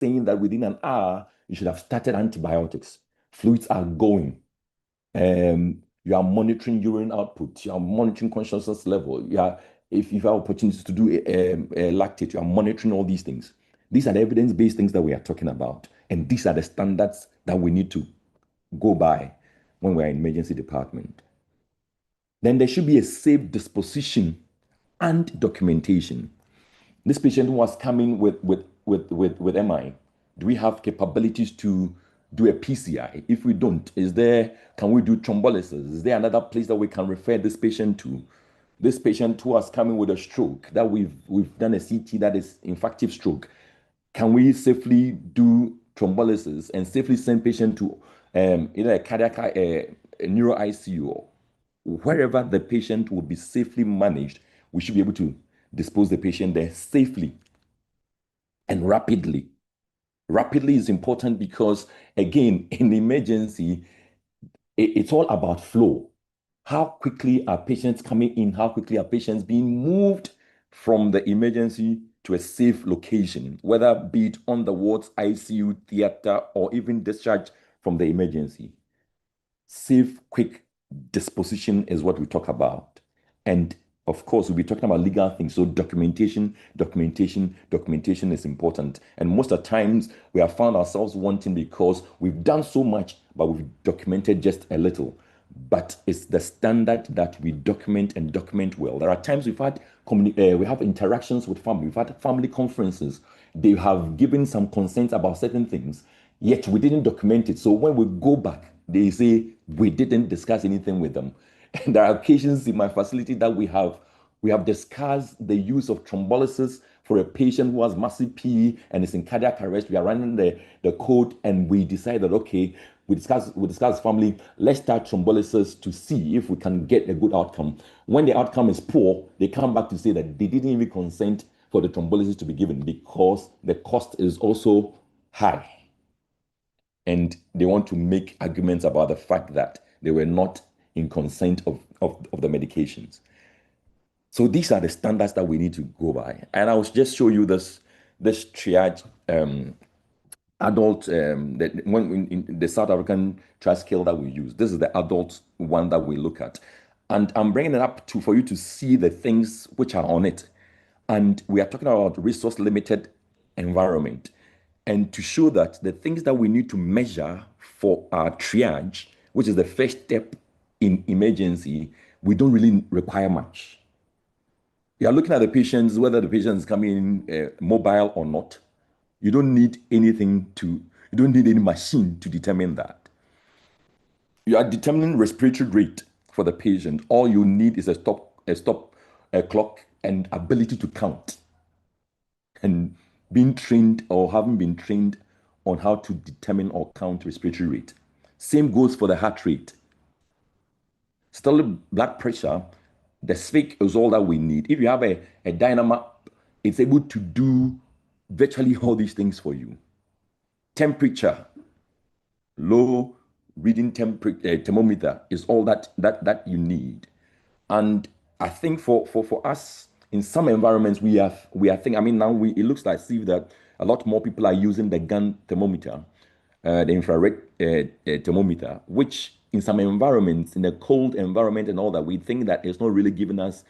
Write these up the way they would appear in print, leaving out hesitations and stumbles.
saying that within an hour, you should have started antibiotics. Fluids are going. You are monitoring urine output. You are monitoring consciousness level. If you have opportunities to do a lactate, you are monitoring all these things. These are the evidence-based things that we are talking about. And these are the standards that we need to go by when we're in emergency department. Then there should be a safe disposition and documentation. This patient who was coming with MI, do we have capabilities to do a PCI? If we don't, can we do thrombolysis? Is there another place that we can refer this patient to? This patient who was coming with a stroke, that we've done a CT that is infarctive stroke, can we safely do thrombolysis and safely send patient to either a cardiac a neuro ICU, or wherever the patient will be safely managed? We should be able to dispose the patient there safely and rapidly. Rapidly is important because, again, in emergency, it's all about flow. How quickly are patients coming in? How quickly are patients being moved from the emergency to a safe location, whether be it on the wards, ICU, theater, or even discharged from the emergency? Safe, quick disposition is what we talk about. And of course, we'll be talking about legal things. So documentation is important. And most of the times we have found ourselves wanting because we've done so much, but we've documented just a little. But it's the standard that we document and document well. There are times we have interactions with family. We've had family conferences. They have given some consent about certain things, yet we didn't document it. So when we go back, they say we didn't discuss anything with them. And there are occasions in my facility that we have discussed the use of thrombolysis for a patient who has massive PE and is in cardiac arrest. We are running the code, and we decided, okay, we discuss family, let's start thrombolysis to see if we can get a good outcome. When the outcome is poor, they come back to say that they didn't even consent for the thrombolysis to be given because the cost is also high. And they want to make arguments about the fact that they were not in consent of the medications. So these are the standards that we need to go by. And I will just show you this triage adult, when in the South African triage scale that we use. This is the adult one that we look at. And I'm bringing it up for you to see the things which are on it. And we are talking about resource limited environment. And to show that the things that we need to measure for our triage, which is the first step in emergency, we don't really require much. You are looking at the patients, whether the patient is coming in mobile or not. You don't need any machine to determine that. You are determining respiratory rate for the patient. All you need is a stop clock and ability to count. And being trained or having been trained on how to determine or count respiratory rate. Same goes for the heart rate. Systolic blood pressure, the SPIC is all that we need. If you have a Dynamo, it's able to do virtually all these things for you. Temperature, low reading thermometer is all that you need. And I think for us, in some environments, it looks like that a lot more people are using the gun thermometer, the infrared thermometer, which in some environments, in a cold environment and all that, we think that it's not really giving us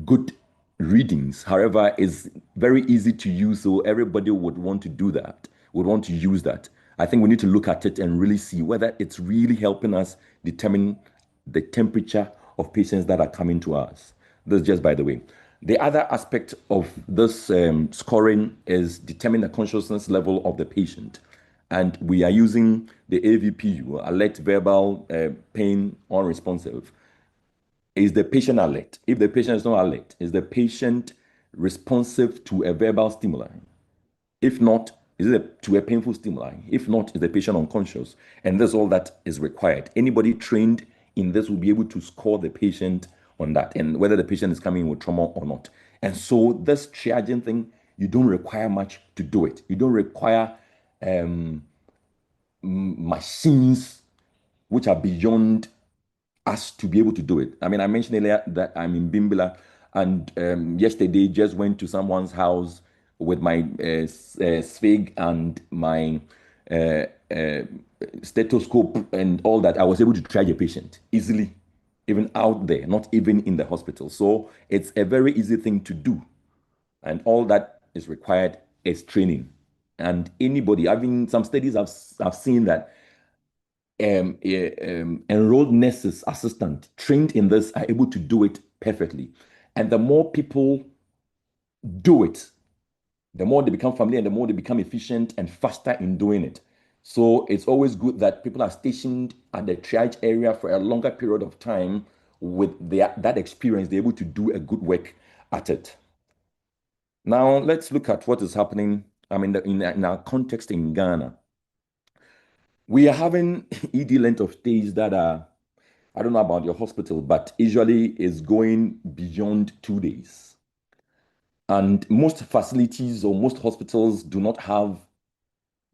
good readings. However, it's very easy to use, so everybody would want to do that, would want to use that. I think we need to look at it and really see whether it's really helping us determine the temperature of patients that are coming to us. This is just by the way. The other aspect of this scoring is determining the consciousness level of the patient. And we are using the AVPU, alert, verbal, pain, unresponsive. Is the patient alert? If the patient is not alert, is the patient responsive to a verbal stimuli? If not, is it to a painful stimuli? If not, is the patient unconscious? And that's all that is required. Anybody trained in this will be able to score the patient on that, and whether the patient is coming with trauma or not. And so this triaging thing, you don't require much to do it. You don't require machines which are beyond us to be able to do it. I mean, I mentioned earlier that I'm in Bimbila, and yesterday just went to someone's house with my SFIG and my uh, uh, stethoscope and all that, I was able to triage a patient easily, even out there, not even in the hospital. So it's a very easy thing to do. And all that is required is training. And anybody, having some studies I've seen that enrolled nurses, assistant trained in this are able to do it perfectly. And the more people do it, the more they become familiar and the more they become efficient and faster in doing it. So it's always good that people are stationed at the triage area for a longer period of time with that experience, they're able to do a good work at it. Now, let's look at what is happening. I mean, in our context in Ghana, we are having ED length of stays that are, I don't know about your hospital, but usually is going beyond 2 days. And most facilities or most hospitals do not have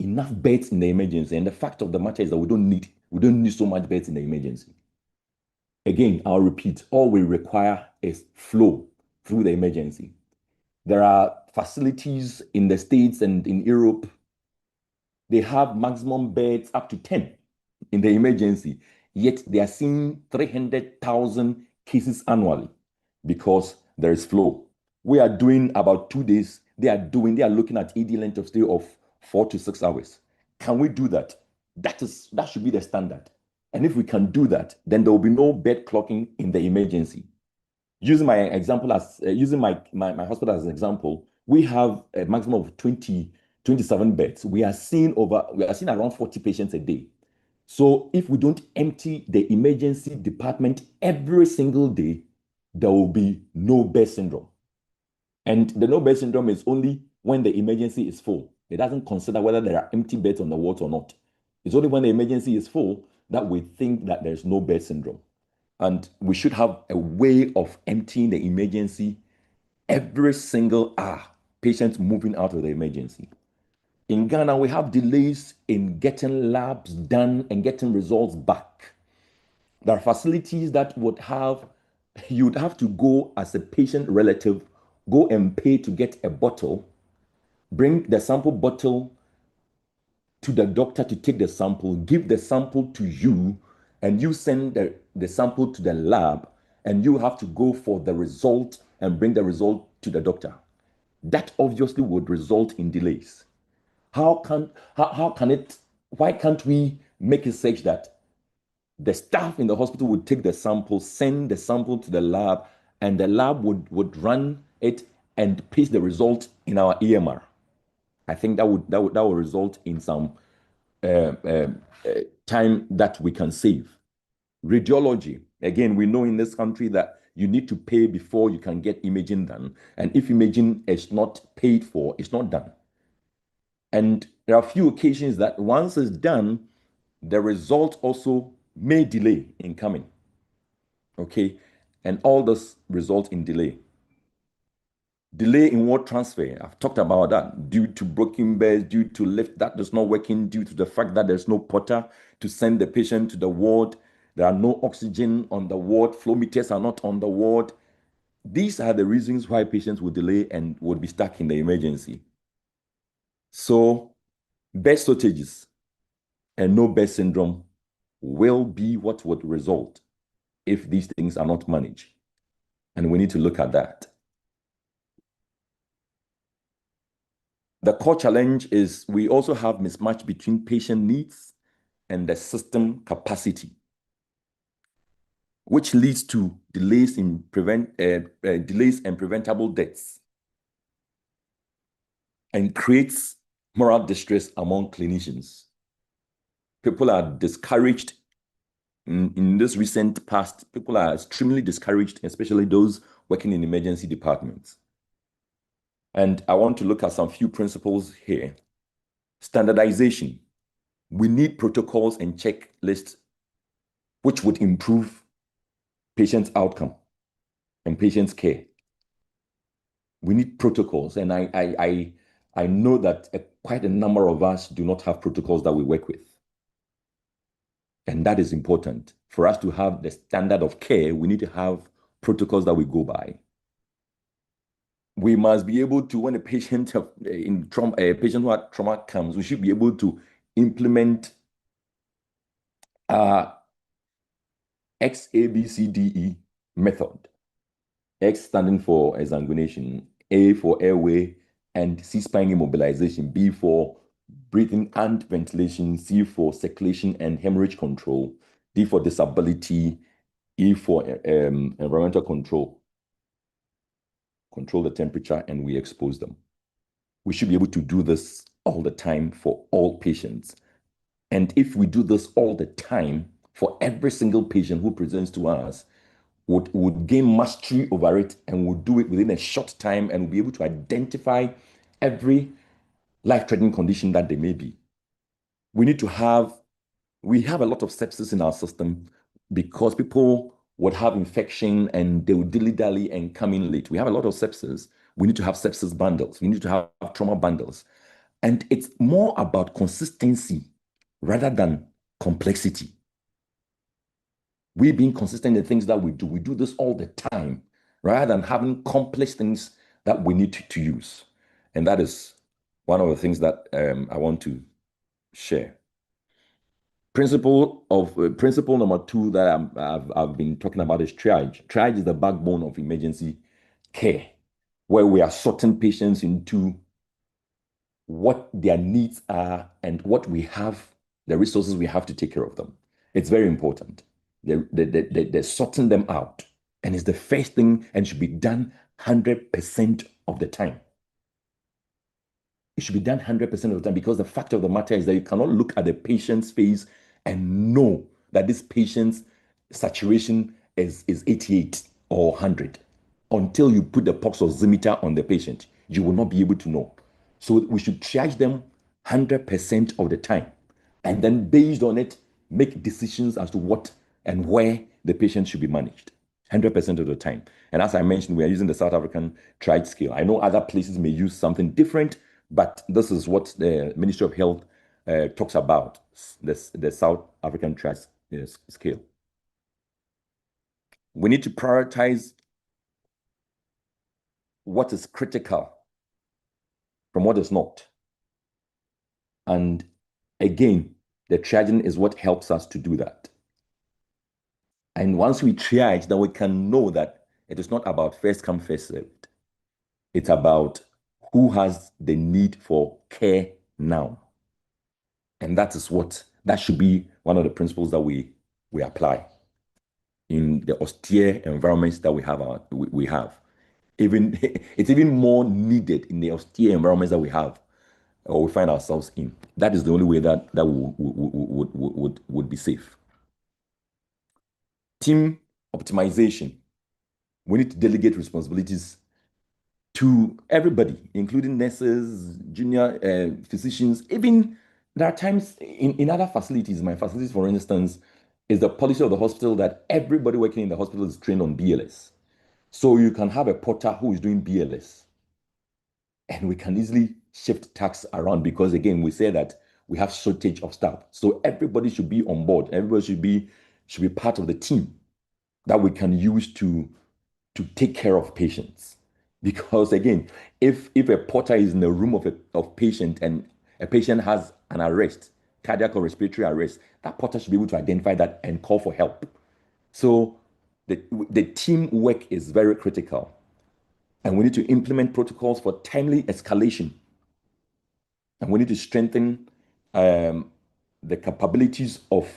enough beds in the emergency. And the fact of the matter is that we don't need so much beds in the emergency. Again, I'll repeat, all we require is flow through the emergency. There are facilities in the States and in Europe, they have maximum beds up to 10 in the emergency, yet they are seeing 300,000 cases annually because there is flow. We are doing about 2 days. They are looking at ED length of stay of 4 to 6 hours. Can we do that? That should be the standard. And if we can do that, then there will be no bed clocking in the emergency. Using my hospital as an example, we have a maximum of 27 beds. We are seeing around 40 patients a day. So if we don't empty the emergency department every single day, there will be no bed syndrome. And the no bed syndrome is only when the emergency is full. It doesn't consider whether there are empty beds on the ward or not. It's only when the emergency is full that we think that there's no bed syndrome. And we should have a way of emptying the emergency every single hour, patients moving out of the emergency. In Ghana, we have delays in getting labs done and getting results back. There are facilities that you'd have to go as a patient relative, go and pay to get a bottle, bring the sample bottle to the doctor to take the sample, give the sample to you, and you send the sample to the lab, and you have to go for the result and bring the result to the doctor. That obviously would result in delays. Why can't we make it such that the staff in the hospital would take the sample, send the sample to the lab, and the lab would run it and paste the result in our EMR? I think that would result in some uh, uh, time that we can save. Radiology, again, we know in this country that you need to pay before you can get imaging done. And if imaging is not paid for, it's not done. And there are a few occasions that once it's done, the result also may delay in coming. Okay. And all this result in delay. Delay in ward transfer. I've talked about that due to broken beds, due to lift that is not working, due to the fact that there's no porter to send the patient to the ward. There are no oxygen on the ward. Flow meters are not on the ward. These are the reasons why patients would delay and would be stuck in the emergency. So, bed shortages and no bed syndrome will be what would result if these things are not managed. And we need to look at that. The core challenge is we also have mismatch between patient needs and the system capacity, which leads to delays and preventable deaths and creates moral distress among clinicians. People are discouraged in this recent past. People are extremely discouraged, especially those working in emergency departments. And I want to look at some few principles here. Standardization. We need protocols and checklists which would improve patients' outcome and patients' care. We need protocols, and I know that quite a number of us do not have protocols that we work with. And that is important. For us to have the standard of care, we need to have protocols that we go by. we must be able to, when a patient in trauma, a patient who had trauma comes, we should be able to implement XABCDE method. X standing for exsanguination, A for airway and C-spine immobilization, B for breathing and ventilation, C for circulation and hemorrhage control, D for disability, E for environmental control. Control the temperature and we expose them. We should be able to do this all the time for all patients. And if we do this all the time for every single patient who presents to us, would gain mastery over it and would do it within a short time and will be able to identify every life-threatening condition that they may be. We have a lot of sepsis in our system because people would have infection and they would dilly-dally and come in late. We have a lot of sepsis. We need to have sepsis bundles. We need to have trauma bundles. And it's more about consistency rather than complexity. We being consistent in the things that we do this all the time, rather than having complex things that we need to use. And that is one of the things that I want to share. Principle number 2 that I've been talking about is triage. Triage is the backbone of emergency care, where we are sorting patients into what their needs are and what we have, the resources we have to take care of them. It's very important. They're sorting them out. And it's the first thing and should be done 100% of the time. It should be done 100% of the time because the fact of the matter is that you cannot look at the patient's face and know that this patient's saturation is 88 or 100 until you put the pulse oximeter on the patient. You will not be able to know. So we should triage them 100% of the time. And then based on it, make decisions as to what and where the patient should be managed 100% of the time. And as I mentioned, we are using the South African triage scale. I know other places may use something different, but this is what the Ministry of Health talks about, the South African triage scale. We need to prioritize what is critical from what is not. And again, the triaging is what helps us to do that. And once we triage, then we can know that it is not about first come, first served. It's about who has the need for care now. And that should be one of the principles that we apply in the austere environments that we have. It's even more needed in the austere environments that we have or we find ourselves in. That is the only way that would be safe. Team optimization. We need to delegate responsibilities to everybody, including nurses, junior physicians. Even there are times in other facilities, my facilities, for instance, is the policy of the hospital that everybody working in the hospital is trained on BLS. So you can have a porter who is doing BLS. And we can easily shift tasks around because, again, we say that we have shortage of staff. So everybody should be on board. Everybody should be part of the team that we can use to take care of patients. Because again, if a porter is in a room of patient and a patient has an arrest, cardiac or respiratory arrest, that porter should be able to identify that and call for help. So the teamwork is very critical. And we need to implement protocols for timely escalation. And we need to strengthen the capabilities of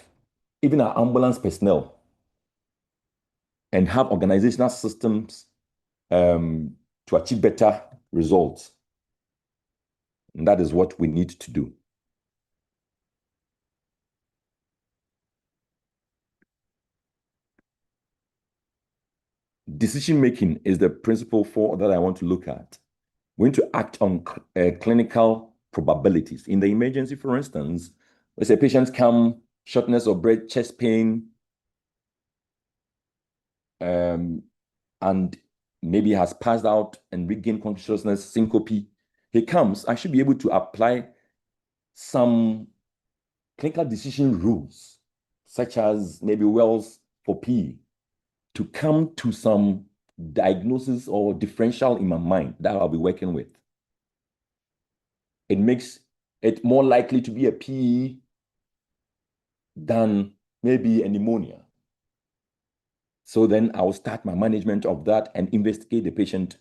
even our ambulance personnel and have organizational systems to achieve better results. And that is what we need to do. Decision-making is the principle that I want to look at. We need to act on clinical probabilities. In the emergency, for instance, let's say patients come, shortness of breath, chest pain, and maybe has passed out and regained consciousness, syncope. He comes, I should be able to apply some clinical decision rules, such as maybe Wells for P, to come to some diagnosis or differential in my mind that I'll be working with. It makes it more likely to be a PE than maybe a pneumonia. So then I will start my management of that and investigate the patient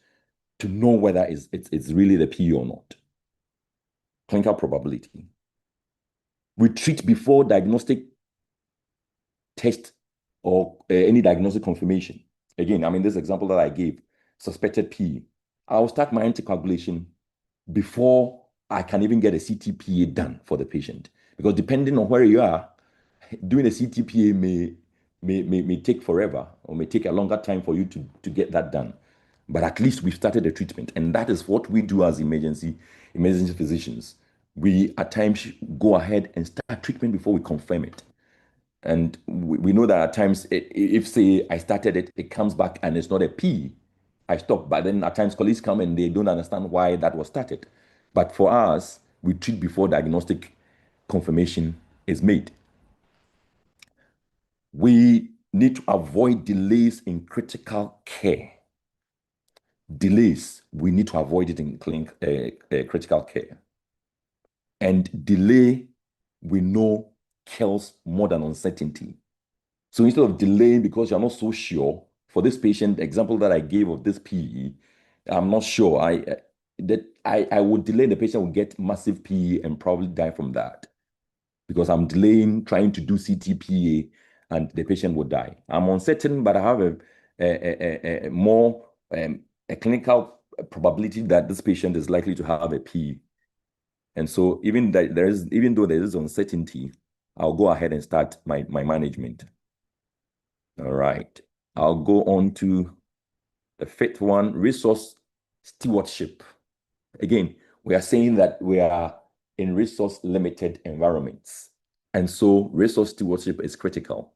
to know whether it's really the PE or not. Clinical probability. We treat before diagnostic test or any diagnostic confirmation. Again, I mean, this example that I gave, suspected PE. I'll start my anticoagulation before I can even get a CTPA done for the patient. Because depending on where you are, doing a CTPA may take forever or may take a longer time for you to get that done. But at least we've started the treatment. And that is what we do as emergency physicians. We at times go ahead and start treatment before we confirm it. And we know that at times, if say I started it, it comes back and it's not a P, I stop. But then at times colleagues come and they don't understand why that was started. But for us, we treat before diagnostic confirmation is made. We need to avoid delays in critical care. Delays, we need to avoid it in critical care. And delay, we know, kills more than uncertainty. So instead of delaying because you're not so sure, for this patient, the example that I gave of this PE, I'm not sure. I would delay, the patient will get massive PE and probably die from that because I'm delaying trying to do CTPA and the patient will die. I'm uncertain, but I have a more a clinical probability that this patient is likely to have a PE. And so even though there is uncertainty, I'll go ahead and start my management. All right. I'll go on to the fifth one, resource stewardship. Again, we are saying that we are in resource limited environments. And so resource stewardship is critical.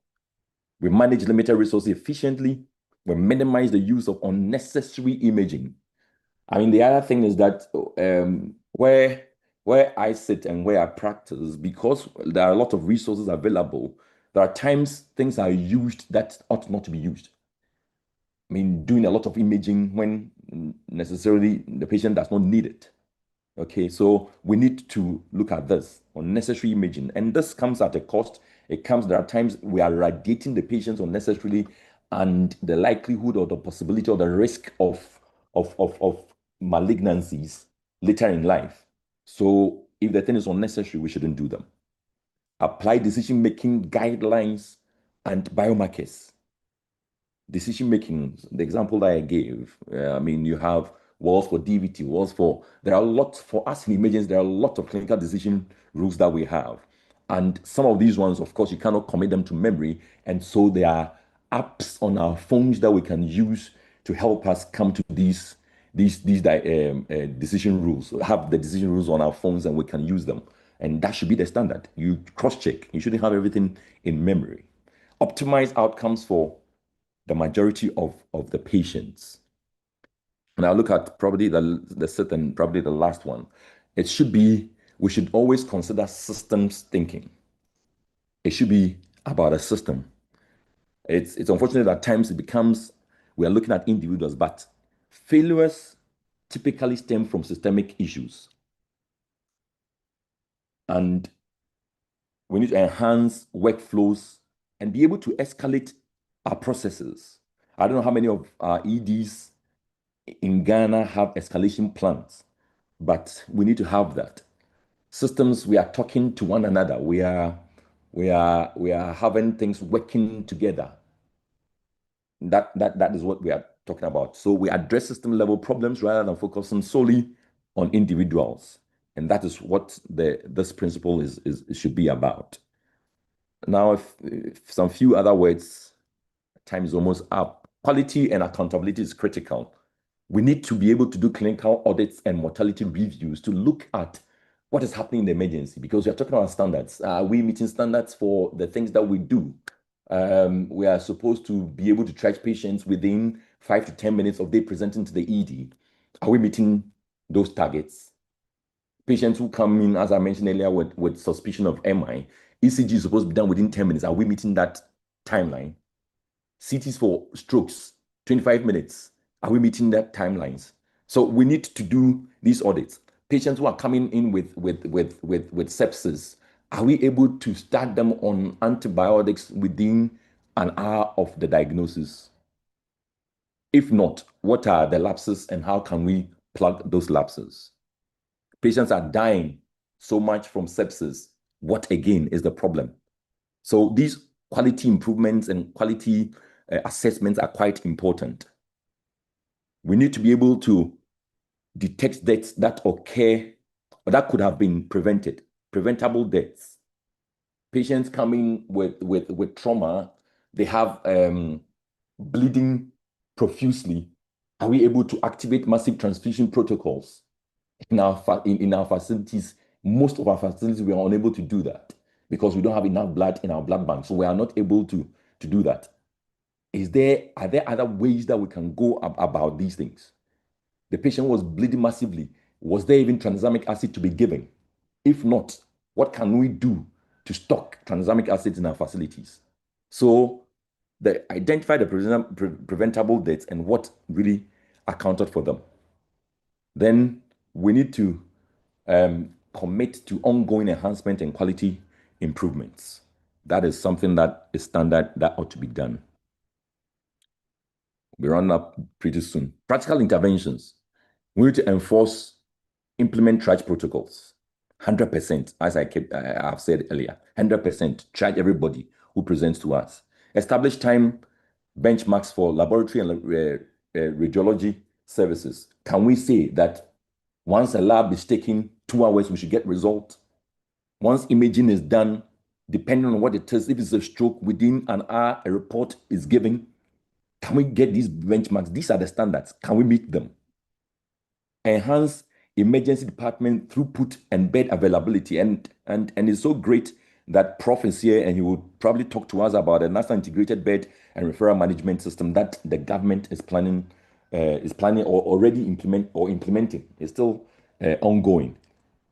We manage limited resources efficiently. We minimize the use of unnecessary imaging. I mean, the other thing is that where I sit and where I practice, because there are a lot of resources available, there are times things are used that ought not to be used. I mean, doing a lot of imaging when necessarily the patient does not need it. Okay, so we need to look at this unnecessary imaging, and this comes at a cost. There are times we are radiating the patients unnecessarily, and the likelihood or the possibility or the risk of malignancies later in life. So if the thing is unnecessary, we shouldn't do them. Apply decision-making guidelines and biomarkers. Decision-making, the example that I gave, I mean, you have walls for DVT, there are lots, for us in emergency, there are a lot of clinical decision rules that we have. And some of these ones, of course, you cannot commit them to memory. And so there are apps on our phones that we can use to help us come to these decision rules, have the decision rules on our phones and we can use them. And that should be the standard. You cross-check. You shouldn't have everything in memory. Optimize outcomes for the majority of the patients. And I'll look at probably the sixth and probably the last one. We should always consider systems thinking. It should be about a system. It's unfortunate that at times we are looking at individuals, but failures typically stem from systemic issues. And we need to enhance workflows and be able to escalate our processes. I don't know how many of our EDs in Ghana have escalation plans, but we need to have that. Systems, we are talking to one another. We are having things working together. That is what we are talking about. So we address system level problems rather than focusing solely on individuals. And that is what this principle should be about. Now, if some few other words, time is almost up. Quality and accountability is critical. We need to be able to do clinical audits and mortality reviews to look at what is happening in the emergency, because we are talking about standards. Are we meeting standards for the things that we do? We are supposed to be able to triage patients within 5 to 10 minutes of they presenting to the ED. Are we meeting those targets? Patients who come in, as I mentioned earlier, with suspicion of MI, ECG is supposed to be done within 10 minutes. Are we meeting that timeline? CTs for strokes, 25 minutes. Are we meeting that timelines? So we need to do these audits. Patients who are coming in with sepsis, are we able to start them on antibiotics within an hour of the diagnosis? If not, what are the lapses and how can we plug those lapses? Patients are dying so much from sepsis. What again is the problem? So these quality improvements and quality assessments are quite important. We need to be able to detect deaths that occur or that could have been prevented, preventable deaths. Patients coming with trauma, they have bleeding profusely. Are we able to activate massive transfusion protocols in our facilities? Most of our facilities, we are unable to do that because we don't have enough blood in our blood bank. So we are not able to do that. Are there other ways that we can go about these things? The patient was bleeding massively. Was there even tranexamic acid to be given? If not, what can we do to stock tranexamic acid in our facilities? So identify the preventable deaths and what really accounted for them. Then we need to commit to ongoing enhancement and quality improvements. That is something that is standard that ought to be done. We run up pretty soon. Practical interventions. We need to implement triage protocols. 100%, as I've said earlier, 100% triage everybody who presents to us. Establish time benchmarks for laboratory and radiology services. Can we say that once a lab is taking 2 hours, we should get results? Once imaging is done, depending on what it is, if it's a stroke, within an hour, a report is given. Can we get these benchmarks? These are the standards. Can we meet them? Enhance emergency department throughput and bed availability. And it's so great that Prof is here and he will probably talk to us about a national integrated bed and referral management system that the government is planning or already implementing. It's still ongoing.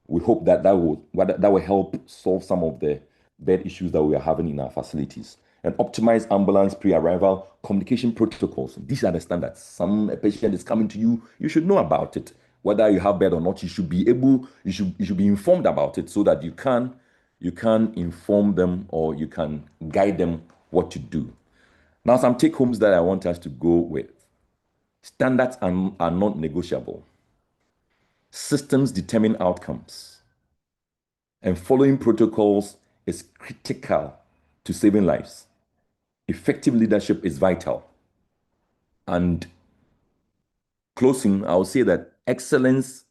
We hope that will help solve some of the bed issues that we are having in our facilities. And optimize ambulance pre-arrival communication protocols. These are the standards. A patient is coming to you, you should know about it. Whether you have bed or not, you should be informed about it so that you can inform them or you can guide them what to do. Now, some take homes that I want us to go with. Standards are not negotiable. Systems determine outcomes. And following protocols is critical to saving lives. Effective leadership is vital. And closing, I will say that excellence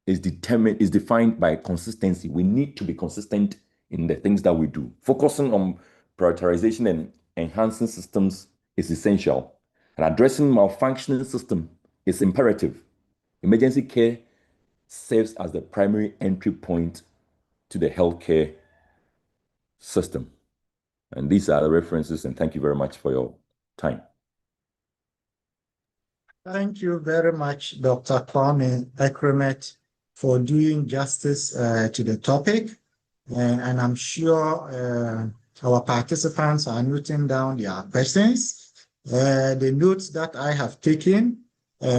is defined by consistency. We need to be consistent in the things that we do. Focusing on prioritization and enhancing systems is essential. And addressing malfunctioning system is imperative. Emergency care serves as the primary entry point to the healthcare system. And these are the references, and thank you very much for your time. Thank you very much, Dr. Kwame Ekremet, for doing justice to the topic. And I'm sure our participants are noting down their questions. The notes that I have taken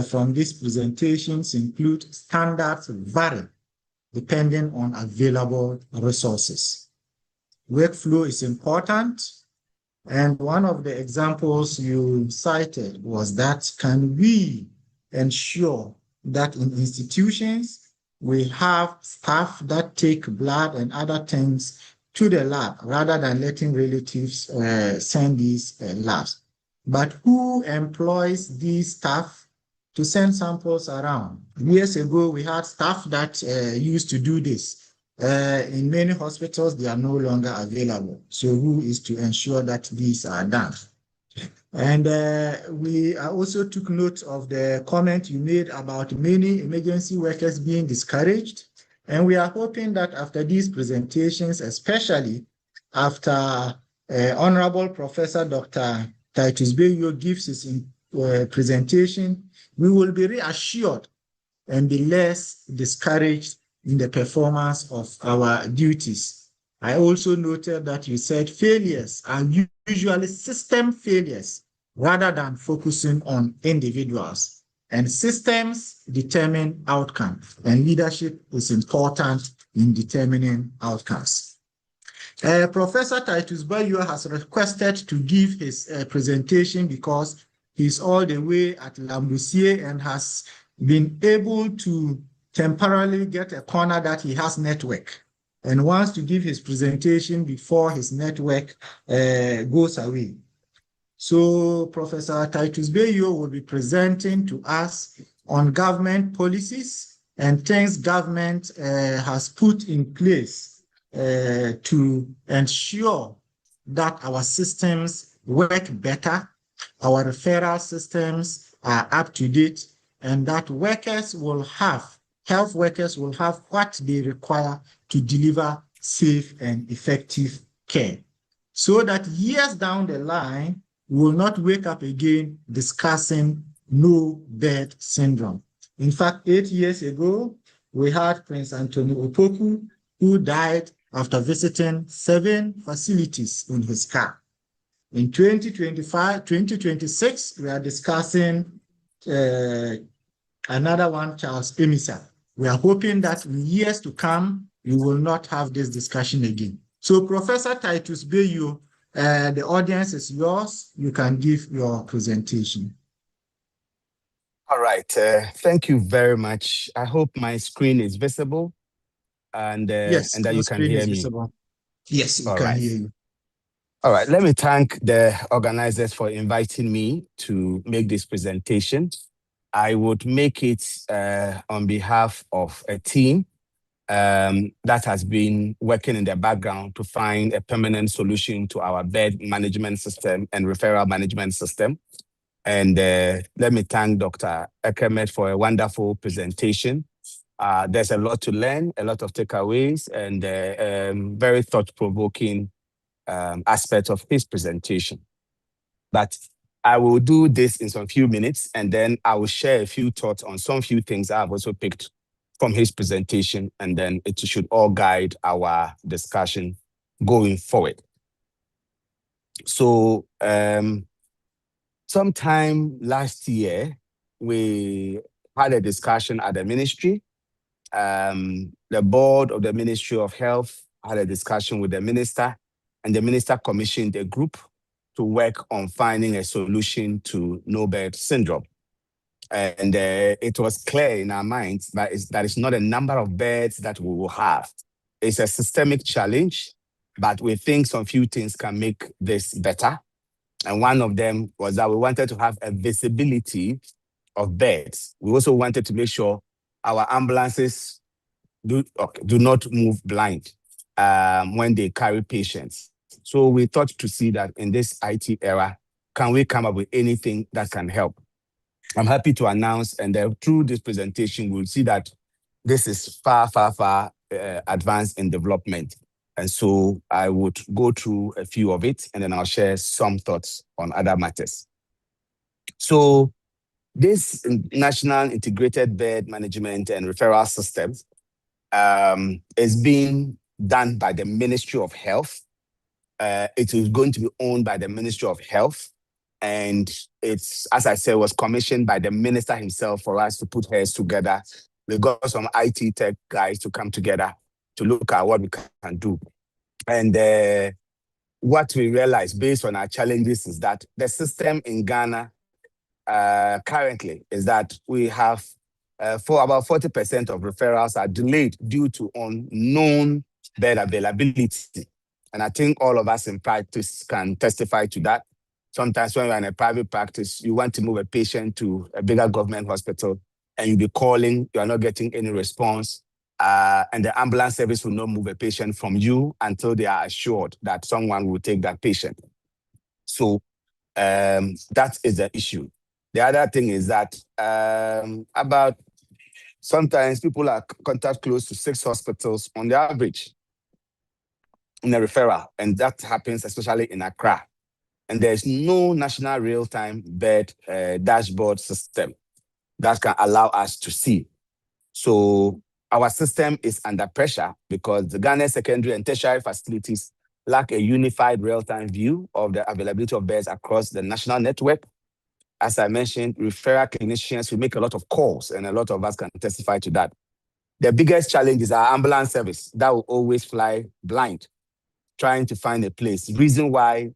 from these presentations include standards vary depending on available resources. Workflow is important. And one of the examples you cited was that can we ensure that in institutions we have staff that take blood and other things to the lab rather than letting relatives send these labs. But who employs these staff to send samples around? Years ago, we had staff that used to do this. In many hospitals, they are no longer available. So who is to ensure that these are done? And we also took note of the comment you made about many emergency workers being discouraged. And we are hoping that after these presentations, especially after Honorable Professor Dr. Titus Bayo gives his presentation, we will be reassured and be less discouraged in the performance of our duties. I also noted that you said failures are usually system failures rather than focusing on individuals. And systems determine outcomes, and leadership is important in determining outcomes. Professor Titus Bayo has requested to give his presentation because he's all the way at Lambousier and has been able to temporarily get a corner that he has network and wants to give his presentation before his network goes away. So Professor Titus Bayo will be presenting to us on government policies and things government has put in place to ensure that our systems work better, our referral systems are up to date, and that health workers will have what they require to deliver safe and effective care. So that years down the line, we will not wake up again discussing no bed syndrome. In fact, 8 years ago, we had Prince Anthony Opoku, who died after visiting 7 facilities in his car. In 2026, we are discussing another one, Charles Emisa. We are hoping that in years to come, we will not have this discussion again. So Professor Titus Bayo, the audience is yours. You can give your presentation. All right. Thank you very much. I hope my screen is visible and yes, and that you can hear me. Visible. Yes, we can hear you. All right. Let me thank the organizers for inviting me to make this presentation. I would make it on behalf of a team that has been working in the background to find a permanent solution to our bed management system and referral management system. And let me thank Dr. Ekremet for a wonderful presentation. There's a lot to learn, a lot of takeaways, and very thought-provoking aspects of his presentation. But I will do this in some few minutes, and then I will share a few thoughts on some few things I've also picked from his presentation, and then it should all guide our discussion going forward. So sometime last year, we had a discussion at the ministry. The board of the Ministry of Health had a discussion with the minister, and the minister commissioned a group to work on finding a solution to no bed syndrome. And it was clear in our minds that it's not a number of beds that we will have. It's a systemic challenge, but we think some few things can make this better. And one of them was that we wanted to have a visibility of beds. We also wanted to make sure our ambulances do not move blind when they carry patients. So we thought to see that in this IT era, can we come up with anything that can help? I'm happy to announce, and through this presentation, we'll see that this is far advanced in development. And so I would go through a few of it, and then I'll share some thoughts on other matters. So this National Integrated Bed Management and Referral System is being done by the Ministry of Health. It is going to be owned by the Ministry of Health. And it's, as I said, was commissioned by the minister himself for us to put heads together. We got some IT tech guys to come together to look at what we can do. And what we realized based on our challenges is that the system in Ghana currently is that we have for about 40% of referrals are delayed due to unknown bed availability. And I think all of us in practice can testify to that. Sometimes when you're in a private practice, you want to move a patient to a bigger government hospital and you'll be calling, you are not getting any response. And the ambulance service will not move a patient from you until they are assured that someone will take that patient. So that is the issue. The other thing is that about sometimes people are contact close to 6 hospitals on the average in a referral, and that happens especially in Accra. And there's no national real-time bed dashboard system that can allow us to see. So our system is under pressure because the Ghana secondary and tertiary facilities lack a unified real-time view of the availability of beds across the national network. As I mentioned, referral clinicians will make a lot of calls, and a lot of us can testify to that. The biggest challenge is our ambulance service that will always fly blind, trying to find a place. Reason why,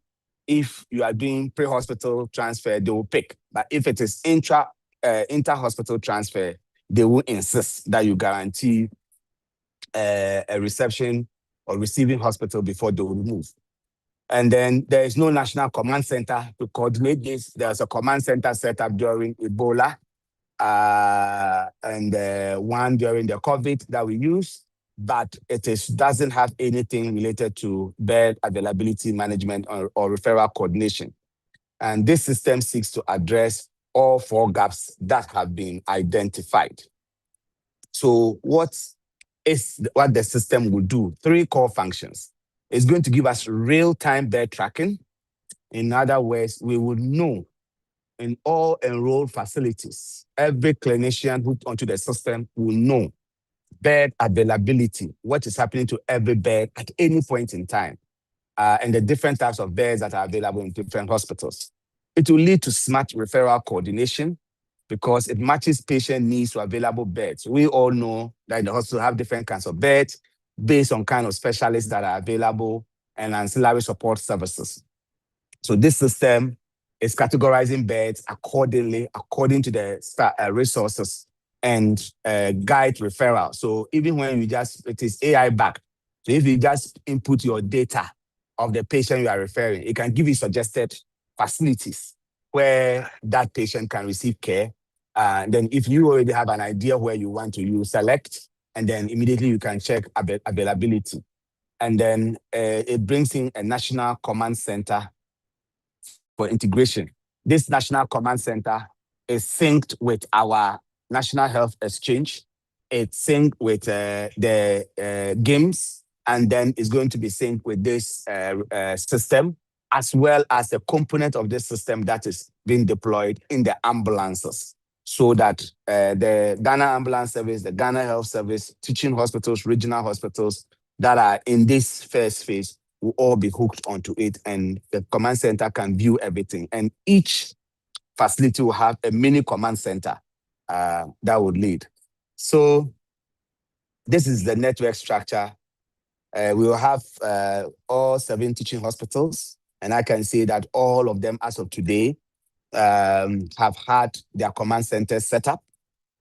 if you are doing pre-hospital transfer, they will pick. But if it is inter-hospital transfer, they will insist that you guarantee a reception or receiving hospital before they will move. And then there is no national command center to coordinate this. There's a command center set up during Ebola and one during the COVID that we use, but doesn't have anything related to bed availability management or referral coordination. And this system seeks to address all 4 gaps that have been identified. So what the system will do? 3 core functions. It's going to give us real-time bed tracking. In other words, we would know in all enrolled facilities, every clinician hooked onto the system will know bed availability, what is happening to every bed at any point in time, and the different types of beds that are available in different hospitals. It will lead to smart referral coordination because it matches patient needs to available beds. We all know that the hospital have different kinds of beds based on kind of specialists that are available and ancillary support services. So this system is categorizing beds accordingly, according to the resources and guide referral. So even when it is AI backed. So if you just input your data of the patient you are referring, it can give you suggested facilities where that patient can receive care. Then if you already have an idea where you want to, you select, and then immediately you can check availability. And then it brings in a national command center for integration. This national command center is synced with our National Health Exchange. It's synced with the games, and then it's going to be synced with this system, as well as the component of this system that is being deployed in the ambulances, so that the Ghana Ambulance Service, the Ghana Health Service, teaching hospitals, regional hospitals that are in this first phase will all be hooked onto it, and the command center can view everything. And each facility will have a mini command center that would lead. So this is the network structure. We will have all 7 teaching hospitals, and I can say that all of them as of today have had their command centers set up.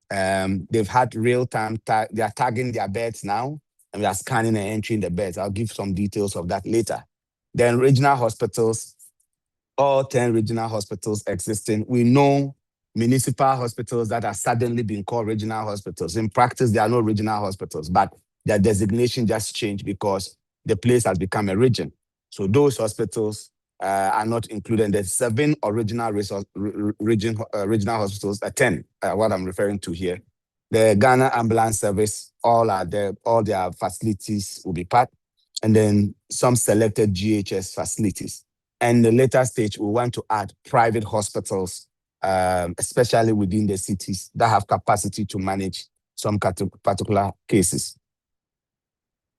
They've had real-time, they are tagging their beds now, and we are scanning and entering the beds. I'll give some details of that later. Then regional hospitals, all 10 regional hospitals existing. We know municipal hospitals that are suddenly being called regional hospitals. In practice, there are no regional hospitals, but their designation just changed because the place has become a region. So those hospitals are not included. There's 7 original regional hospitals, 10, what I'm referring to here. The Ghana Ambulance Service, all their facilities will be part, and then some selected GHS facilities. And the later stage, we want to add private hospitals, especially within the cities that have capacity to manage some particular cases.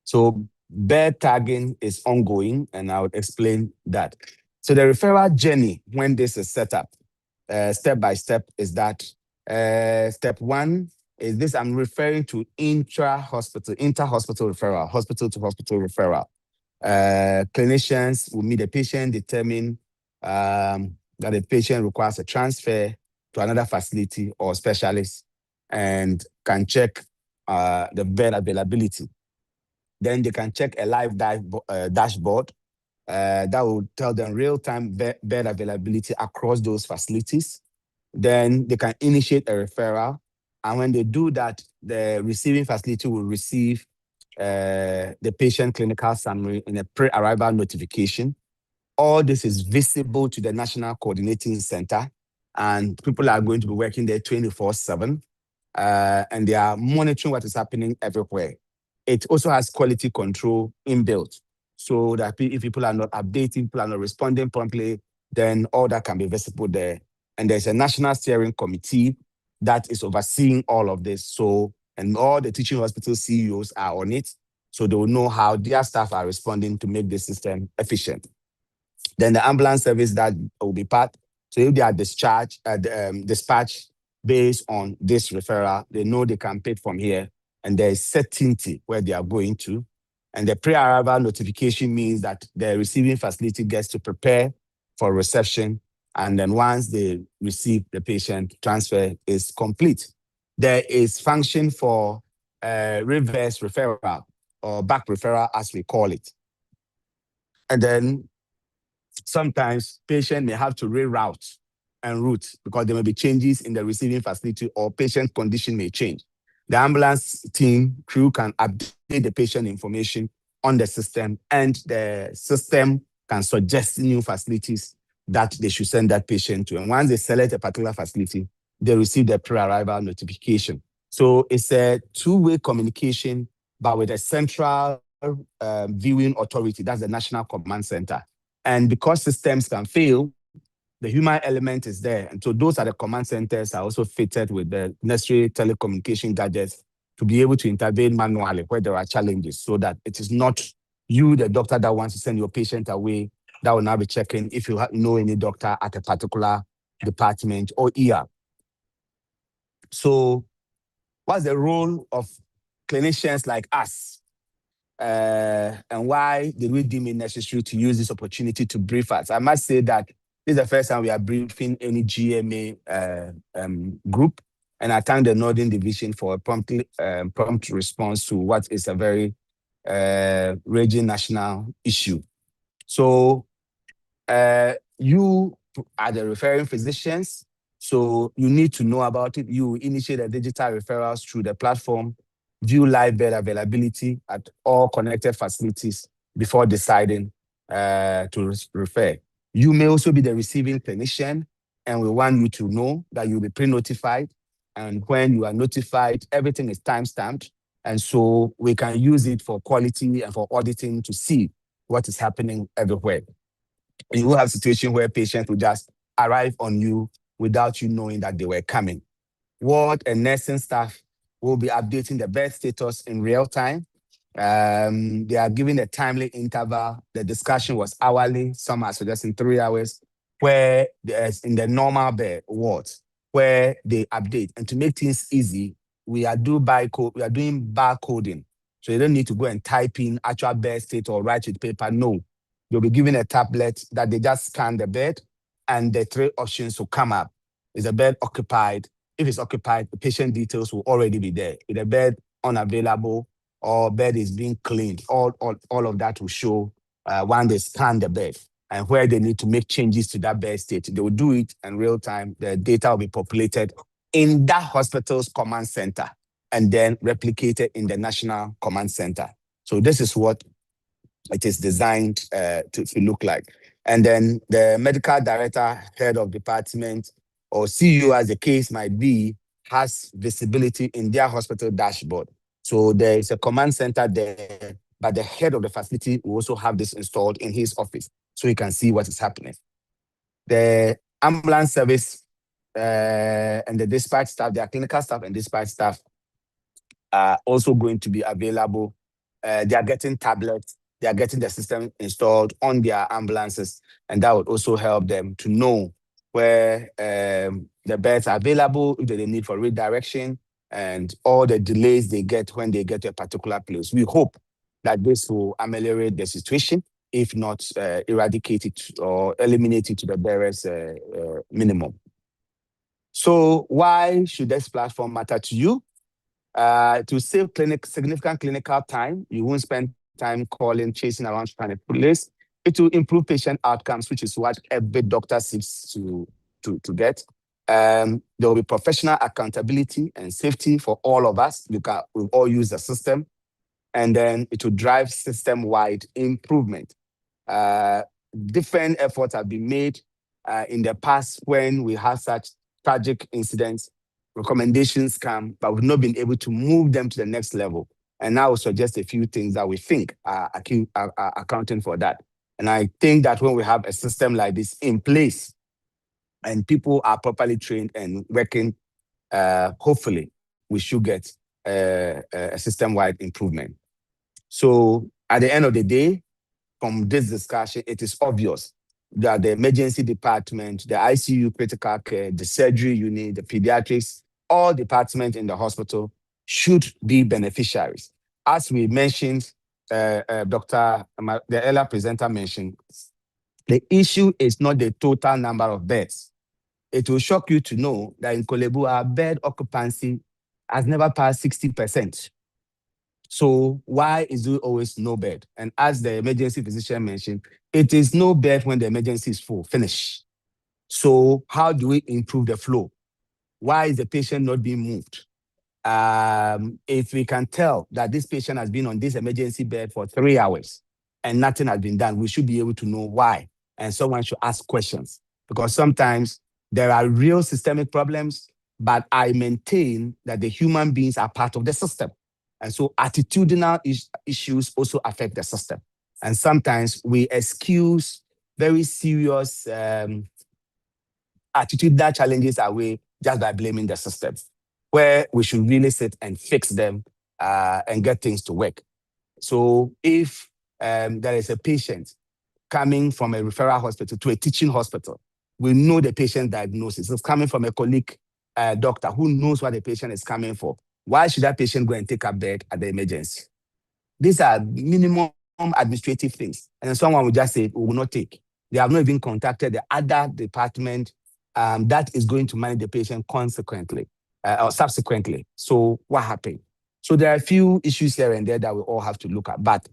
So bed tagging is ongoing, and I would explain that. So the referral journey, when this is set up, step by step, is that step 1 is this. I'm referring to inter-hospital referral, hospital to hospital referral. Clinicians will meet the patient, determine that the patient requires a transfer to another facility or specialist, and can check the bed availability. Then they can check a live dashboard that will tell them real-time bed availability across those facilities. Then they can initiate a referral. And when they do that, the receiving facility will receive the patient clinical summary in a pre-arrival notification. All this is visible to the National Coordinating Center, and people are going to be working there 24/7, and they are monitoring what is happening everywhere. It also has quality control inbuilt, so that if people are not updating, people are not responding promptly, then all that can be visible there. And there's a national steering committee that is overseeing all of this. So, and all the teaching hospital CEOs are on it. So they will know how their staff are responding to make the system efficient. Then the ambulance service that will be part. So if they are dispatched based on this referral, they know they can pay from here, and there is certainty where they are going to. And the pre-arrival notification means that the receiving facility gets to prepare for reception, and then once they receive the patient, transfer is complete. There is function for reverse referral or back referral, as we call it. And then sometimes patient may have to reroute and route because there may be changes in the receiving facility or patient condition may change. The ambulance team crew can update the patient information on the system, and the system can suggest new facilities that they should send that patient to. And once they select a particular facility, they receive the pre-arrival notification. So it's a two-way communication, but with a central viewing authority. That's the National Command Center. And because systems can fail, the human element is there. And so those are the command centers are also fitted with the necessary telecommunication gadgets to be able to intervene manually where there are challenges, so that it is not you, the doctor, that wants to send your patient away, that will now be checking if you know any doctor at a particular department or ER. So what's the role of clinicians like us? And why did we deem it necessary to use this opportunity to brief us? I must say that this is the first time we are briefing any GMA group, and I thank the Northern Division for a prompt response to what is a very raging national issue. So you are the referring physicians, so you need to know about it. You initiate the digital referrals through the platform, view live bed availability at all connected facilities before deciding to refer. You may also be the receiving clinician, and we want you to know that you'll be pre-notified. And when you are notified, everything is time-stamped. And so we can use it for quality and for auditing to see what is happening everywhere. You will have situations where patients will just arrive on you without you knowing that they were coming. Ward and nursing staff will be updating the bed status in real time. They are giving a timely interval. The discussion was hourly. Some are suggesting 3 hours, where there's in the normal bed wards where they update. And to make things easy, we are doing barcoding. So you don't need to go and type in actual bed state or write with paper. No, you'll be given a tablet that they just scan the bed, and the 3 options will come up. Is the bed occupied? If it's occupied, the patient details will already be there. If the bed unavailable or bed is being cleaned, all of that will show when they scan the bed, and where they need to make changes to that bed state. They will do it in real time. The data will be populated in that hospital's command center and then replicated in the national command center. So this is what it is designed to look like. And then the medical director, head of department, or CEO, as the case might be, has visibility in their hospital dashboard. So there is a command center there, but the head of the facility will also have this installed in his office, so he can see what is happening. The ambulance service and the dispatch staff, their clinical staff and dispatch staff are also going to be available. They are getting tablets. They are getting the system installed on their ambulances, and that would also help them to know where the beds are available, if they need for redirection, and all the delays they get when they get to a particular place. We hope that this will ameliorate the situation, if not eradicate it or eliminate it to the barest minimum. So why should this platform matter to you? To save significant clinical time, you won't spend time calling, chasing around trying to place. It will improve patient outcomes, which is what every doctor seeks to get. There will be professional accountability and safety for all of us. We'll all use the system, and then it will drive system-wide improvement. Different efforts have been made in the past when we have such tragic incidents. Recommendations come, but we've not been able to move them to the next level. And now we'll suggest a few things that we think are accounting for that. And I think that when we have a system like this in place and people are properly trained and working, hopefully we should get a system-wide improvement. So at the end of the day, from this discussion, it is obvious that the emergency department, the ICU, critical care, the surgery unit, the pediatrics, all departments in the hospital should be beneficiaries. As we mentioned, the earlier presenter mentioned, the issue is not the total number of beds. It will shock you to know that in Kolebu, our bed occupancy has never passed 60%. So why is there always no bed? And as the emergency physician mentioned, it is no bed when the emergency is full, finish. So how do we improve the flow? Why is the patient not being moved? If we can tell that this patient has been on this emergency bed for 3 hours and nothing has been done, we should be able to know why. And someone should ask questions, because sometimes there are real systemic problems, but I maintain that the human beings are part of the system. And so attitudinal issues also affect the system. And sometimes we excuse very serious attitudinal challenges away just by blaming the system, where we should really sit and fix them and get things to work. So if there is a patient coming from a referral hospital to a teaching hospital, we know the patient diagnosis. It's coming from a colleague doctor who knows what the patient is coming for. Why should that patient go and take a bed at the emergency? These are minimum administrative things. And then someone will just say, we will not take. They have not even contacted the other department that is going to manage the patient consequently or subsequently. So what happened? So there are a few issues here and there that we all have to look at. But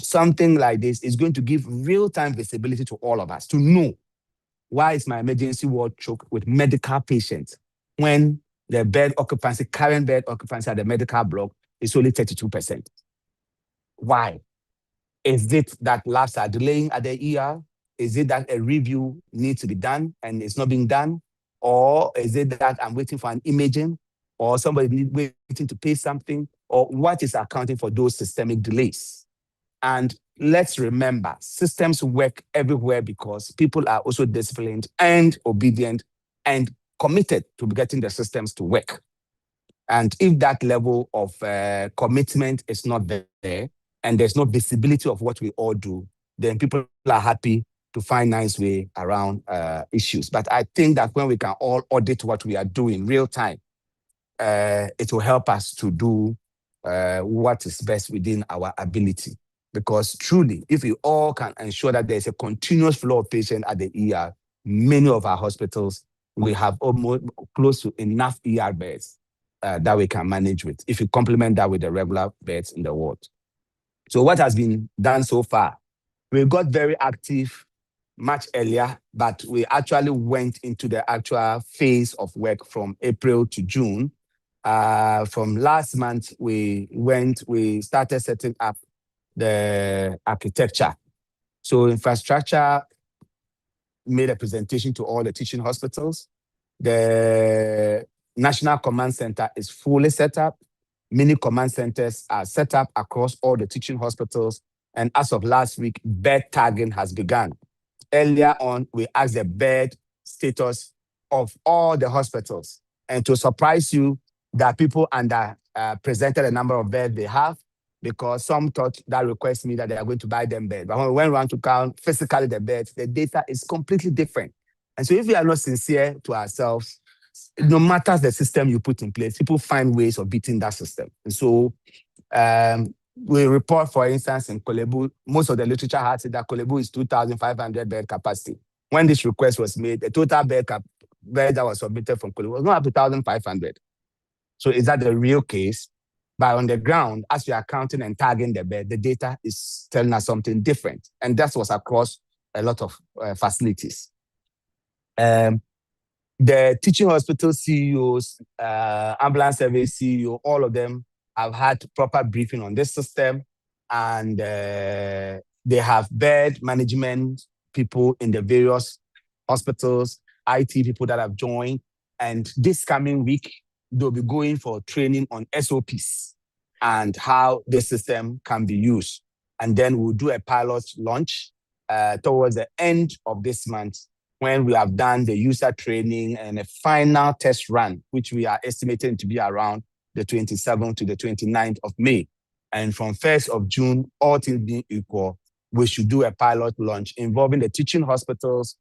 something like this is going to give real-time visibility to all of us to know, why is my emergency ward choked with medical patients when the bed occupancy, current bed occupancy at the medical block is only 32%? Why? Is it that labs are delaying at the ER? Is it that a review needs to be done and it's not being done? Or is it that I'm waiting for an imaging, or somebody waiting to pay something? Or what is accounting for those systemic delays? And let's remember, systems work everywhere because people are also disciplined and obedient and committed to getting the systems to work. And if that level of commitment is not there, and there's no visibility of what we all do, then people are happy to find nice way around issues. But I think that when we can all audit what we are doing real time, it will help us to do what is best within our ability. Because truly, if we all can ensure that there's a continuous flow of patients at the ER, many of our hospitals, we have almost close to enough ER beds that we can manage with, if you complement that with the regular beds in the ward. So what has been done so far? We got very active much earlier, but we actually went into the actual phase of work from April to June. From last month, we started setting up the architecture. So infrastructure made a presentation to all the teaching hospitals. The National Command Center is fully set up. Many command centers are set up across all the teaching hospitals. And as of last week, bed tagging has begun. Earlier on, we asked the bed status of all the hospitals. And to surprise you, that people presented a number of beds they have, because some thought that request me that they are going to buy them beds. But when we went around to count physically the beds, the data is completely different. And so if we are not sincere to ourselves, no matter the system you put in place, people find ways of beating that system. And so we report, for instance, in Kolebu, most of the literature has said that Kolebu is 2,500 bed capacity. When this request was made, the total bed that was submitted from Kolebu was not up to 1,500. So is that the real case? But on the ground, as we are counting and tagging the bed, the data is telling us something different. And that was across a lot of facilities. The teaching hospital CEOs, ambulance service CEO, all of them have had proper briefing on this system. And they have bed management people in the various hospitals, IT people that have joined. And this coming week, they'll be going for training on SOPs and how the system can be used. And then we'll do a pilot launch towards the end of this month, when we have done the user training and a final test run, which we are estimating to be around the 27th to the 29th of May. And from 1st of June, all things being equal, we should do a pilot launch involving the teaching hospitals,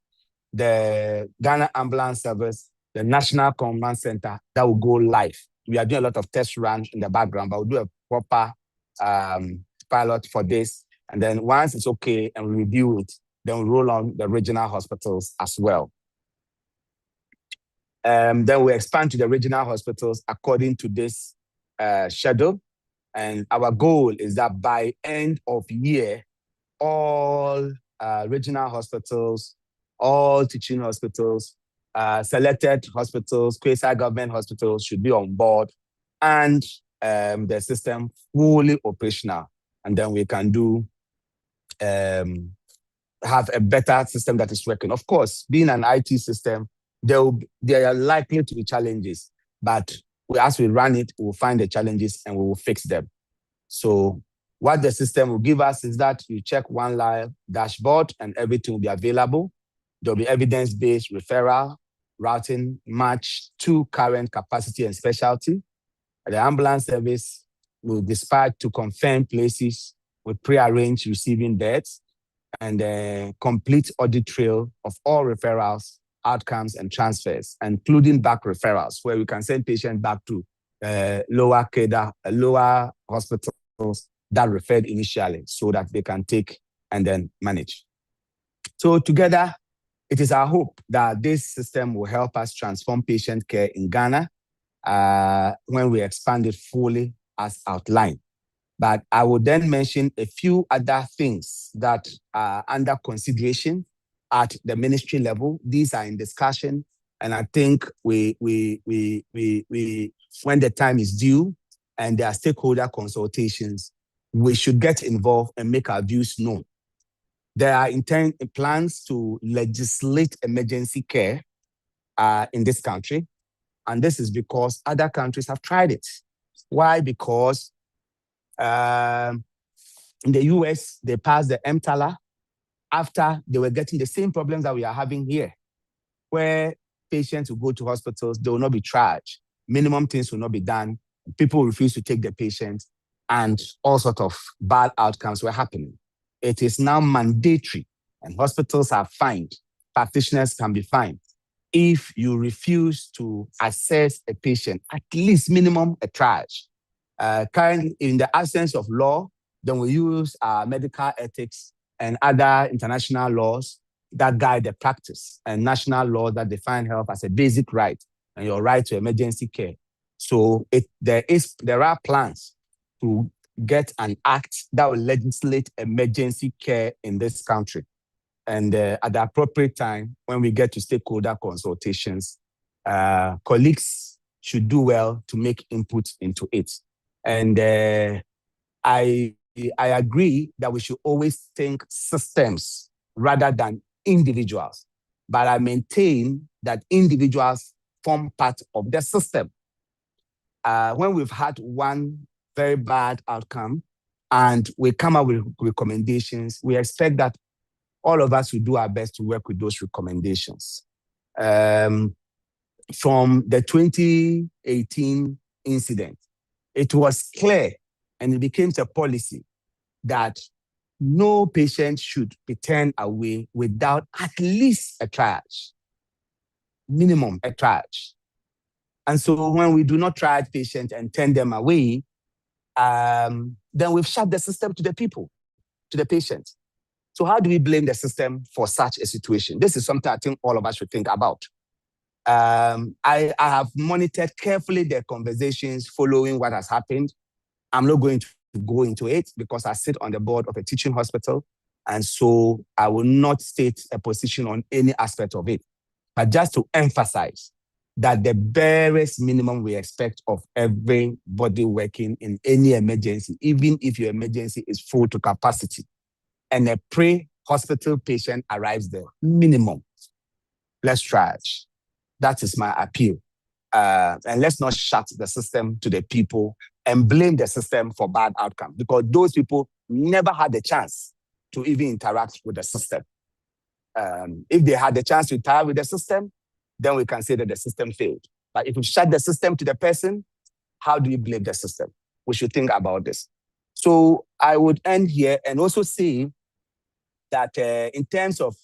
the Ghana Ambulance Service, the National Command Center that will go live. We are doing a lot of test runs in the background, but we'll do a proper pilot for this. And then once it's okay and we review it, then we roll on the regional hospitals as well. Then we expand to the regional hospitals according to this schedule. And our goal is that by end of year, all regional hospitals, all teaching hospitals, selected hospitals, quasi-government hospitals should be on board, and the system fully operational. And then we can do have a better system that is working. Of course, being an IT system, there are likely to be challenges, but as we run it, we'll find the challenges and we will fix them. So what the system will give us is that you check one live dashboard and everything will be available. There'll be evidence-based referral, routing match to current capacity and specialty. The ambulance service will dispatch to confirm places with pre-arranged receiving beds, and a complete audit trail of all referrals, outcomes, and transfers, including back referrals, where we can send patients back to lower hospitals that referred initially so that they can take and then manage. So together, it is our hope that this system will help us transform patient care in Ghana when we expand it fully as outlined. But I will then mention a few other things that are under consideration at the ministry level. These are in discussion, and I think we when the time is due and there are stakeholder consultations, we should get involved and make our views known. There are plans to legislate emergency care in this country, and this is because other countries have tried it. Why? Because in the US, they passed the MTALA after they were getting the same problems that we are having here, where patients will go to hospitals, they will not be charged. Minimum things will not be done. People refuse to take the patients, and all sorts of bad outcomes were happening. It is now mandatory, and hospitals are fined. Practitioners can be fined if you refuse to assess a patient, at least minimum a charge. Currently, in the absence of law, then we use medical ethics and other international laws that guide the practice, and national laws that define health as a basic right and your right to emergency care. So there are plans to get an act that will legislate emergency care in this country. And at the appropriate time, when we get to stakeholder consultations, colleagues should do well to make input into it. And I agree that we should always think systems rather than individuals. But I maintain that individuals form part of the system. When we've had one very bad outcome and we come up with recommendations, we expect that all of us will do our best to work with those recommendations. From the 2018 incident, it was clear and it became a policy that no patient should be turned away without at least a triage, minimum a triage. And so when we do not triage patients and turn them away, then we've shut the system to the people, to the patients. So how do we blame the system for such a situation? This is something I think all of us should think about. I have monitored carefully the conversations following what has happened. I'm not going to go into it because I sit on the board of a teaching hospital, and so I will not state a position on any aspect of it. But just to emphasize that the barest minimum we expect of everybody working in any emergency, even if your emergency is full to capacity, and a pre-hospital patient arrives there, minimum, let's triage. That is my appeal. And let's not shut the system to the people and blame the system for bad outcomes, because those people never had the chance to even interact with the system. If they had the chance to interact with the system, then we can say that the system failed. But if we shut the system to the person, how do you blame the system? We should think about this. So I would end here and also say that in terms of,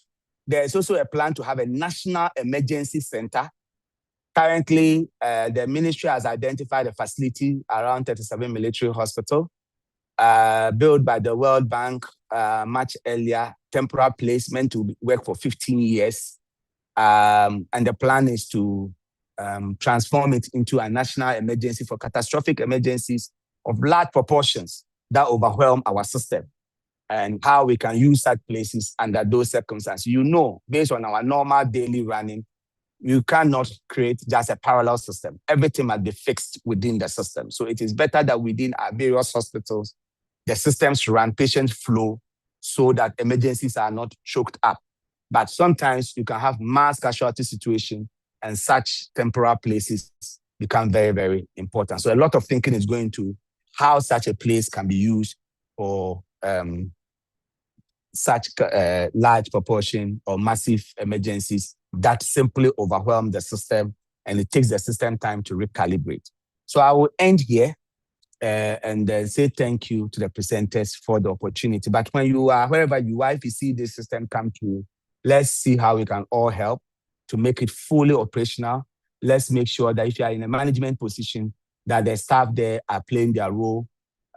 there's also a plan to have a national emergency center. Currently, the ministry has identified a facility around 37 Military Hospital, built by the World Bank much earlier, temporary placement to work for 15 years. And the plan is to transform it into a national emergency for catastrophic emergencies of large proportions that overwhelm our system, and how we can use such places under those circumstances. You know, based on our normal daily running, you cannot create just a parallel system. Everything must be fixed within the system. So it is better that within our various hospitals, the systems run, patients flow, so that emergencies are not choked up. But sometimes you can have mass casualty situation, and such temporary places become very, very important. So a lot of thinking is going to how such a place can be used for such large proportion or massive emergencies that simply overwhelm the system, and it takes the system time to recalibrate. So I will end here and say thank you to the presenters for the opportunity. But when you are, wherever you are, if you see this system come through, let's see how we can all help to make it fully operational. Let's make sure that if you are in a management position, that the staff there are playing their role.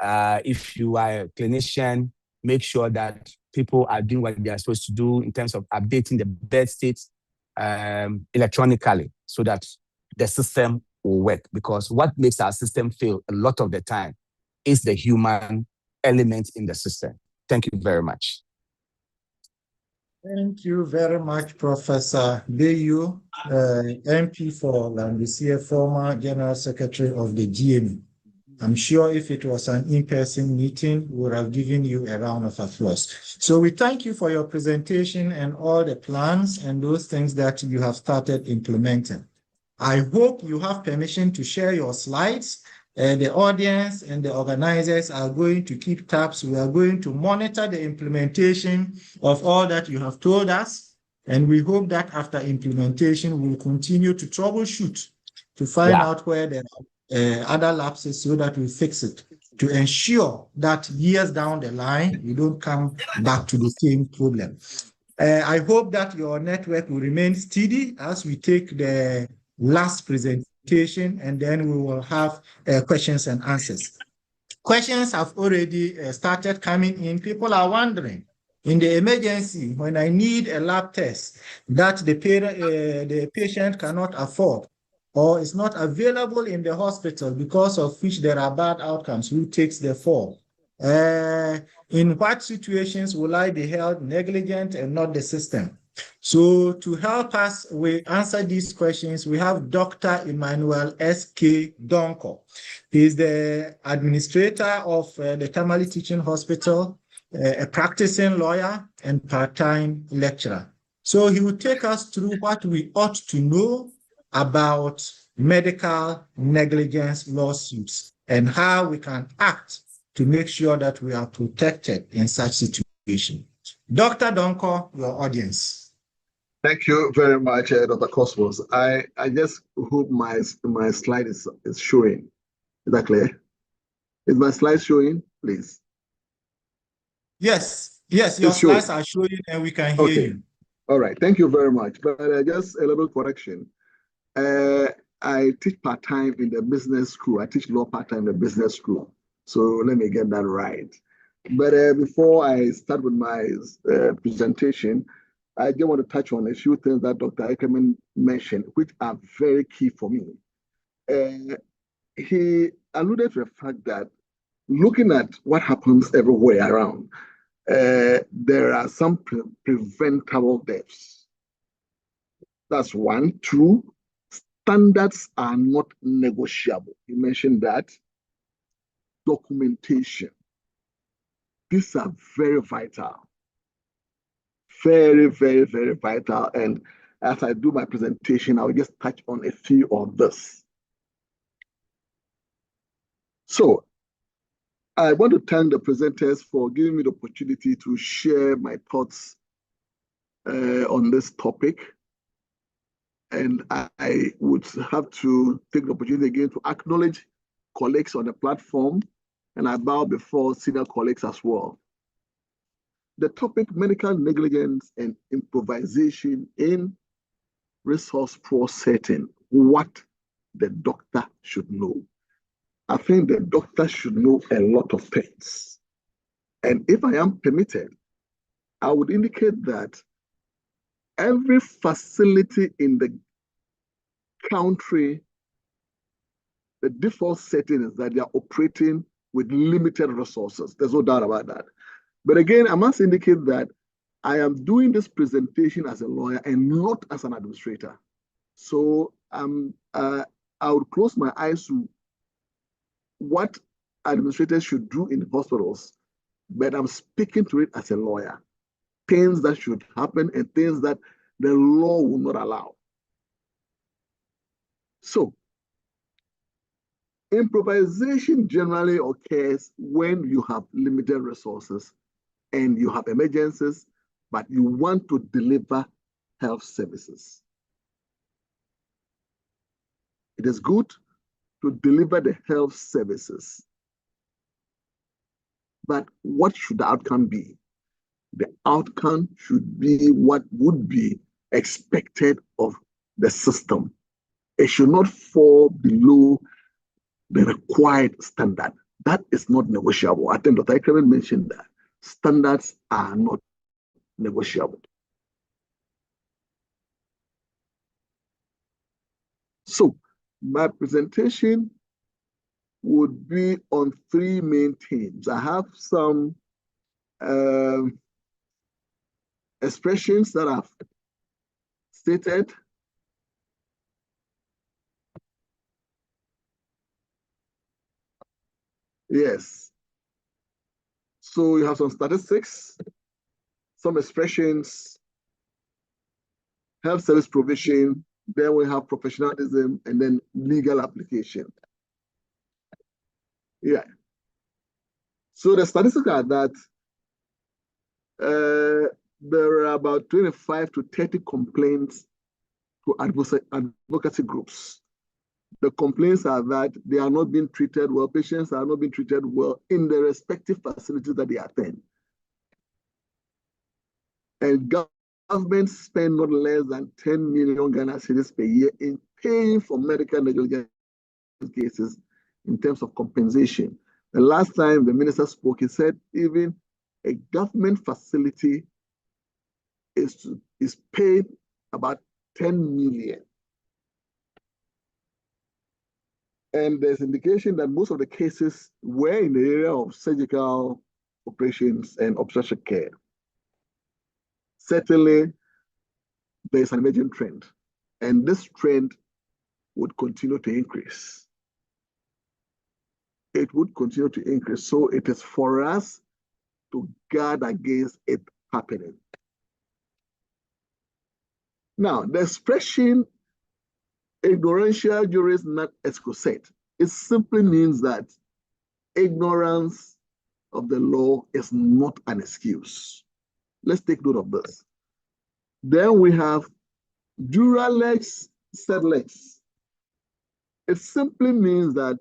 If you are a clinician, make sure that people are doing what they are supposed to do in terms of updating the bed states electronically, so that the system will work. Because what makes our system fail a lot of the time is the human element in the system. Thank you very much. Thank you very much, Professor Bayu, MP for Lambesia, former General Secretary of the GME. I'm sure if it was an in-person meeting, we would have given you a round of applause. So we thank you for your presentation and all the plans and those things that you have started implementing. I hope you have permission to share your slides. The audience and the organizers are going to keep tabs. We are going to monitor the implementation of all that you have told us. And we hope that after implementation, we'll continue to troubleshoot to find out where there are other lapses, so that we fix it, to ensure that years down the line, we don't come back to the same problem. I hope that your network will remain steady as we take the last presentation, and then we will have questions and answers. Questions have already started coming in. People are wondering, in the emergency, when I need a lab test that the patient cannot afford, or is not available in the hospital because of which there are bad outcomes, who takes the fall? In what situations will I be held negligent and not the system? So to help us answer these questions, we have Dr. Emmanuel S.K. Donko. He is the administrator of the Tamale Teaching Hospital, a practicing lawyer and part-time lecturer. So he will take us through what we ought to know about medical negligence lawsuits and how we can act to make sure that we are protected in such situations. Dr. Donko, your audience. Thank you very much, Dr. Cosmos. I just hope my slide is showing. Is that clear? Is my slide showing, please? Yes, your slides are showing and we can hear you. All right, thank you very much. But just a little correction. I teach part-time in the business school. I teach law part-time in the business school. So let me get that right. But before I start with my presentation, I just want to touch on a few things that Dr. Ackerman mentioned, which are very key for me. He alluded to the fact that looking at what happens everywhere around, there are some preventable deaths. That's one. Two, standards are not negotiable. You mentioned that. Documentation. These are very vital. Very, very, very vital. And as I do my presentation, I'll just touch on a few of this. So I want to thank the presenters for giving me the opportunity to share my thoughts on this topic. And I would have to take the opportunity again to acknowledge colleagues on the platform and I bow before senior colleagues as well. The topic, medical negligence and improvisation in resource-poor setting, what the doctor should know. I think the doctor should know a lot of things. And if I am permitted, I would indicate that every facility in the country, the default setting is that they are operating with limited resources. There's no doubt about that. But again, I must indicate that I am doing this presentation as a lawyer and not as an administrator. So I would close my eyes to what administrators should do in hospitals, but I'm speaking to it as a lawyer. Things that should happen and things that the law will not allow. So, improvisation generally occurs when you have limited resources and you have emergencies, but you want to deliver health services. It is good to deliver the health services. But what should the outcome be? The outcome should be what would be expected of the system. It should not fall below the required standard. That is not negotiable. I think Dr. Ekrem mentioned that. Standards are not negotiable. So, my presentation would be on three main themes. I have some expressions that I've stated. Yes. So you have some statistics, some expressions, health service provision, then we have professionalism, and then legal application. Yeah. So the statistics are that there are about 25 to 30 complaints to advocacy groups. The complaints are that they are not being treated well, patients are not being treated well in the respective facilities that they attend. And governments spend not less than 10 million Ghana cedis per year in paying for medical negligence cases in terms of compensation. The last time the minister spoke, he said even a government facility is paid about 10 million. And there's indication that most of the cases were in the area of surgical operations and obstetric care. Certainly, there's an emerging trend, and this trend would continue to increase. It would continue to increase. So it is for us to guard against it happening. Now, the expression ignorantia juris nat excusat, it simply means that ignorance of the law is not an excuse. Let's take note of this. Then we have dura lex sed lex. It simply means that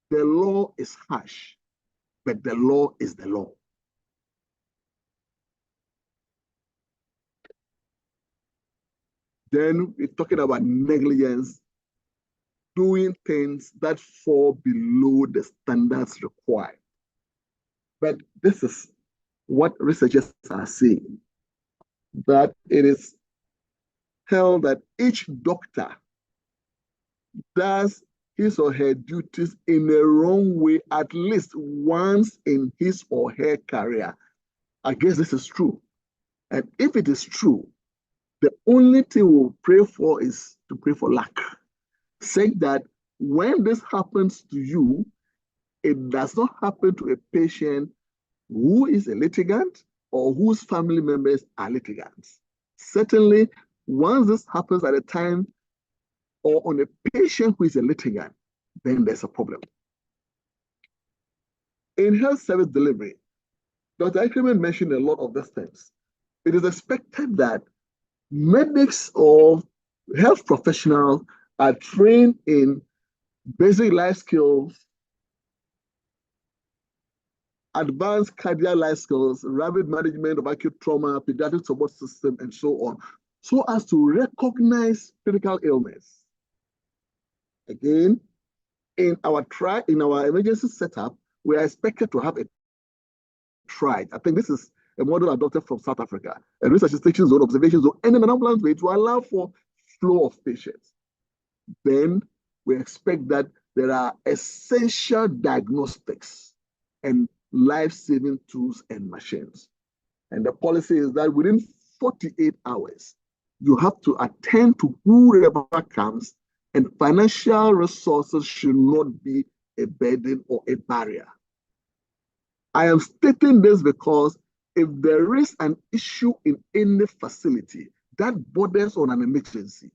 the law is harsh, but the law is the law. Then we're talking about negligence, doing things that fall below the standards required. But this is what researchers are saying, that it is held that each doctor does his or her duties in a wrong way at least once in his or her career. I guess this is true. And if it is true, the only thing we'll pray for is to pray for luck. Say that when this happens to you, it does not happen to a patient who is a litigant or whose family members are litigants. Certainly, once this happens at a time or on a patient who is a litigant, then there's a problem. In health service delivery, Dr. Ekrem mentioned a lot of these things. It is expected that medics or health professionals are trained in basic life skills advanced cardiac life skills, rapid management of acute trauma, pediatric support system, and so on, so as to recognize critical illness. Again, in our emergency setup, we are expected to have a triage. I think this is a model adopted from South Africa, a resuscitation zone, observation zone, and an ambulance way to allow for flow of patients. Then we expect that there are essential diagnostics and life-saving tools and machines. And the policy is that within 48 hours, you have to attend to whoever comes, and financial resources should not be a burden or a barrier. I am stating this because if there is an issue in any facility that borders on an emergency,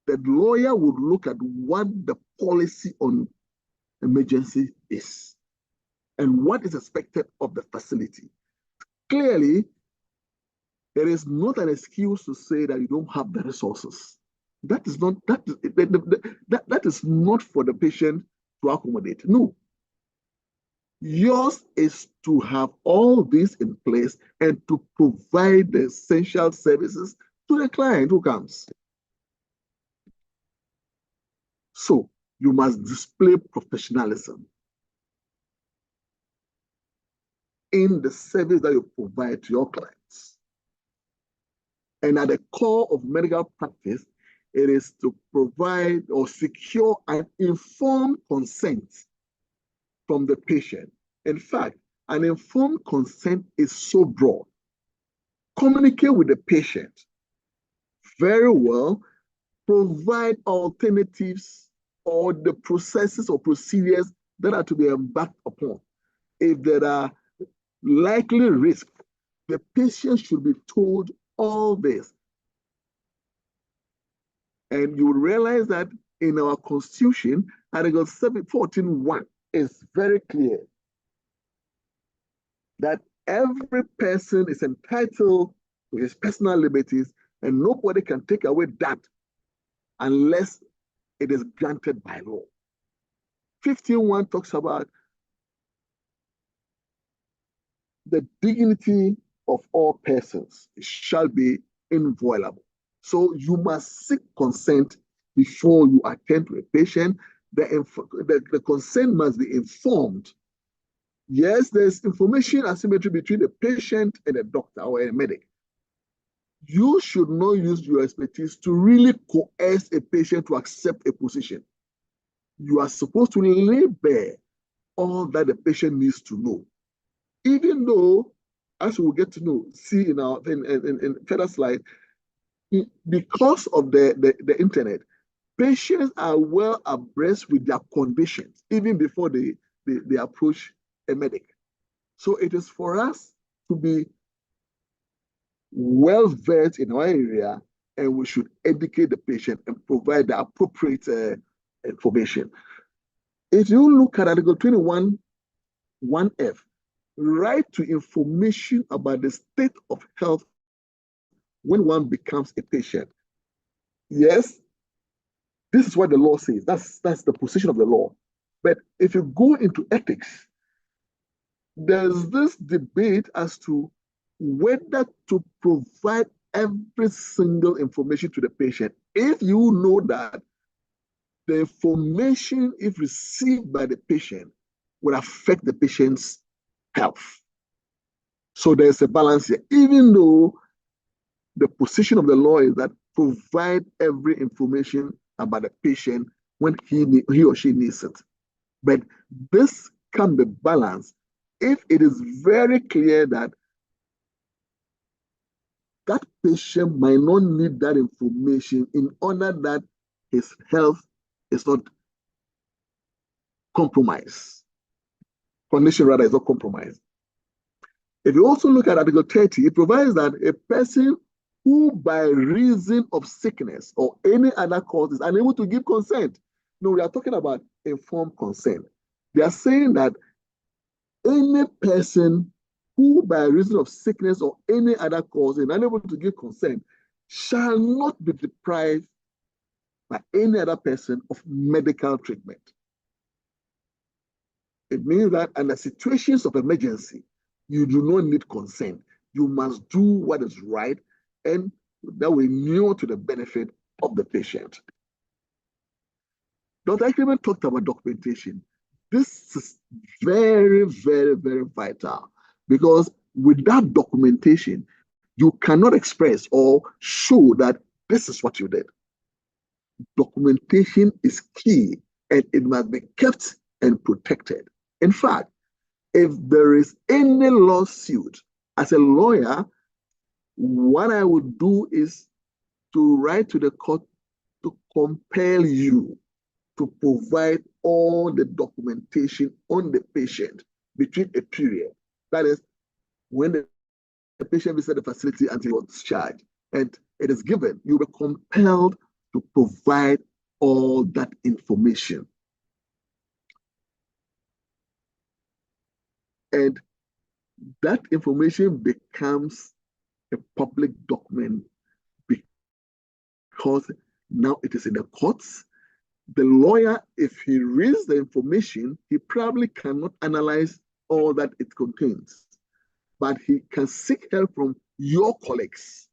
the lawyer would look at what the policy on emergency is and what is expected of the facility. Clearly, there is not an excuse to say that you don't have the resources. That is not for the patient to accommodate. No. Yours is to have all this in place and to provide the essential services to the client who comes. So you must display professionalism in the service that you provide to your clients. And at the core of medical practice, it is to provide or secure an informed consent from the patient. In fact, an informed consent is so broad. Communicate with the patient very well, provide alternatives or the processes or procedures that are to be embarked upon. If there are likely risks, the patient should be told all this. And you will realize that in our Constitution, Article 14.1 is very clear that every person is entitled to his personal liberties, and nobody can take away that unless it is granted by law. 15.1 talks about the dignity of all persons shall be inviolable. So you must seek consent before you attend to a patient. The consent must be informed. Yes, there's information asymmetry between the patient and a doctor or a medic. You should not use your expertise to really coerce a patient to accept a position. You are supposed to lay bare all that the patient needs to know. Even though, as we will get to know, see in our in further slide, because of the internet, patients are well abreast with their conditions even before they approach a medic. So it is for us to be well versed in our area, and we should educate the patient and provide the appropriate information. If you look at Article 21.1F, right to information about the state of health when one becomes a patient. Yes, this is what the law says. That's the position of the law. But if you go into ethics, there's this debate as to whether to provide every single information to the patient if you know that the information, if received by the patient, will affect the patient's health. So there's a balance here, even though the position of the law is that provide every information about the patient when he or she needs it. But this can be balanced if it is very clear that that patient might not need that information in order that his health is not compromised. Condition rather is not compromised. If you also look at Article 30, it provides that a person who by reason of sickness or any other cause is unable to give consent. No, we are talking about informed consent. They are saying that any person who by reason of sickness or any other cause is unable to give consent shall not be deprived by any other person of medical treatment. It means that under situations of emergency, you do not need consent. You must do what is right, and that will inure to the benefit of the patient. Dr. Ekman talked about documentation. This is very, very, very vital, because without documentation, you cannot express or show that this is what you did. Documentation is key, and it must be kept and protected. In fact, if there is any lawsuit, as a lawyer, what I would do is to write to the court to compel you to provide all the documentation on the patient between a period. That is, when the patient visited the facility until he was discharged, and it is given, you will be compelled to provide all that information. And that information becomes a public document because now it is in the courts. The lawyer, if he reads the information, he probably cannot analyze all that it contains, but he can seek help from your colleagues,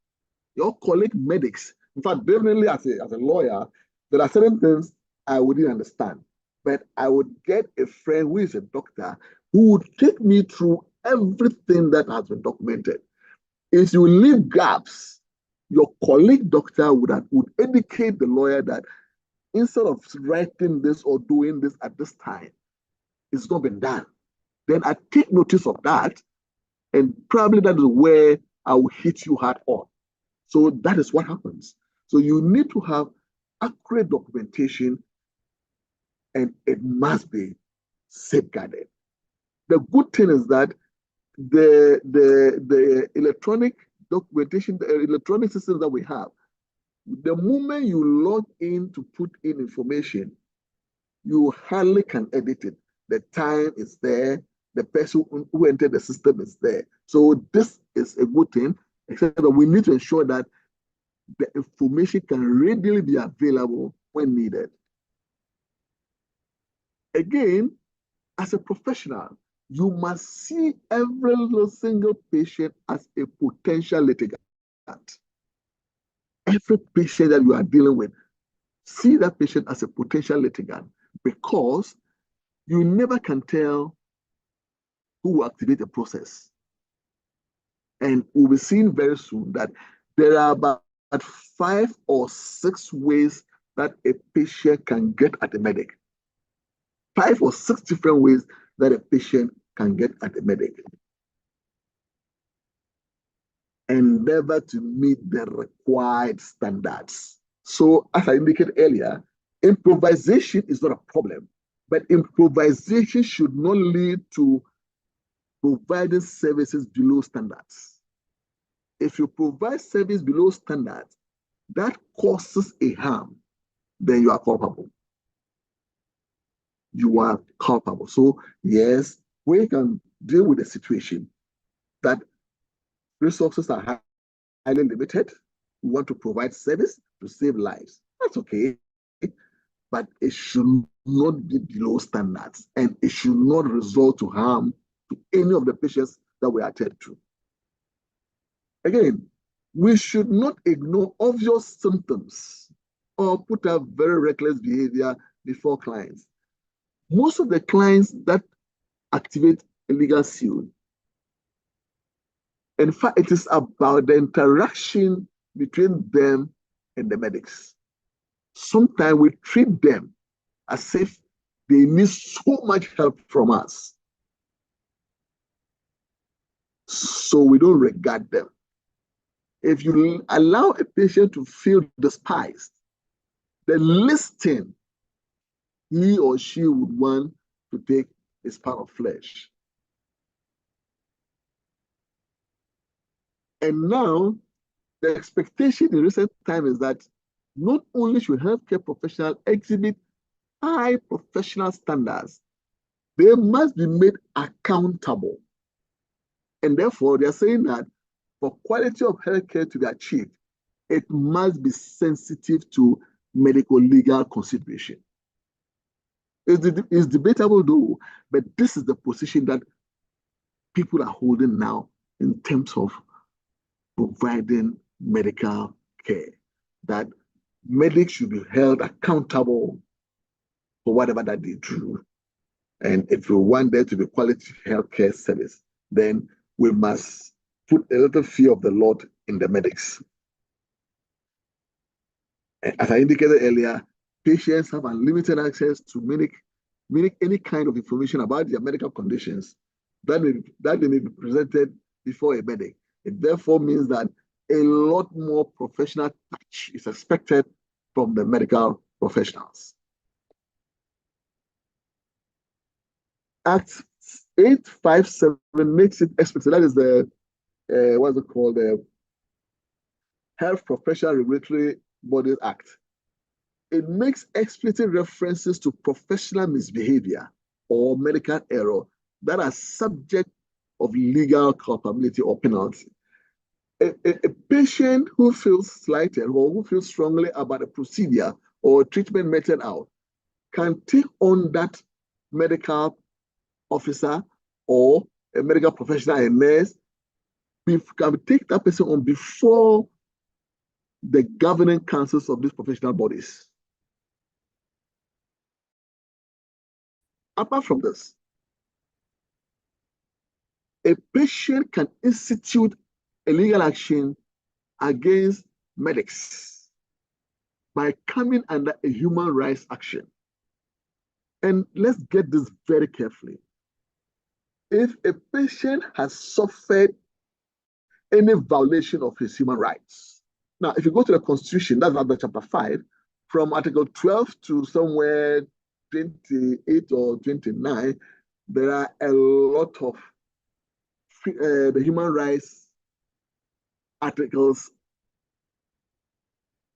your colleague medics. In fact, definitely as a lawyer, there are certain things I wouldn't understand, but I would get a friend who is a doctor who would take me through everything that has been documented. If you leave gaps, your colleague doctor would educate the lawyer that instead of writing this or doing this at this time, it's not been done. Then I take notice of that, and probably that is where I will hit you hard on. So that is what happens. So you need to have accurate documentation, and it must be safeguarded. The good thing is that the electronic documentation, the electronic system that we have, the moment you log in to put in information, you hardly can edit it. The time is there. The person who entered the system is there. So this is a good thing, except that we need to ensure that the information can readily be available when needed. Again, as a professional, you must see every single patient as a potential litigant. Every patient that you are dealing with, see that patient as a potential litigant, because you never can tell who will activate the process. And we'll be seeing very soon that there are about 5 or 6 ways that a patient can get at the medic. 5 or 6 different ways that a patient can get at the medic. Endeavor to meet the required standards. So, as I indicated earlier, improvisation is not a problem, but improvisation should not lead to providing services below standards. If you provide service below standards, that causes a harm, then you are culpable. You are culpable. So, yes, we can deal with the situation that resources are highly limited. We want to provide service to save lives. That's okay. But it should not be below standards, and it should not result to harm to any of the patients that we attend to. Again, we should not ignore obvious symptoms or put up very reckless behavior before clients. Most of the clients that activate a legal suit, in fact, it is about the interaction between them and the medics. Sometimes we treat them as if they need so much help from us, so we don't regard them. If you allow a patient to feel despised, the least thing he or she would want to take is part of flesh. And now, the expectation in recent time is that not only should healthcare professionals exhibit high professional standards, they must be made accountable. And therefore, they're saying that for quality of healthcare to be achieved, it must be sensitive to medical legal consideration. It's debatable though, but this is the position that people are holding now in terms of providing medical care, that medics should be held accountable for whatever that they do. And if we want there to be quality healthcare service, then we must put a little fear of the Lord in the medics. As I indicated earlier, patients have unlimited access to any kind of information about their medical conditions that may be presented before a medic. It therefore means that a lot more professional touch is expected from the medical professionals. Act 857 makes it explicit. That is the, what's it called? The Health Professional Regulatory Bodies Act. It makes explicit references to professional misbehavior or medical error that are subject of legal culpability or penalty. A patient who feels slighted or who feels strongly about a procedure or treatment meted out can take on that medical officer or a medical professional, a nurse, can take that person on before the governing councils of these professional bodies. Apart from this, a patient can institute a legal action against medics by coming under a human rights action. And let's get this very carefully. If a patient has suffered any violation of his human rights, now if you go to the Constitution, that's under Chapter 5, from Article 12 to somewhere 28 or 29, there are a lot of the human rights articles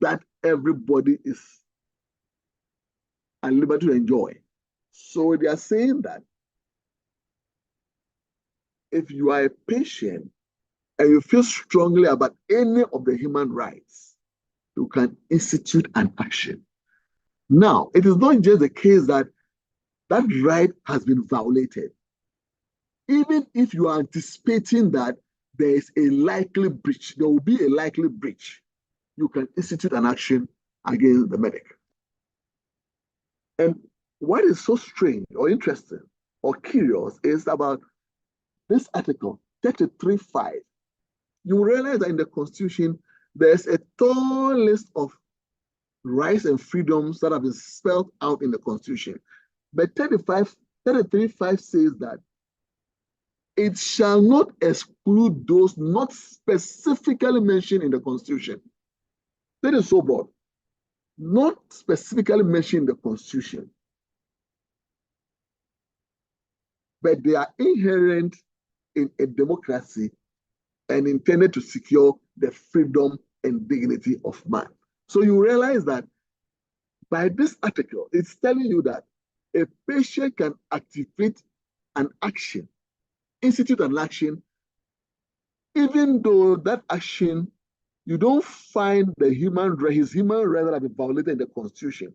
that everybody is at liberty to enjoy. So they are saying that if you are a patient and you feel strongly about any of the human rights, you can institute an action. Now, it is not just the case that that right has been violated. Even if you are anticipating that there is a likely breach, there will be a likely breach, you can institute an action against the medic. And what is so strange or interesting or curious is about this article, 33.5. You realize that in the Constitution, there's a tall list of rights and freedoms that have been spelled out in the Constitution. But 33.5 says that it shall not exclude those not specifically mentioned in the Constitution. That is so broad. Not specifically mentioned in the Constitution, but they are inherent in a democracy and intended to secure the freedom and dignity of man. So you realize that by this article, it's telling you that a patient can activate an action, institute an action, even though that action, you don't find his human rights that have been violated in the Constitution,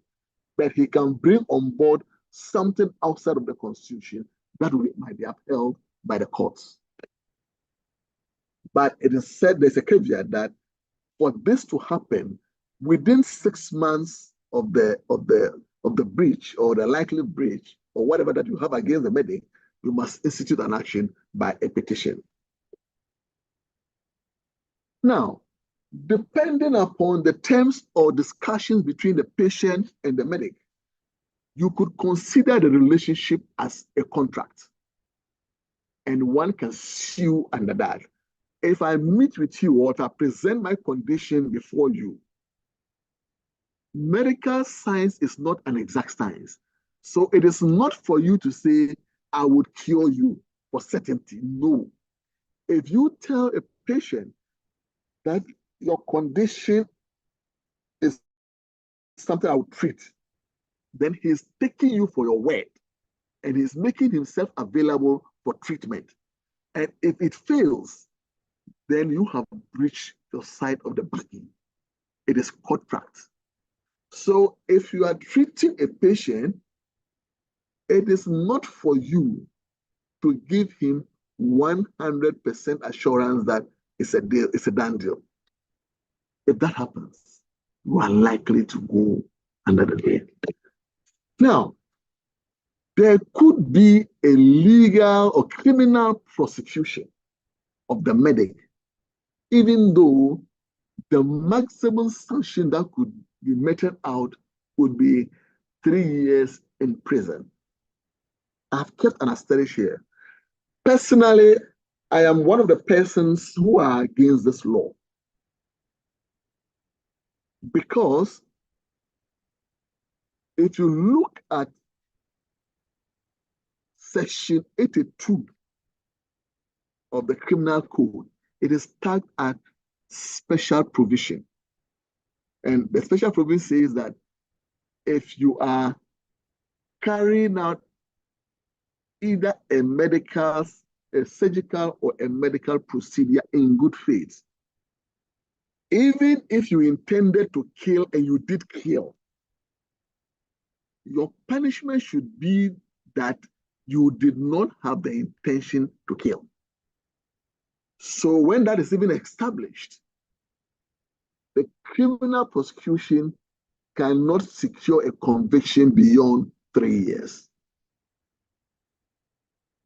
but he can bring on board something outside of the Constitution that might be upheld by the courts. But it is said, there's a caveat that for this to happen within 6 months of the breach or the likely breach or whatever that you have against the medic, you must institute an action by a petition. Now, depending upon the terms or discussions between the patient and the medic, you could consider the relationship as a contract, and one can sue under that. If I meet with you or I present my condition before you, medical science is not an exact science. So it is not for you to say, I would cure you for certainty. No. If you tell a patient that your condition is something I would treat, then he's taking you for your word and he's making himself available for treatment. And if it fails, then you have breached your side of the bargain. It is contract. So if you are treating a patient it is not for you to give him 100% assurance that it's a deal, it's a done deal. If that happens, you are likely to go under the veil. Now, there could be a legal or criminal prosecution of the medic, even though the maximum sanction that could be meted out would be 3 years in prison. I've kept an asterisk here. Personally, I am one of the persons who are against this law, because if you look at Section 82 of the Criminal Code, it is tagged at special provision. And the special provision says that if you are carrying out either a surgical or a medical procedure in good faith, even if you intended to kill and you did kill, your punishment should be that you did not have the intention to kill. So when that is even established, the criminal prosecution cannot secure a conviction beyond 3 years.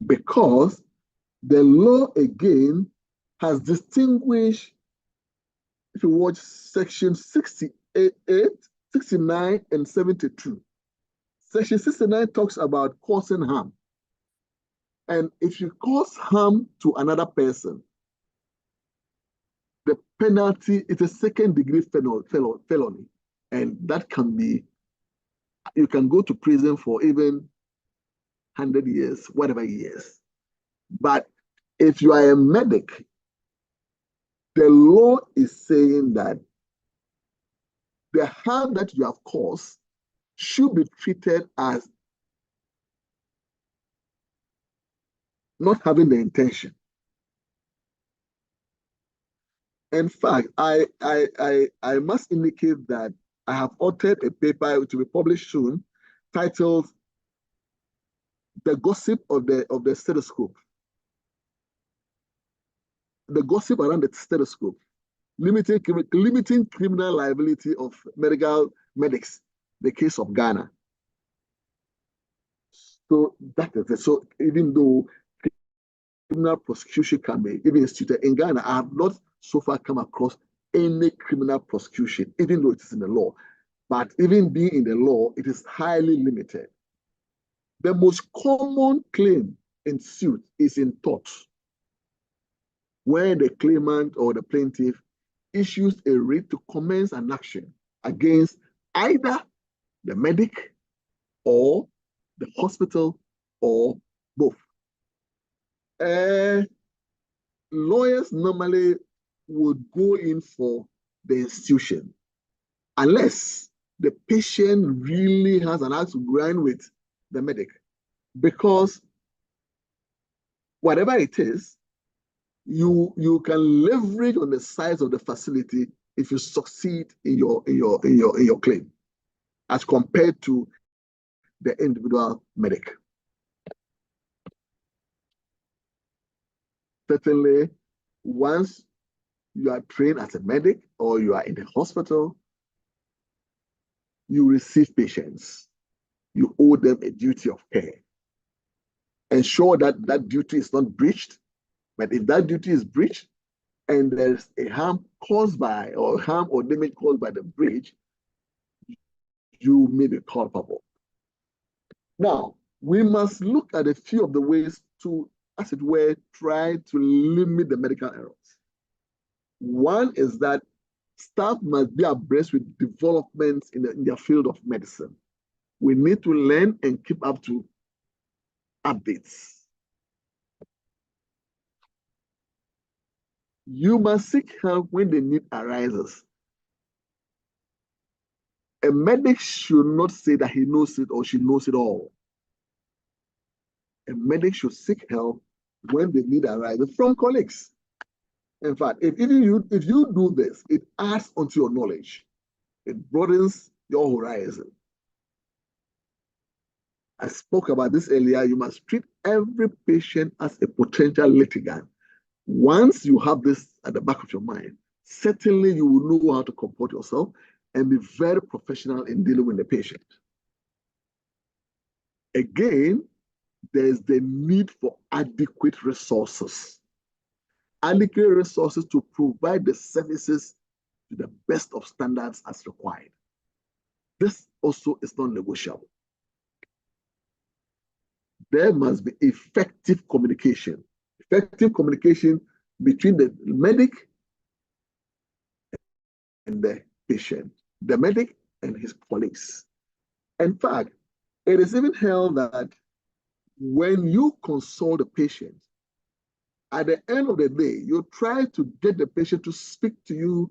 Because the law again has distinguished, if you watch section 68, 69, and 72. Section 69 talks about causing harm. And if you cause harm to another person, the penalty is a second-degree felony. And that can be, you can go to prison for even 100 years, whatever years. But if you are a medic, the law is saying that the harm that you have caused should be treated as not having the intention. In fact, I must indicate that I have authored a paper to be published soon titled "The Gossip of the Stethoscope." The gossip around the stethoscope, limiting criminal liability of medics, the case of Ghana. So that is it. So even though criminal prosecution can be even instituted in Ghana, I have not so far come across any criminal prosecution, even though it is in the law. But even being in the law, it is highly limited. The most common claim in suit is in tort, where the claimant or the plaintiff issues a writ to commence an action against either the medic or the hospital or both. Lawyers normally would go in for the institution unless the patient really has an axe to grind with the medic, because whatever it is, you can leverage on the size of the facility if you succeed in your claim, as compared to the individual medic. Certainly, once you are trained as a medic or you are in the hospital, you receive patients. You owe them a duty of care. Ensure that that duty is not breached. But if that duty is breached and there's a harm caused by, or harm or damage caused by the breach, you may be culpable. Now, we must look at a few of the ways to, as it were, try to limit the medical errors. One is that staff must be abreast with developments in their field of medicine. We need to learn and keep up to updates. You must seek help when the need arises. A medic should not say that he knows it or she knows it all. A medic should seek help when the need arises from colleagues. In fact, if you do this, it adds onto your knowledge. It broadens your horizon. I spoke about this earlier. You must treat every patient as a potential litigant. Once you have this at the back of your mind, certainly you will know how to comport yourself and be very professional in dealing with the patient. Again, there's the need for adequate resources. Adequate resources to provide the services to the best of standards as required. This also is non-negotiable. There must be effective communication. Effective communication between the medic and the patient, the medic and his colleagues. In fact, it is even held that when you consult the patient, at the end of the day, you try to get the patient to speak to you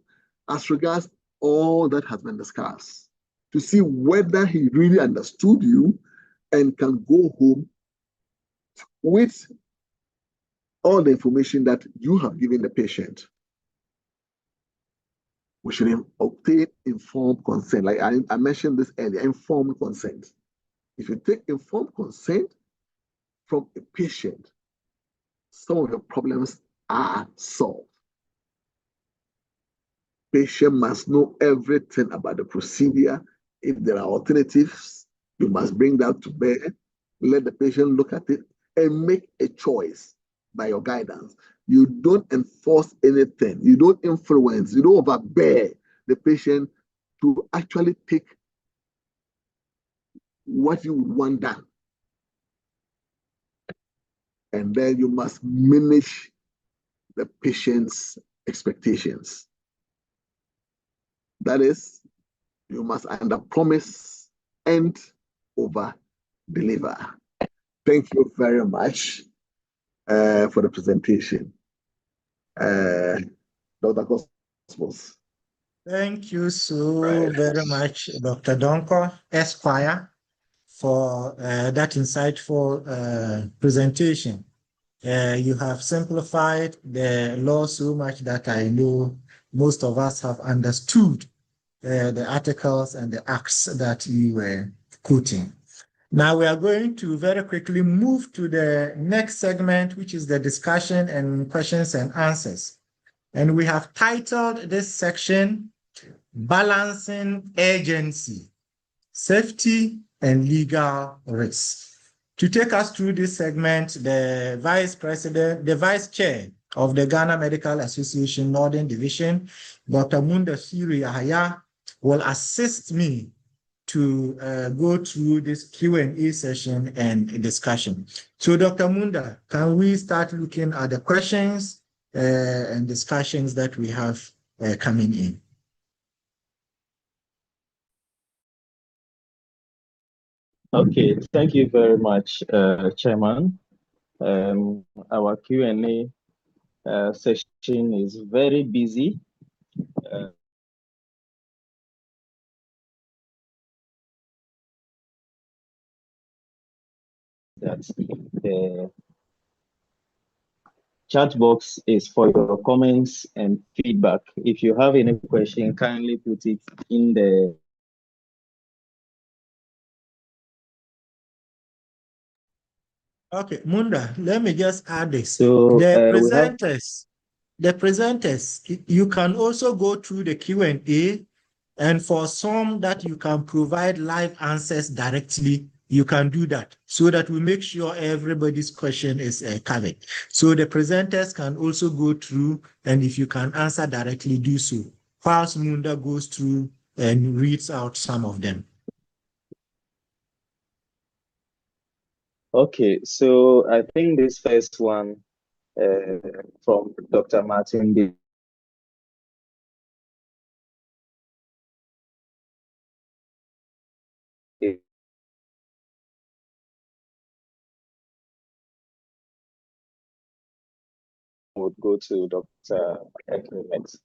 as regards all that has been discussed, to see whether he really understood you and can go home with all the information that you have given the patient. We should obtain informed consent. Like I mentioned this earlier, informed consent. If you take informed consent from a patient, some of the problems are solved. Patient must know everything about the procedure. If there are alternatives, you must bring that to bear. Let the patient look at it and make a choice by your guidance. You don't enforce anything. You don't influence. You don't overbear the patient to actually take what you want done. And then you must manage the patient's expectations. That is, you must under promise and over deliver. Thank you very much for the presentation. Dr. Cosmos. Thank you so very much, Dr. Donko Esquire, for that insightful presentation. You have simplified the law so much that I know most of us have understood the articles and the acts that you were quoting. Now we are going to very quickly move to the next segment, which is the discussion and questions and answers. And we have titled this section, Balancing Agency, Safety and Legal Risks. To take us through this segment, the Vice Chair of the Ghana Medical Association Northern Division, Dr. Munda Siri Ahaya, will assist me to go through this Q&A session and discussion. So Dr. Munda, can we start looking at the questions and discussions that we have coming in? Okay, thank you very much, Chairman. Our Q&A session is very busy. That the chat box is for your comments and feedback. If you have any question, kindly put it in the Okay, Munda, let me just add this. So The presenters, you can also go through the Q&A, and for some that you can provide live answers directly, you can do that so that we make sure everybody's question is covered. So the presenters can also go through, and if you can answer directly, do so, whilst Munda goes through and reads out some of them. Okay, so I think this first one from Dr. Martin would go to Dr. Ekrimet.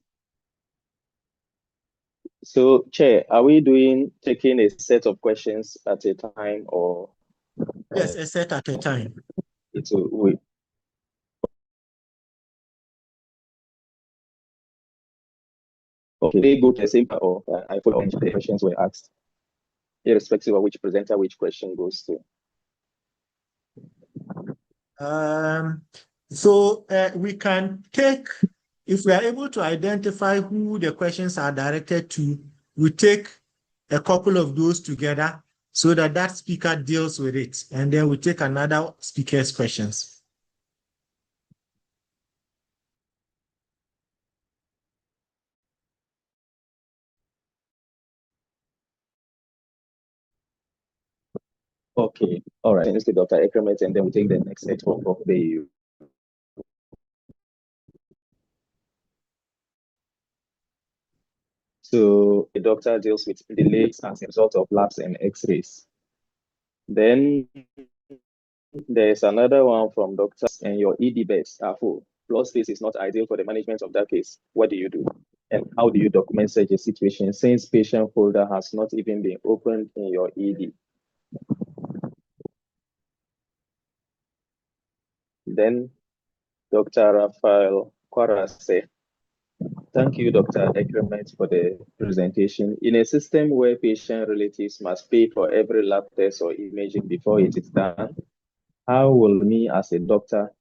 So, Chair, are we taking a set of questions at a time, or? Yes, a set at a time. It will. Okay, they go to the same, or I follow the questions were asked, irrespective of which presenter which question goes to. So we can take, if we are able to identify who the questions are directed to, we take a couple of those together so that that speaker deals with it. And then we take another speaker's questions. Okay, all right. Thanks to Dr. Ekremet, and then we take the next set of the. So the doctor deals with delays as a result of labs and X-rays. Then there's another one from doctors, and your ED beds are full. Floor space is not ideal for the management of that case. What do you do? And how do you document such a situation since patient folder has not even been opened in your ED? Then Dr. Raphael Kwarase. Thank you, Dr. Ekremet, for the presentation. In a system where patient relatives must pay for every lab test or imaging before it is done, how will me as a doctor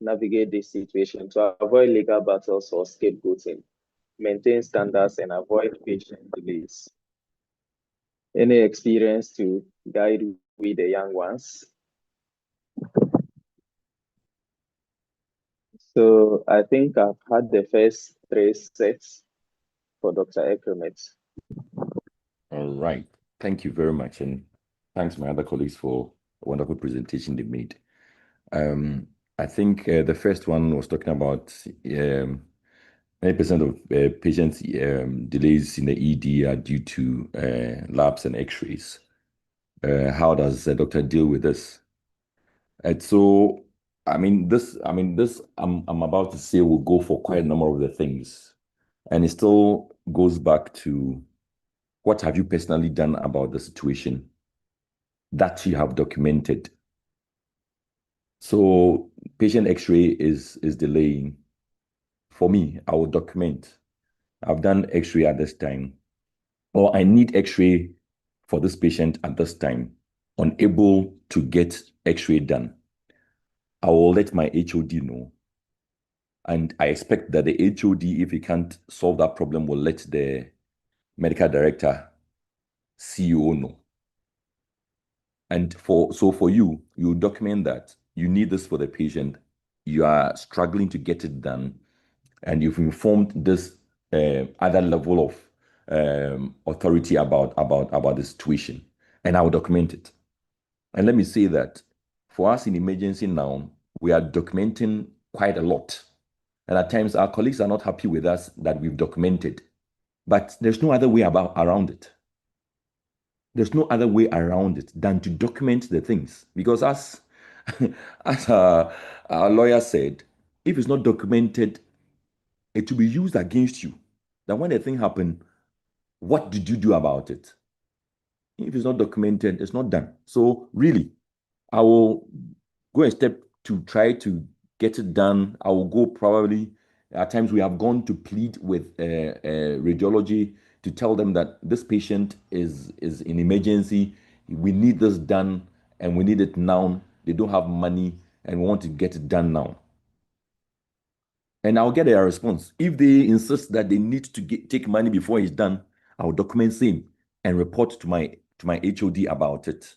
navigate this situation to avoid legal battles or scapegoating, maintain standards, and avoid patient delays? Any experience to guide with the young ones? So I think I've had the first 3 sets for Dr. Ekremet. All right. Thank you very much. And thanks, my other colleagues, for a wonderful presentation they made. I think the first one was talking about 90% of patients' delays in the ED are due to labs and X-rays. How does the doctor deal with this? And so, this I'm about to say will go for quite a number of the things, and it still goes back to what have you personally done about the situation that you have documented. So, patient X-ray is delaying. For me, I will document. I've done X-ray at this time, or I need X-ray for this patient at this time, unable to get X-ray done. I will let my HOD know. And I expect that the HOD, if he can't solve that problem, will let the medical director, CEO know. And for you document that you need this for the patient, you are struggling to get it done, and you've informed this other level of authority about the situation, and I will document it. And let me say that for us in emergency now, we are documenting quite a lot. And at times our colleagues are not happy with us that we've documented, but there's no other way around it. There's no other way around it than to document the things. Because as our lawyer said, if it's not documented, it will be used against you. That when the thing happened, what did you do about it? If it's not documented, it's not done. So really, I will go a step to try to get it done. I will go probably, at times we have gone to plead with radiology to tell them that this patient is in emergency. We need this done and we need it now. They don't have money and we want to get it done now. And I'll get a response. If they insist that they need to take money before it's done, I'll document same and report to my HOD about it.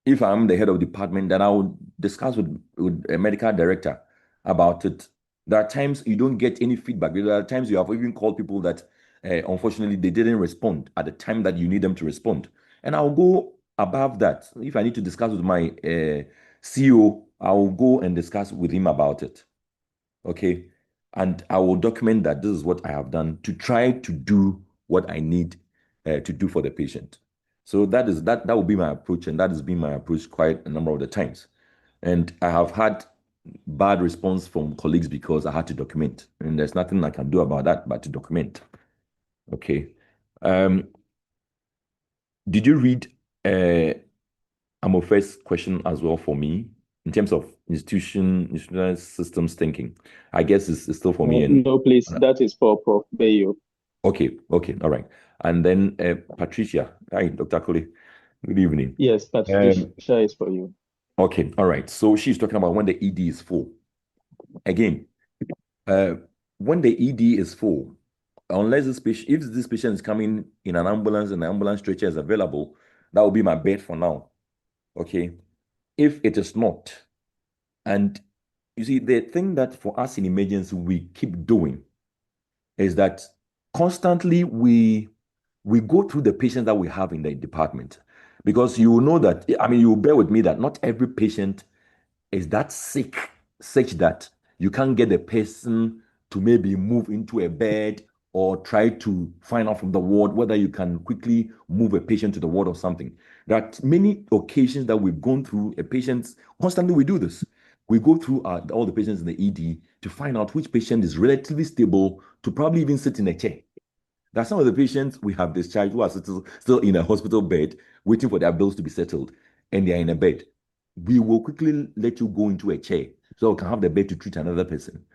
If I'm the head of department, then I will discuss with a medical director about it. There are times you don't get any feedback. There are times you have even called people that unfortunately they didn't respond at the time that you need them to respond. And I'll go above that. If I need to discuss with my CEO, I will go and discuss with him about it. Okay. And I will document that this is what I have done to try to do what I need to do for the patient. So that will be my approach, and that has been my approach quite a number of the times. And I have had bad response from colleagues because I had to document, and there's nothing I can do about that but to document. Okay. Did you read Amofe's question as well for me in terms of institutional systems thinking? I guess it's still for me. And no, please, that is for Prof. Bayo. Okay, all right. And then Patricia. Hi, Dr. Kole. Good evening. Yes, Patricia is for you. Okay, all right. So she's talking about when the ED is full. Again, when the ED is full, unless if this patient is coming in an ambulance and the ambulance stretcher is available, that will be my bed for now. Okay. If it is not, and you see, the thing that for us in emergency we keep doing is that constantly we go through the patients that we have in the department, because you will know that, I mean, you will bear with me that not every patient is that sick such that you can't get the person to maybe move into a bed or try to find out from the ward whether you can quickly move a patient to the ward or something. There are many occasions that we've gone through a patient's, constantly we do this. We go through all the patients in the ED to find out which patient is relatively stable to probably even sit in a chair. There are some of the patients we have discharged who are still in a hospital bed waiting for their bills to be settled, and they are in a bed. We will quickly let you go into a chair so we can have the bed to treat another person.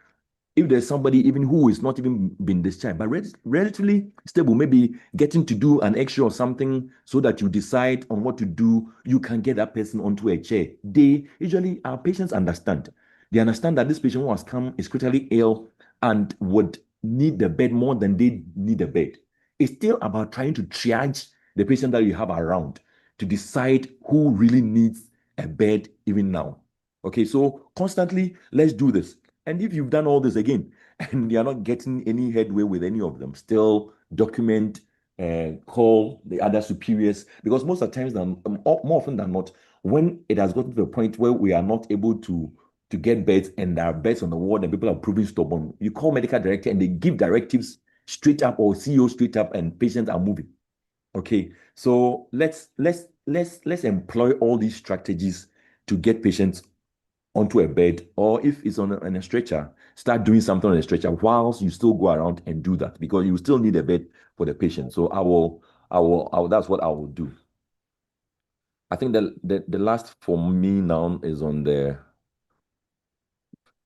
If there's somebody even who is not even been discharged, but relatively stable, maybe getting to do an X-ray or something so that you decide on what to do, you can get that person onto a chair. Usually our patients understand. They understand that this patient who has come is critically ill and would need the bed more than they need the bed. It's still about trying to triage the patient that you have around to decide who really needs a bed even now. Okay, so constantly, let's do this. And if you've done all this again and you're not getting any headway with any of them, still document and call the other superiors, because most of the times, more often than not, when it has gotten to the point where we are not able to get beds and there are beds on the ward and people are proving stubborn, you call medical director and they give directives straight up, or CEO straight up, and patients are moving. Okay, so let's employ all these strategies to get patients onto a bed, or if it's on a stretcher, start doing something on a stretcher whilst you still go around and do that, because you still need a bed for the patient. So that's what I will do. I think the last for me now is on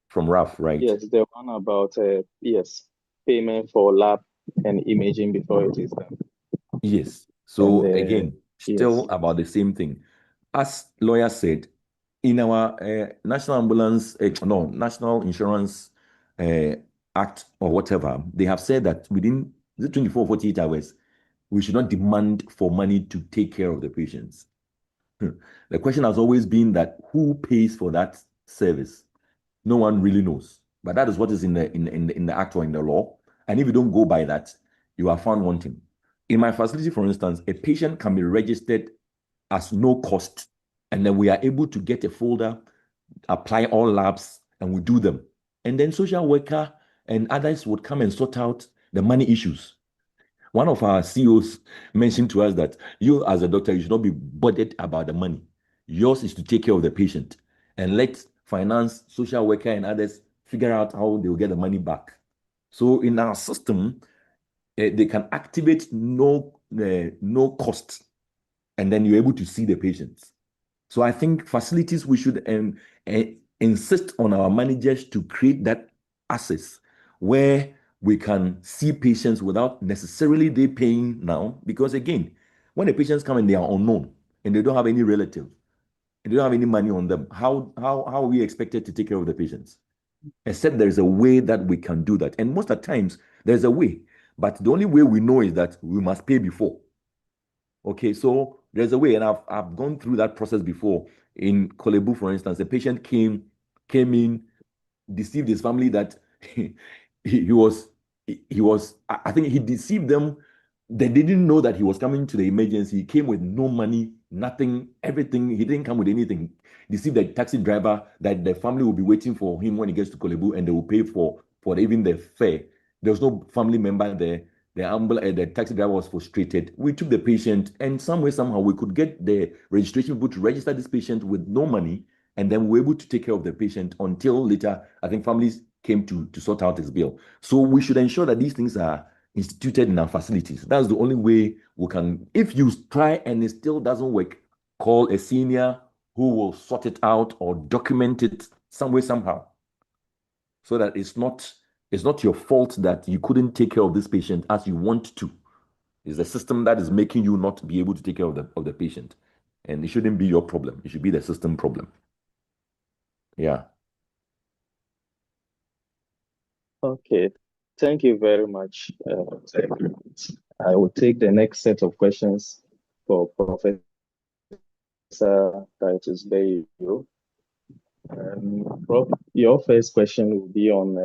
from Raf, right? Yes, the one about yes, payment for lab and imaging before it is done. Yes. And So again, still yes, about the same thing. As lawyer said, in our National Insurance Act or whatever, they have said that within the 24, 48 hours, we should not demand for money to take care of the patients. The question has always been that who pays for that service? No one really knows. But that is what is in the act or in the law. And if you don't go by that, you are found wanting. In my facility, for instance, a patient can be registered as no cost, and then we are able to get a folder, apply all labs, and we do them. And then social worker and others would come and sort out the money issues. One of our CEOs mentioned to us that you, as a doctor, you should not be bothered about the money. Yours is to take care of the patient, and let finance, social worker, and others figure out how they will get the money back. So in our system, they can activate no cost, and then you're able to see the patients. So I think facilities, we should insist on our managers to create that access where we can see patients without necessarily they paying now. Because again, when the patients come and they are unknown and they don't have any relative, and they don't have any money on them, how are we expected to take care of the patients? Except there's a way that we can do that. And most of the times there's a way, but the only way we know is that we must pay before. Okay, so there's a way, and I've gone through that process before. In Kolebu, for instance, a patient came in, deceived his family that he was I think he deceived them. They didn't know that he was coming to the emergency. He came with no money, nothing, everything. He didn't come with anything. Deceived the taxi driver that the family will be waiting for him when he gets to Kolebu, and they will pay for even the fare. There was no family member there. The taxi driver was frustrated. We took the patient, and somehow we could get the registration people to register this patient with no money, and then we were able to take care of the patient until later. I think families came to sort out his bill. So we should ensure that these things are instituted in our facilities. That's the only way we can. If you try and it still doesn't work, call a senior who will sort it out or document it some way, somehow, so that it's not your fault that you couldn't take care of this patient as you want to. It's the system that is making you not be able to take care of the patient. And it shouldn't be your problem. It should be the system problem. Yeah. Okay. Thank you very much, Dr. Ekrimet. I will take the next set of questions for Professor Titus Bayo. Prof, your first question will be on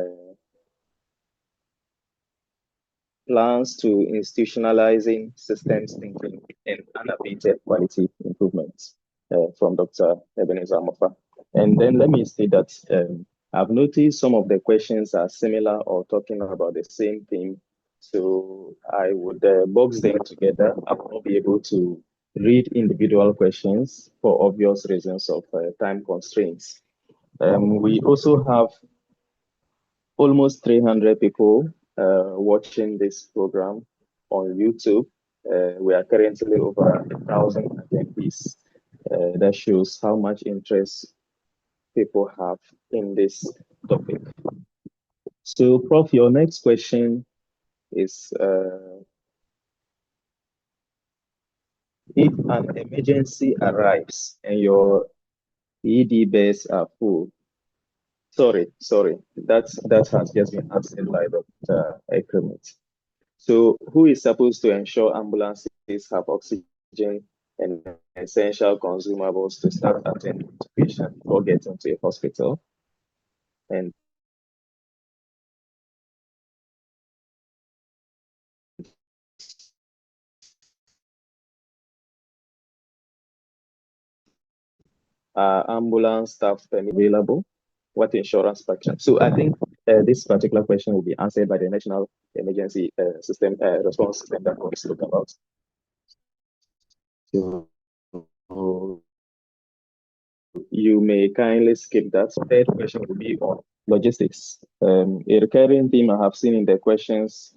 plans to institutionalizing systems thinking and unabated quality improvements from Dr. Ebenezer Mofa. And then let me say that I've noticed some of the questions are similar or talking about the same thing. So I would box them together. I will not be able to read individual questions for obvious reasons of time constraints. We also have almost 300 people watching this program on YouTube. We are currently over 1,000 attendees. That shows how much interest people have in this topic. So, Prof, your next question is if an emergency arrives and your ED beds are full. Sorry, that has just been answered by Dr. Ekrimet. So who is supposed to ensure ambulances have oxygen and essential consumables to start attending to patients before getting to a hospital? And are ambulance staff available? What insurance package? So I think this particular question will be answered by the National Emergency System Response System that we spoke about. So you may kindly skip that. Third question will be on logistics. A recurring theme I have seen in the questions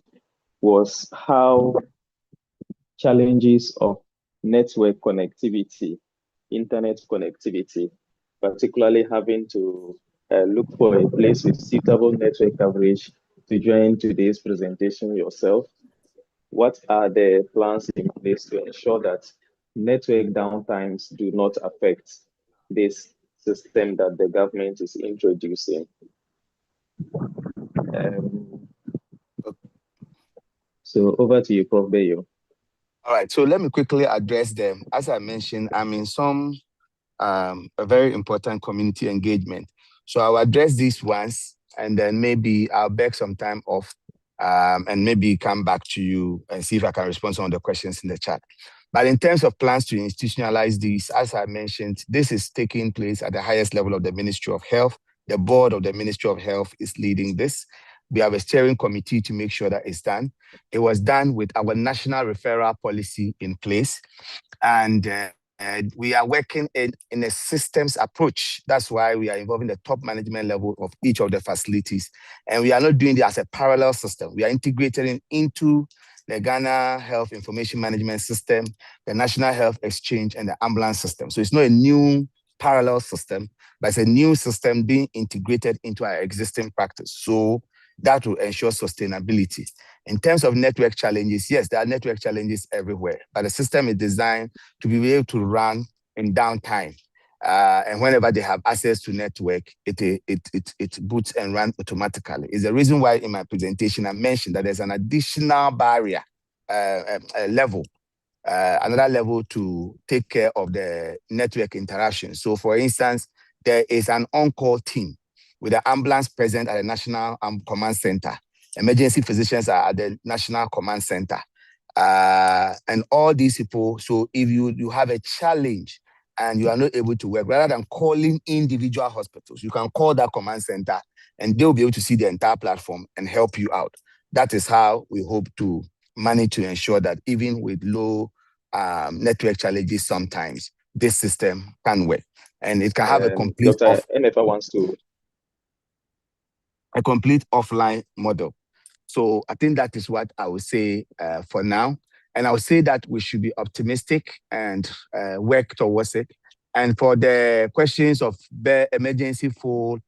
was how challenges of network connectivity, internet connectivity, particularly having to look for a place with suitable network coverage to join today's presentation yourself. What are the plans in place to ensure that network downtimes do not affect this system that the government is introducing? So over to you, Prof. Bayo. All right, so let me quickly address them. As I mentioned, I'm in some a very important community engagement. So I'll address these ones, and then maybe I'll beg some time off, and maybe come back to you and see if I can respond to some of the questions in the chat. But in terms of plans to institutionalize these, as I mentioned, this is taking place at the highest level of the Ministry of Health. The board of the Ministry of Health is leading this. We have a steering committee to make sure that it's done. It was done with our national referral policy in place. And we are working in a systems approach. That's why we are involving the top management level of each of the facilities. And we are not doing it as a parallel system. We are integrating into the Ghana Health Information Management System, the National Health Exchange, and the ambulance system. So it's not a new parallel system, but it's a new system being integrated into our existing practice. So that will ensure sustainability. In terms of network challenges, yes, there are network challenges everywhere, but the system is designed to be able to run in downtime. And whenever they have access to network, it boots and runs automatically. It's the reason why in my presentation I mentioned that there's an additional barrier level, another level to take care of the network interaction. So for instance, there is an on-call team with the ambulance present at the National Command Center. Emergency physicians are at the National Command Center. And all these people, so if you have a challenge and you are not able to work, rather than calling individual hospitals, you can call that command center and they'll be able to see the entire platform and help you out. That is how we hope to manage to ensure that even with low network challenges sometimes, this system can work. And it can have a complete NFA wants to a complete offline model. So I think that is what I would say for now. And I would say that we should be optimistic and work towards it. And for the questions of bed, emergency full,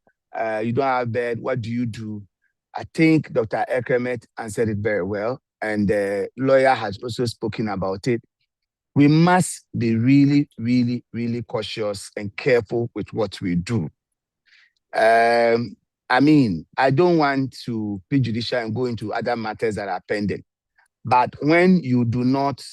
you don't have bed, what do you do? I think Dr. Ekrimet answered it very well. And the lawyer has also spoken about it. We must be really, really, really cautious and careful with what we do. I mean, I don't want to be judicial and go into other matters that are pending. But when you do not,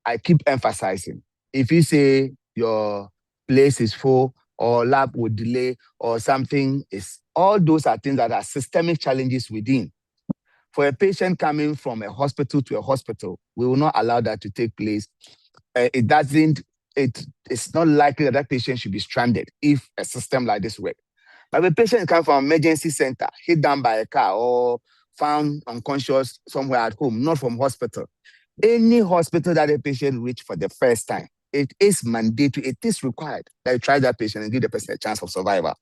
I keep emphasizing, if you say your place is full or lab will delay or something is, all those are things that are systemic challenges within. For a patient coming from a hospital to a hospital, we will not allow that to take place. It's not likely that that patient should be stranded if a system like this works. But if a patient comes from an emergency center, hit down by a car or found unconscious somewhere at home, not from hospital, any hospital that a patient reach for the first time, it is mandatory, it is required that you try that patient and give the person a chance of survival.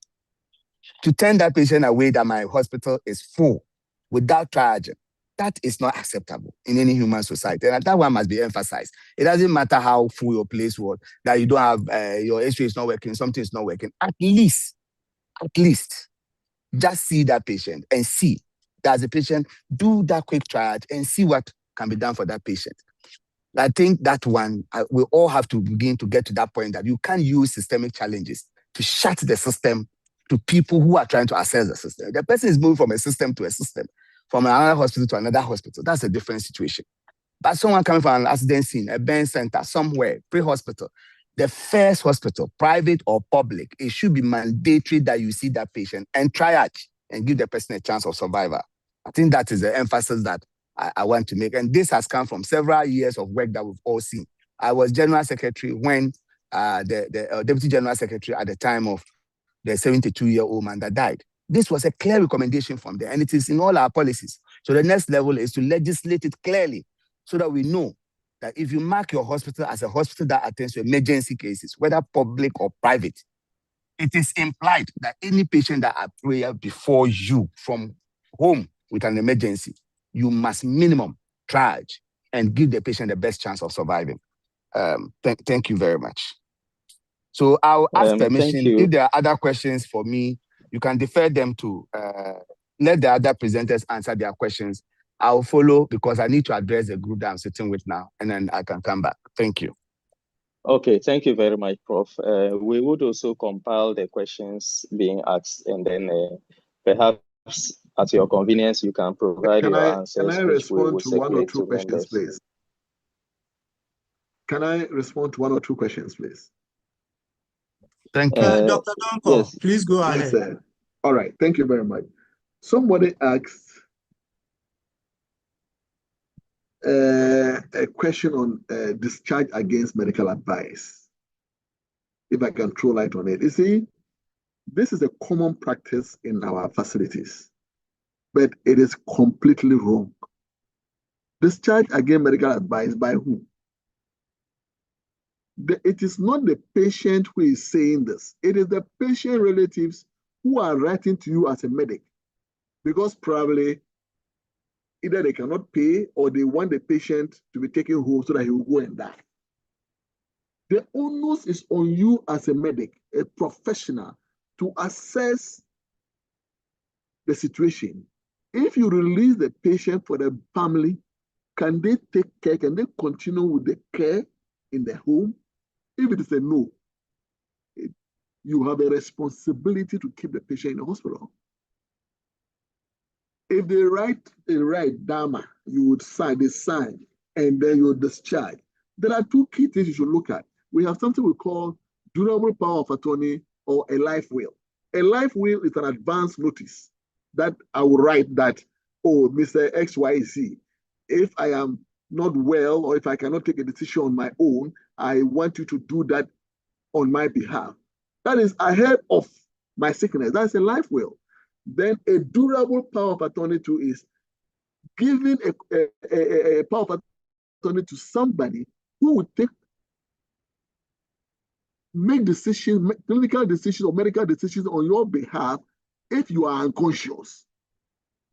To turn that patient away that my hospital is full without triaging, that is not acceptable in any human society. And that one must be emphasized. It doesn't matter how full your place was, that you don't have, your X-ray is not working, something is not working. At least, just see that patient and see, does the patient do that quick triage and see what can be done for that patient. I think that one, we all have to begin to get to that point that you can't use systemic challenges to shut the system to people who are trying to access the system. The person is moving from a system to a system, from another hospital to another hospital. That's a different situation. But someone coming from an accident scene, a burn center, somewhere, pre-hospital, the first hospital, private or public, it should be mandatory that you see that patient and triage and give the person a chance of survival. I think that is the emphasis that I want to make. And this has come from several years of work that we've all seen. I was general secretary when the deputy general secretary at the time of the 72-year-old man that died. This was a clear recommendation from there, and it is in all our policies. So the next level is to legislate it clearly so that we know that if you mark your hospital as a hospital that attends to emergency cases, whether public or private, it is implied that any patient that appears before you from home with an emergency, you must minimum triage and give the patient the best chance of surviving. Thank you very much. So I'll ask permission. If there are other questions for me, you can defer them to let the other presenters answer their questions. I'll follow because I need to address the group that I'm sitting with now, and then I can come back. Thank you. Okay, thank you very much, Prof. We would also compile the questions being asked, and then perhaps at your convenience, you can provide your answers. Can I respond to one or two questions, please? Can I respond to one or two questions, please? Thank you. Dr. Donko, yes. Please go ahead. Yes, all right, thank you very much. Somebody asked a question on discharge against medical advice. If I can throw light on it. You see, this is a common practice in our facilities, but it is completely wrong. Discharge against medical advice by whom? It is not the patient who is saying this. It is the patient relatives who are writing to you as a medic, because probably either they cannot pay or they want the patient to be taken home so that he will go and die. The onus is on you as a medic, a professional, to assess the situation. If you release the patient for the family, can they take care? Can they continue with the care in the home? If it is a no, you have a responsibility to keep the patient in the hospital. If they write DAMA, you would sign, and then you discharge. There are two key things you should look at. We have something we call durable power of attorney or a life will. A life will is an advance notice that I will write that, oh, Mr. XYZ, if I am not well or if I cannot take a decision on my own, I want you to do that on my behalf. That is ahead of my sickness. That's a life will. Then a durable power of attorney too is giving a power of attorney to somebody who would make decisions, clinical decisions or medical decisions on your behalf if you are unconscious.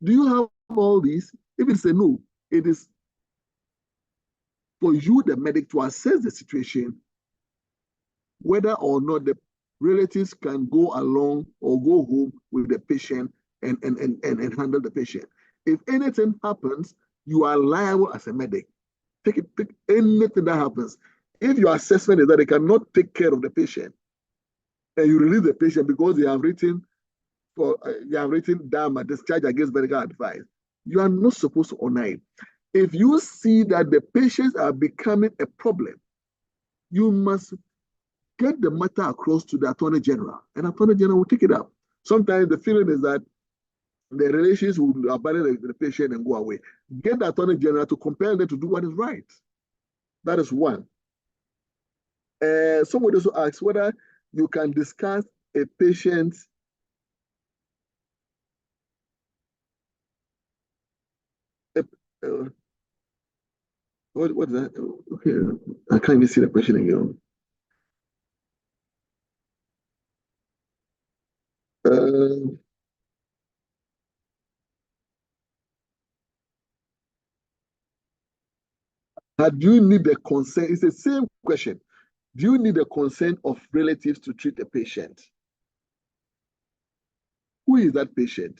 Do you have all these? If it's a no, it is for you, the medic, to assess the situation, whether or not the relatives can go along or go home with the patient and handle the patient. If anything happens, you are liable as a medic. Take anything that happens. If your assessment is that they cannot take care of the patient, and you release the patient because they have written for you have written down a discharge against medical advice. You are not supposed to honor it. If you see that the patients are becoming a problem, you must get the matter across to the Attorney General, and Attorney General will take it up. Sometimes the feeling is that the relations will abandon the patient and go away. Get the Attorney General to compel them to do what is right. That is one. Somebody also asks whether you can discuss a patient what is that? Okay, I can't even see the question again. Do you need the consent? It's the same question. Do you need the consent of relatives to treat a patient? Who is that patient?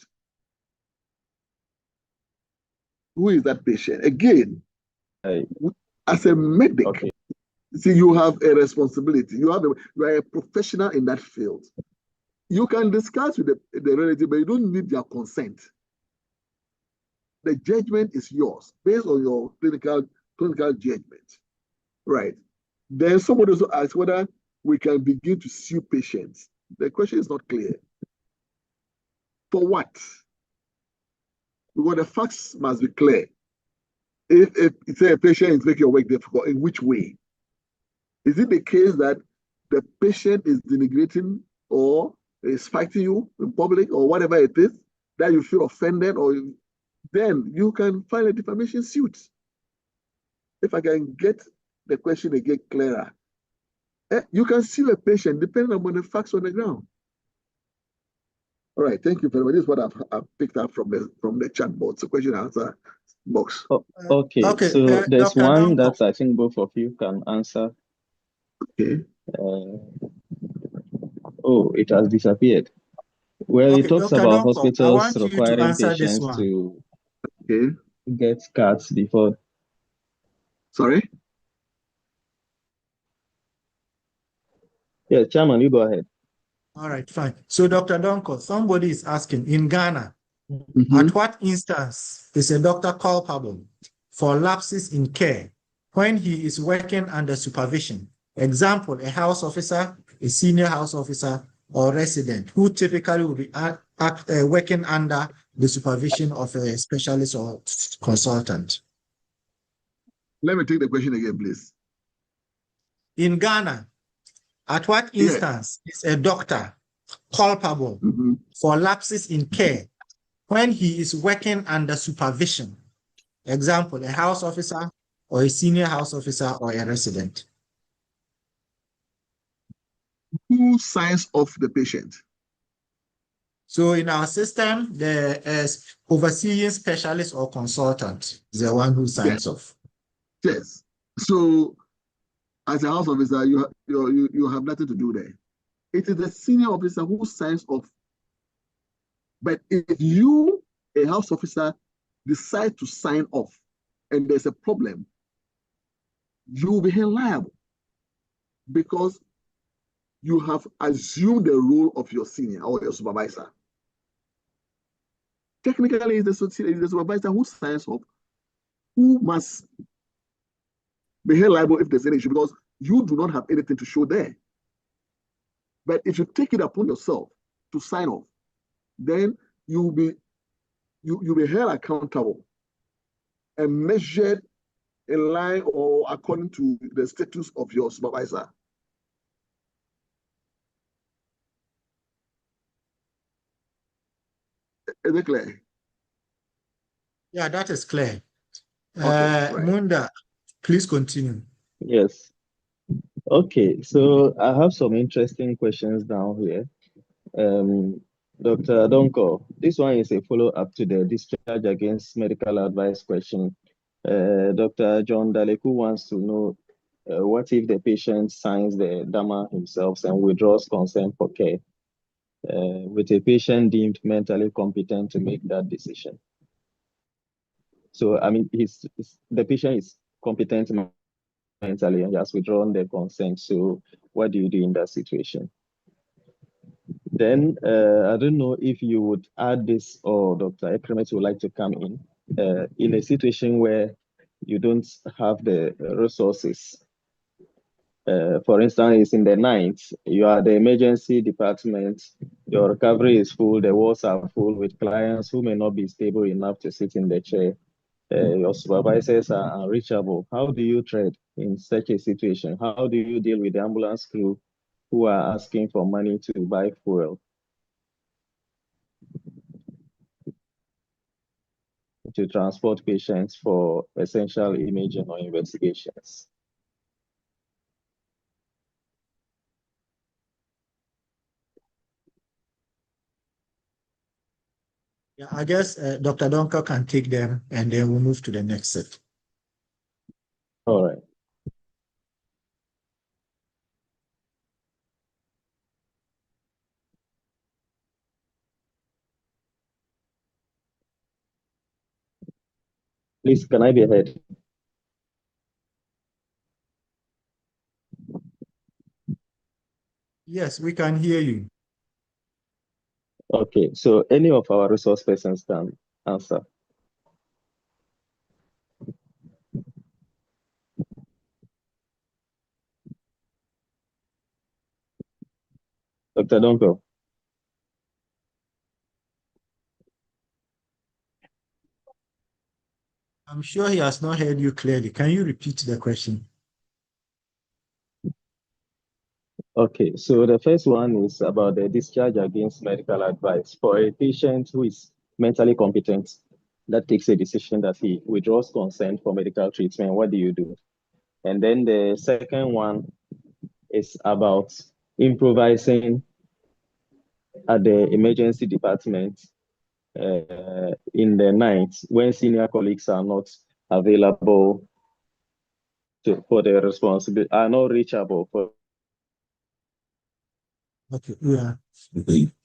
Who is that patient? Again, as a medic, okay. See, you have a responsibility. You are a professional in that field. You can discuss with the relative, but you don't need their consent. The judgment is yours based on your clinical judgment, right? Then somebody also asks whether we can begin to sue patients. The question is not clear. For what? Because the facts must be clear. If say a patient is making your work difficult, in which way? Is it the case that the patient is denigrating or is fighting you in public or whatever it is, that you feel offended, or then you can file a defamation suit. If I can get the question again clearer, you can sue a patient depending on the facts on the ground. All right, thank you very much. This is what I've picked up from the chat box, the question and answer box. Oh, okay, so there's Dr. one that I think both of you can answer. Okay. Oh, it has disappeared. Well, okay, it talks Dr. about Donko, hospitals requiring patients to get cards before. Sorry? Yeah, Chairman, you go ahead. All right, fine. So, Dr. Donko, somebody is asking, in Ghana, at what instance is a doctor culpable for lapses in care when he is working under supervision? Example, a house officer, a senior house officer, or resident who typically will be working under the supervision of a specialist or consultant. Let me take the question again, please. In Ghana, at what instance is a doctor culpable for lapses in care when he is working under supervision? Example, a house officer or a senior house officer or a resident. Who signs off the patient? So in our system, the overseeing specialist or consultant is the one who signs off. Yes. So as a house officer, you have nothing to do there. It is the senior officer who signs off. But if you, a house officer, decide to sign off and there's a problem, you will be held liable because you have assumed the role of your senior or your supervisor. Technically, it's the supervisor who signs off who must be held liable if there's any issue because you do not have anything to show there. But if you take it upon yourself to sign off, then you'll be held accountable and measured in line or according to the status of your supervisor. Is it clear? Yeah, that is clear. Okay, right. Munda, please continue. Yes. Okay, so I have some interesting questions down here. Dr. Donko, this one is a follow-up to the discharge against medical advice question. Dr. John Daleku wants to know what if the patient signs the DAMA himself and withdraws consent for care, with a patient deemed mentally competent to make that decision? So, I mean, the patient is competent mentally and has withdrawn the consent. So what do you do in that situation? Then I don't know if you would add this or Dr. Ekremet would like to come in a situation where you don't have the resources. For instance, it's in the night, you are the emergency department, your recovery is full, the wards are full with clients who may not be stable enough to sit in the chair. Your supervisors are unreachable. How do you tread in such a situation? How do you deal with the ambulance crew who are asking for money to buy fuel to transport patients for essential imaging or investigations? Yeah, I guess Dr. Donker can take them and then we'll move to the next set. All right. Please, can I be heard? Yes, we can hear you. Okay, so any of our resource persons can answer. Dr. Donko. I'm sure he has not heard you clearly. Can you repeat the question? Okay, so the first one is about the discharge against medical advice. For a patient who is mentally competent that takes a decision that he withdraws consent for medical treatment, what do you do? And then the second one is about improvising at the emergency department in the night when senior colleagues are not available for the responsibility, are not reachable for. Okay, yeah.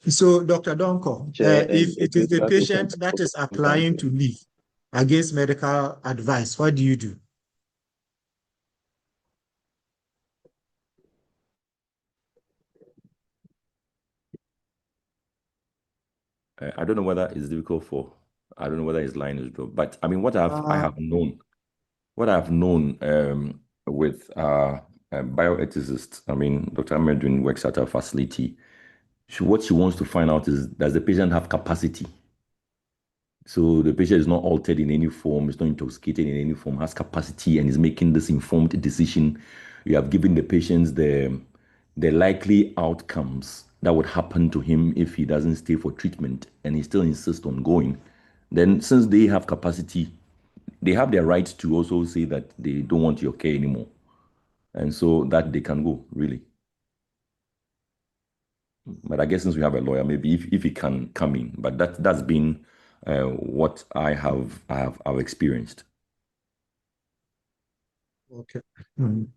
So, Dr. Donko, if it is the patient that is applying to leave against medical advice, what do you do? I don't know whether it's difficult for, I don't know whether his line is dropped, but I mean, what I have known with bioethicists, I mean, Dr. Medwin works at our facility. What she wants to find out is, does the patient have capacity? So the patient is not altered in any form, is not intoxicated in any form, has capacity and is making this informed decision. You have given the patients the likely outcomes that would happen to him if he doesn't stay for treatment and he still insists on going. Then since they have capacity, they have their right to also say that they don't want your care anymore. And so that they can go, really. But I guess since we have a lawyer, maybe if he can come in. But that's been what I've experienced. Okay. Mm.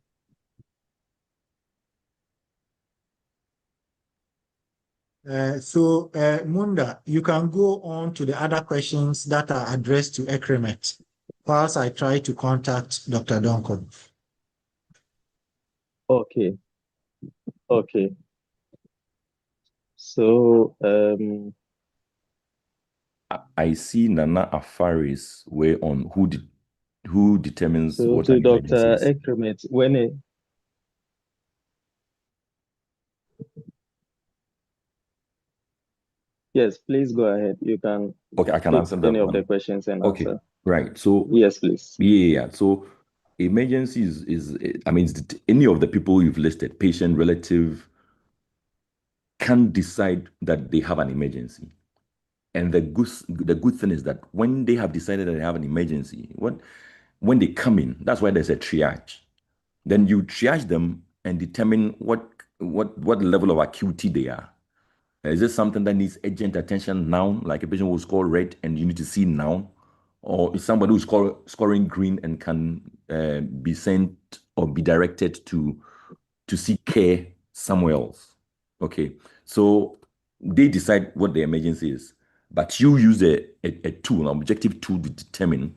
Munda, you can go on to the other questions that are addressed to Ekremet whilst I try to contact Dr. Donko. Okay. Okay. So I see Nana Afari's way on who determines so what to an emergency Dr. is. Ekremet, when yes, please go ahead. You can Okay, I can take answer that any of the one. questions and Okay, answer. right. So Yes, please. yeah. So emergency is I mean, any of the people you've listed, patient, relative, can decide that they have an emergency. And the good thing is that when they have decided that they have an emergency, when they come in, that's why there's a triage. Then you triage them and determine what level of acuity they are. Is this something that needs urgent attention now, like a patient will score red and you need to see now? Or is somebody who's scoring green and can be sent or be directed to seek care somewhere else? Okay, so they decide what the emergency is, but you use a tool, an objective tool to determine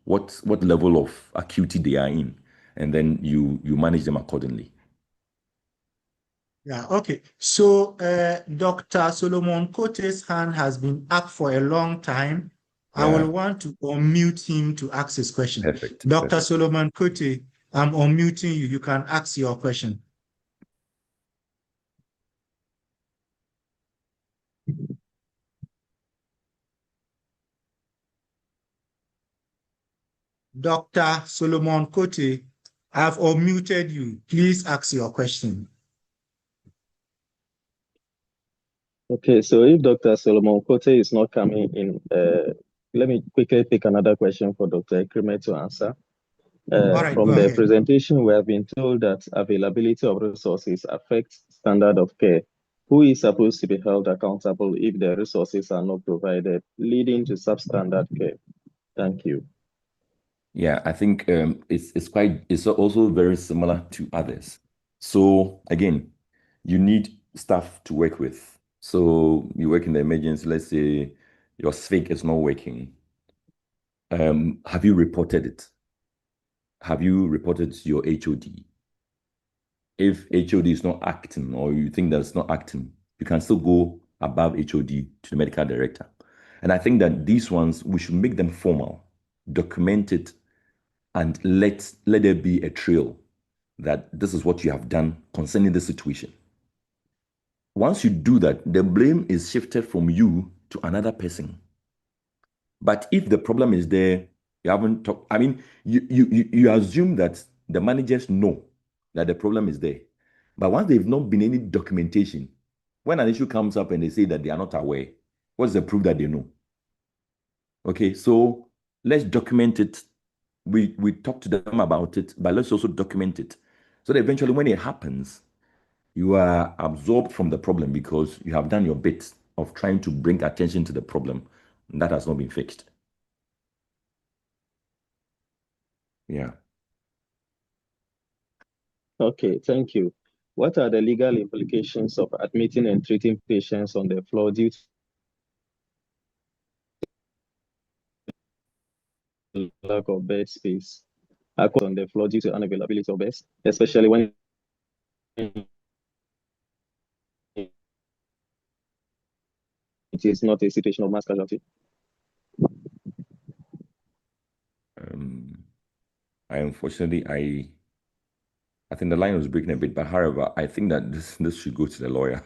what level of acuity they are in, and then you manage them accordingly. Yeah, okay. So Dr. Solomon Kote's hand has been up for a long time. I will Yeah, want to unmute him to ask his question. perfect. Dr. Perfect. Solomon Kote, I'm unmuting you. You can ask your question. Dr. Solomon Kote, I've unmuted you. Please ask your question. Okay, so if Dr. Solomon Kote is not coming in, let me quickly pick another question for Dr. Ekrime to answer. All right, From go the ahead. presentation, we have been told that availability of resources affects standard of care. Who is supposed to be held accountable if the resources are not provided, leading to substandard care? Thank you. Yeah, I think it's also very similar to others. So again, you need staff to work with. So you work in the emergency, let's say your SFIG is not working. Have you reported it? Have you reported to your HOD? If HOD is not acting or you think that it's not acting, you can still go above HOD to the medical director. And I think that these ones, we should make them formal, document it, and let there be a trail that this is what you have done concerning the situation. Once you do that, the blame is shifted from you to another person. But if the problem is there, you haven't talked. I mean, you assume that the managers know that the problem is there. But once they've not been any documentation, when an issue comes up and they say that they are not aware, what's the proof that they know? Okay, so let's document it. We talk to them about it, but let's also document it. So that eventually when it happens, you are absorbed from the problem because you have done your bit of trying to bring attention to the problem, and that has not been fixed. Yeah. Okay, thank you. What are the legal implications of admitting and treating patients on the floor due to lack of bed space? On the floor due to unavailability of beds, especially when it is not a situation of mass casualty? Unfortunately, I think the line was breaking a bit, but however, I think that this should go to the lawyer.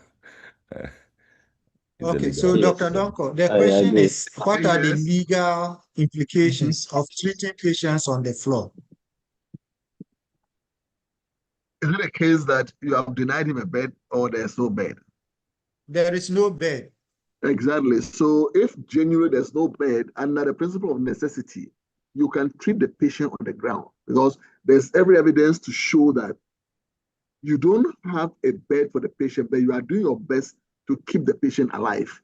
Okay, so Yes, Dr. Donko, the I question agree. is, what are the Yes. legal implications of treating patients on the floor? Is it a case that you have denied him a bed or there's no bed? There is no bed. Exactly. So if genuinely there's no bed, under the principle of necessity, you can treat the patient on the ground because there's every evidence to show that you don't have a bed for the patient, but you are doing your best to keep the patient alive.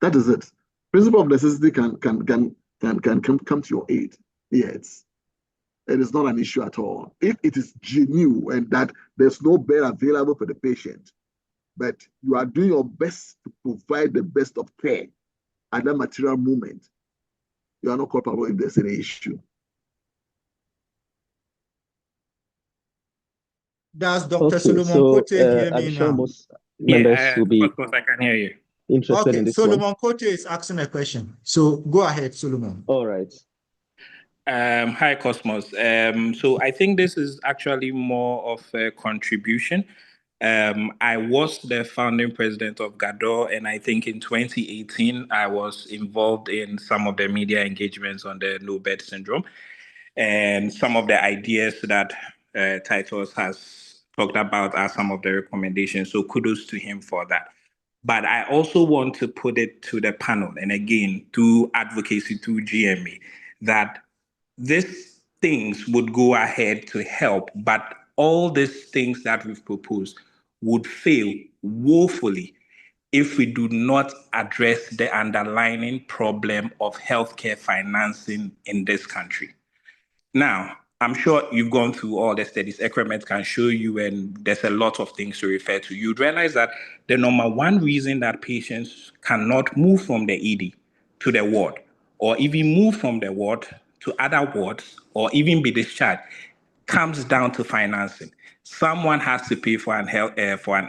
That is it. Principle of necessity can come to your aid. Yes. It is not an issue at all. If it is genuine and that there's no bed available for the patient, but you are doing your best to provide the best of care at that material moment, you are not culpable if there's any issue. Does Dr. Okay, Solomon so Kote hear I'm me sure now? most members will be Of course, I can hear you. interested Okay, in this one. Solomon Kote is asking a question. So go ahead, Solomon. All right. Hi, Cosmos. So I think this is actually more of a contribution. I was the founding president of GADO, and I think in 2018, I was involved in some of the media engagements on the no bed syndrome. And some of the ideas that Titus has talked about are some of the recommendations. So kudos to him for that. But I also want to put it to the panel, and again, through advocacy, through GMA, that these things would go ahead to help, but all these things that we've proposed would fail woefully if we do not address the underlying problem of healthcare financing in this country. Now, I'm sure you've gone through all the studies. Ekremit can show you, and there's a lot of things to refer to. You'd realize that the number one reason that patients cannot move from the ED to the ward, or even move from the ward to other wards, or even be discharged, comes down to financing. Someone has to pay for an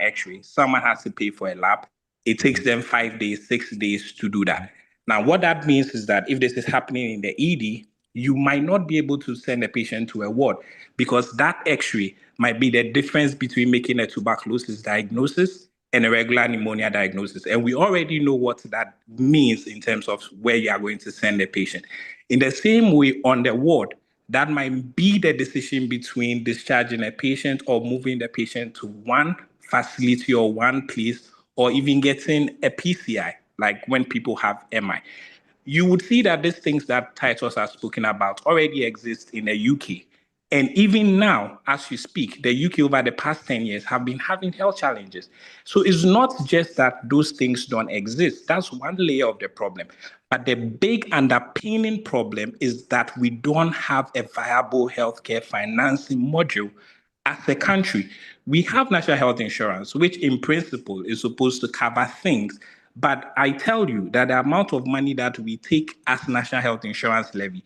X-ray. Someone has to pay for a lab. It takes them 5 days, 6 days to do that. Now, what that means is that if this is happening in the ED, you might not be able to send a patient to a ward because that X-ray might be the difference between making a tuberculosis diagnosis and a regular pneumonia diagnosis. And we already know what that means in terms of where you are going to send the patient. In the same way, on the ward, that might be the decision between discharging a patient or moving the patient to one facility or one place, or even getting a PCI, like when people have MI. You would see that these things that Titus has spoken about already exist in the UK. And even now, as you speak, the UK over the past 10 years have been having health challenges. So it's not just that those things don't exist. That's one layer of the problem. But the big underpinning problem is that we don't have a viable healthcare financing module as a country. We have national health insurance, which in principle is supposed to cover things. But I tell you that the amount of money that we take as national health insurance levy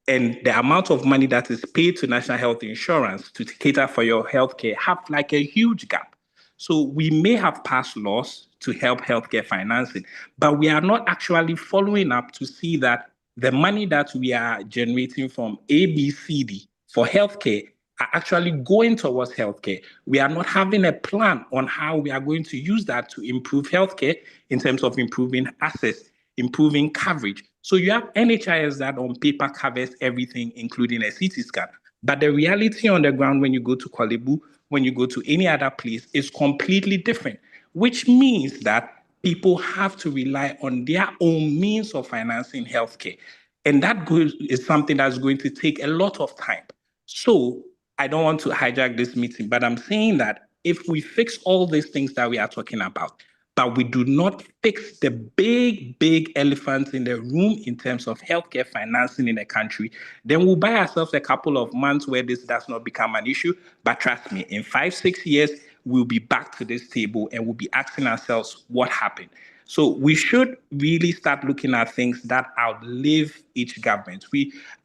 and the amount of money that is paid to national health insurance to cater for your healthcare have like a huge gap. So we may have passed laws to help healthcare financing, but we are not actually following up to see that the money that we are generating from ABCD for healthcare are actually going towards healthcare. We are not having a plan on how we are going to use that to improve healthcare in terms of improving access, improving coverage. So you have NHIS that on paper covers everything, including a CT scan. But the reality on the ground when you go to Kwalebu, when you go to any other place, is completely different, which means that people have to rely on their own means of financing healthcare. And that is something that's going to take a lot of time. So I don't want to hijack this meeting, but I'm saying that if we fix all these things that we are talking about, but we do not fix the big elephant in the room in terms of healthcare financing in the country, then we'll buy ourselves a couple of months where this does not become an issue. But trust me, in 5-6 years, we'll be back to this table and we'll be asking ourselves what happened. So we should really start looking at things that outlive each government.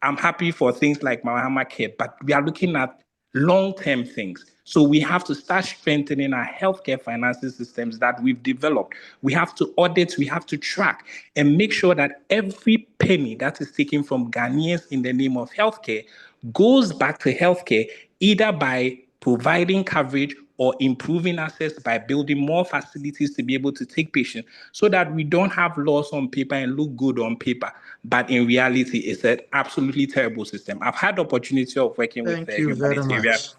I'm happy for things like Mahama Care, but we are looking at long-term things. So we have to start strengthening our healthcare financing systems that we've developed. We have to audit, we have to track, and make sure that every penny that is taken from Ghanaians in the name of healthcare goes back to healthcare, either by providing coverage or improving access by building more facilities to be able to take patients, so that we don't have laws on paper and look good on paper, but in reality, it's an absolutely terrible system. I've had the opportunity of working with Thank you very humanitarian. much.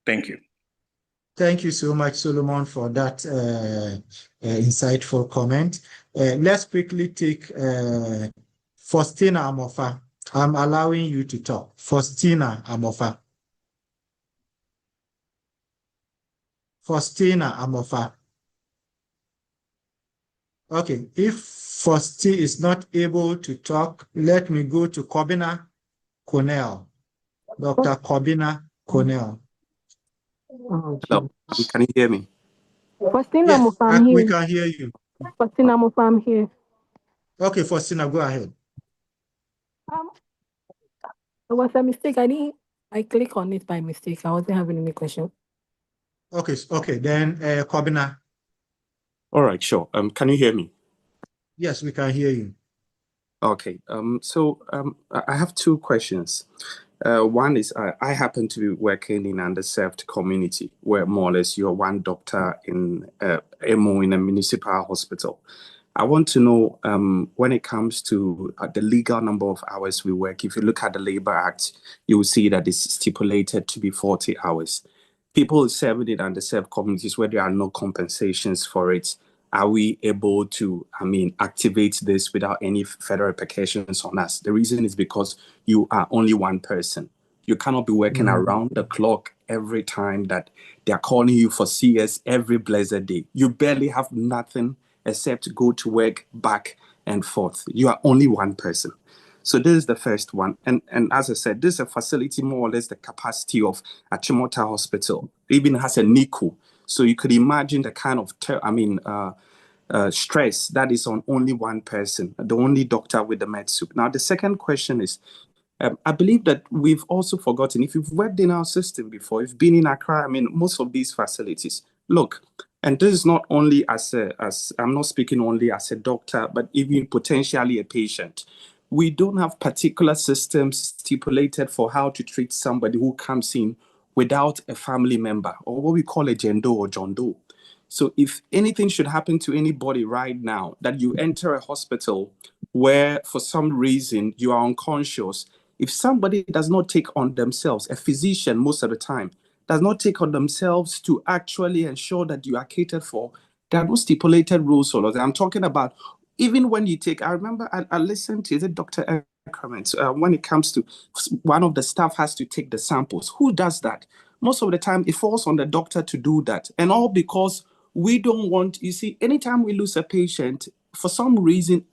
Thank you. Thank you so much, Solomon, for that insightful comment. Let's quickly take Faustina Amofa. I'm allowing you to talk. Faustina Amofa. Faustina Amofa. Okay, if Faustina is not able to talk, let me go to Kobina Cornell. Dr. Kobina Cornell. Hello, can you hear me? Faustina Yes, Amofa, I'm we here. can hear you. Faustina Amofa, I'm here. Okay, Faustina, go ahead. There was a mistake. I clicked on it by mistake. I wasn't having any question. Okay, then Kobina. All right, sure. Can you hear me? Yes, we can hear you. Okay. I have two questions. One is I happen to be working in underserved community where more or less you're one doctor in MO in a municipal hospital. I want to know when it comes to the legal number of hours we work. If you look at the Labor Act, you will see that it's stipulated to be 40 hours. People serving in underserved communities where there are no compensations for it, are we able to, activate this without any further repercussions on us? The reason is because you are only one person. You cannot be working around the clock every time that they're calling you for CS every blessed day. You barely have nothing except to go to work back and forth. You are only one person. So this is the first one. And as I said, this is a facility more or less the capacity of Achimota Hospital. It even has a NICU. So you could imagine the kind of stress that is on only one person, the only doctor with the med suit. Now, the second question is, I believe that we've also forgotten, if you've worked in our system before, if you've been in Accra, I mean, most of these facilities, look, and this is not only I'm not speaking only as a doctor, but even potentially a patient. We don't have particular systems stipulated for how to treat somebody who comes in without a family member, or what we call a Jendo or John Doe. So if anything should happen to anybody right now, that you enter a hospital where for some reason you are unconscious, if somebody does not take on themselves, a physician most of the time, does not take on themselves to actually ensure that you are catered for, there are no stipulated rules or laws. I'm talking about even when you take, I remember I listened to, is it Dr. Ekrement, when it comes to one of the staff has to take the samples. Who does that? Most of the time, it falls on the doctor to do that. And all because we don't want, you see, anytime we lose a patient, for some reason,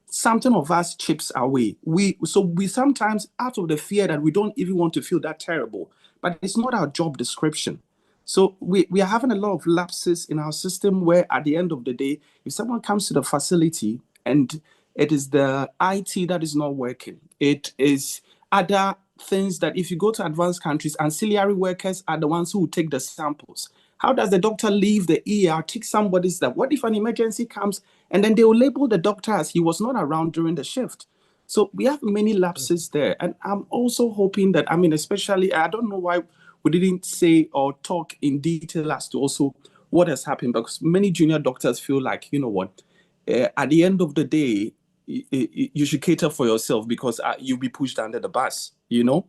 something of us chips away. We sometimes, out of the fear that we don't even want to feel that terrible, but it's not our job description. So we are having a lot of lapses in our system where at the end of the day, if someone comes to the facility and it is the IT that is not working, it is other things that if you go to advanced countries, ancillary workers are the ones who take the samples. How does the doctor leave the ER, take somebody's that? What if an emergency comes and then they will label the doctor as he was not around during the shift? So we have many lapses there. And I'm also hoping that, I mean, especially, I don't know why we didn't say or talk in detail as to also what has happened, because many junior doctors feel like, you know what, at the end of the day, you should cater for yourself because you'll be pushed under the bus, you know,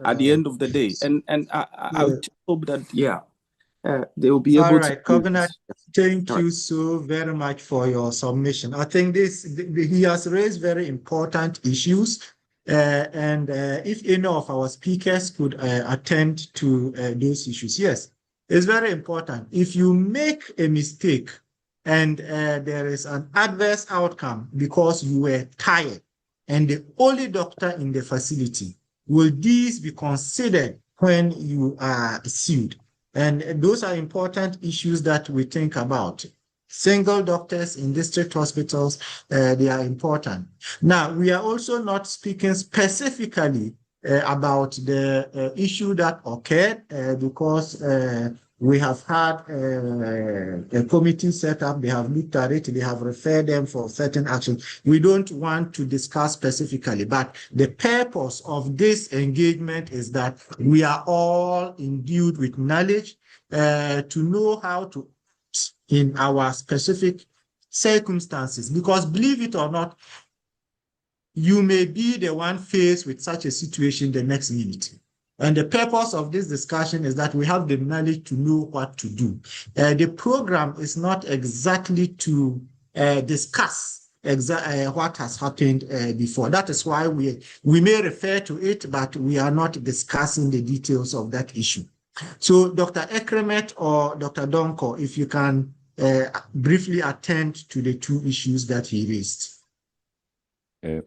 at the end of the day. And I would hope that, they will be able to. All right, Covenant, thank you so very much for your submission. I think he has raised very important issues. And if any of our speakers could attend to those issues. Yes, it's very important. If you make a mistake and there is an adverse outcome because you were tired and the only doctor in the facility, will these be considered when you are sued? And those are important issues that we think about. Single doctors in district hospitals, they are important. Now, we are also not speaking specifically about the issue that occurred because we have had a committee set up, they have looked at it, they have referred them for certain action. We don't want to discuss specifically, but the purpose of this engagement is that we are all endued with knowledge to know how to, in our specific circumstances, because believe it or not, you may be the one faced with such a situation the next minute. And the purpose of this discussion is that we have the knowledge to know what to do. The program is not exactly to discuss what has happened before. That is why we may refer to it, but we are not discussing the details of that issue. So Dr. Ekremet or Dr. Donko, if you can briefly attend to the two issues that he raised.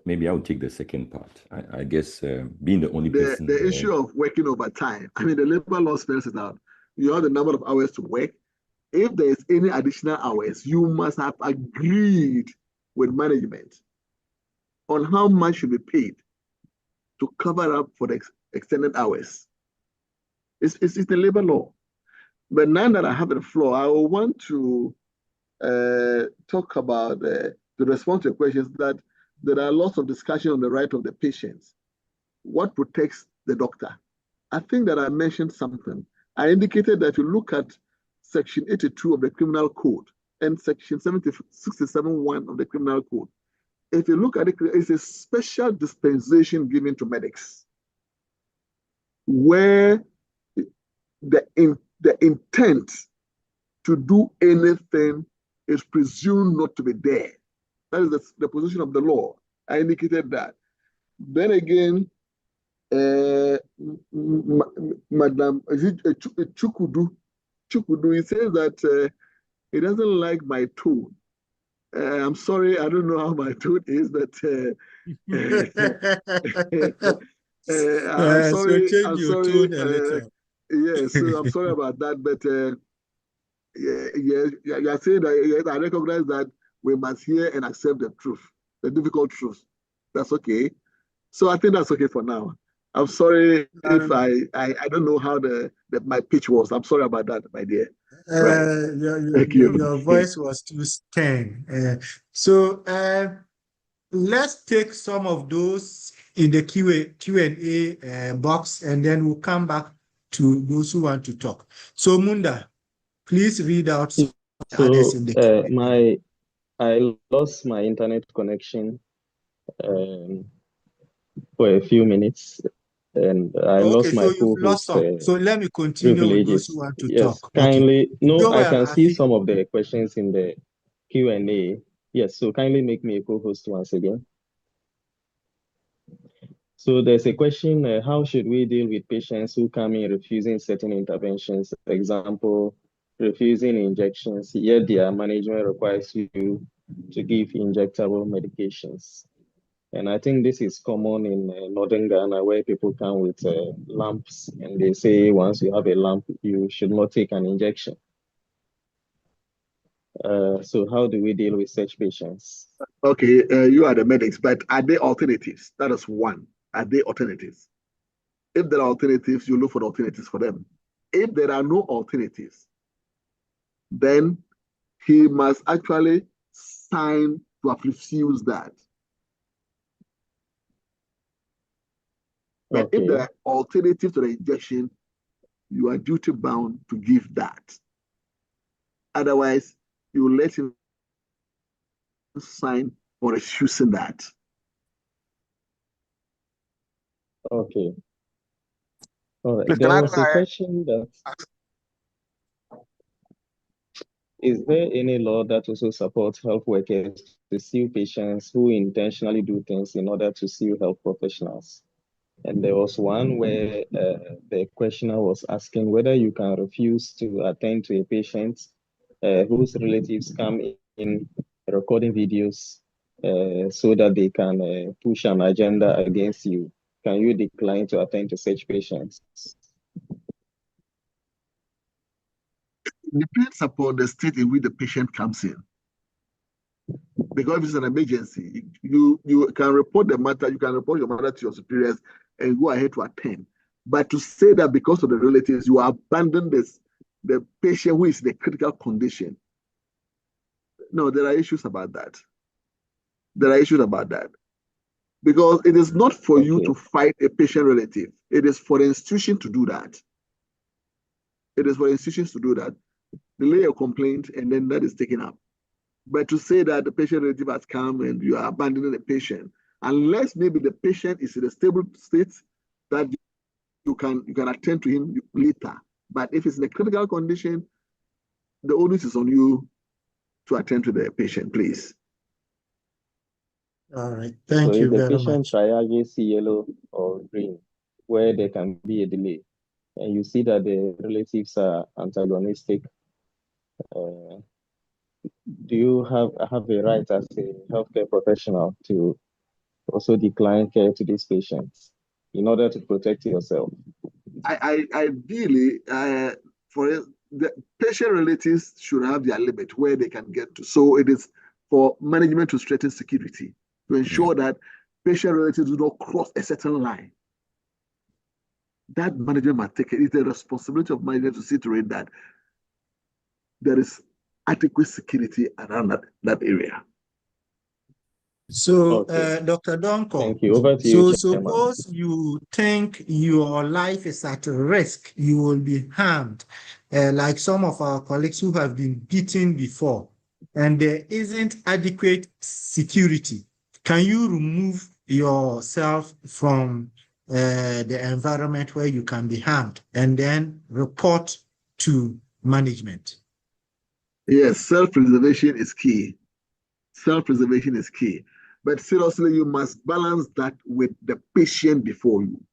Maybe I'll take the second part. I guess being the only person. The issue of working overtime. I mean, the labor law spells it out. You have the number of hours to work. If there is any additional hours, you must have agreed with management on how much should be paid to cover up for the extended hours. It's the labor law. But now that I have the floor, I will want to talk about to respond to your questions that there are lots of discussion on the right of the patients. What protects the doctor? I think that I mentioned something. I indicated that you look at Section 82 of the Criminal Code and Section 67(1) of the Criminal Code. If you look at it, it's a special dispensation given to medics where the intent to do anything is presumed not to be there. That is the position of the law. I indicated that. Then again, Madam Chukudu, he says that he doesn't like my tone. I'm sorry, I don't know how my tone is, but I'm sorry. So change your tone a little. Yes, so I'm sorry about that, but you're saying that yes, I recognize that we must hear and accept the truth, the difficult truth. That's okay. So I think that's okay for now. I'm sorry if I don't know how my pitch was. I'm sorry about that, my dear. Right. Thank you. Your voice was too stern. So let's take some of those in the Q&A box, and then we'll come back to those who want to talk. So Munda, please read out others in the Q&A. I lost my internet connection for a few minutes, and I lost my co-host So let me continue with those who want to talk. Kindly, no, I can see asking. some of the questions in the Q&A. Yes, so kindly make me a co-host once again. So there's a question, how should we deal with patients who come in refusing certain interventions? For example, refusing injections, yet their management requires you to give injectable medications. And I think this is common in northern Ghana, where people come with lumps, and they say once you have a lump, you should not take an injection. So how do we deal with such patients? Okay, you are the medics, but are there alternatives? That is one. Are there alternatives? If there are alternatives, you look for alternatives for them. If there are no alternatives, then he must actually sign to have refused that. But if there are alternatives to the injection, you are duty bound to give that. Otherwise, you let him sign for refusing that. Okay. All right. Please, there was a question that, is there any law that also supports health workers to sue patients who intentionally do things in order to sue health professionals? And there was one where the questioner was asking whether you can refuse to attend to a patient whose relatives come in recording videos so that they can push an agenda against you. Can you decline to attend to such patients? It depends upon the state in which the patient comes in. Because if it's an emergency, you can report the matter, you can report your matter to your superiors and go ahead to attend. But to say that because of the relatives, you abandon the patient who is in a critical condition. No, there are issues about that. There are issues about that. Because it is not for you to fight a patient relative. It is for the institution to do that. It is for institutions to do that. Delay a complaint and then that is taken up. But to say that the patient relative has come and you are abandoning the patient, unless maybe the patient is in a stable state, that you can attend to him later. But if it's in a critical condition, the onus is on you to attend to the patient, please. All right, thank you very much. So if the patient triages yellow or green, where there can be a delay, and you see that the relatives are antagonistic, do you have a right as a healthcare professional to also decline care to these patients in order to protect yourself? Ideally, for the patient relatives should have their limit where they can get to. So it is for management to strengthen security to ensure that patient relatives do not cross a certain line. That management must take it. It's the responsibility of management to see to it that there is adequate security around that area. So, Dr. Donko, thank you. Over to you, suppose you think your life is at risk, you will be harmed, like some of our colleagues who have been beaten before, and there isn't adequate security. Can you remove yourself from the environment where you can be harmed and then report to management? Yes, self-preservation is key. Self-preservation is key. But seriously, you must balance that with the patient before you.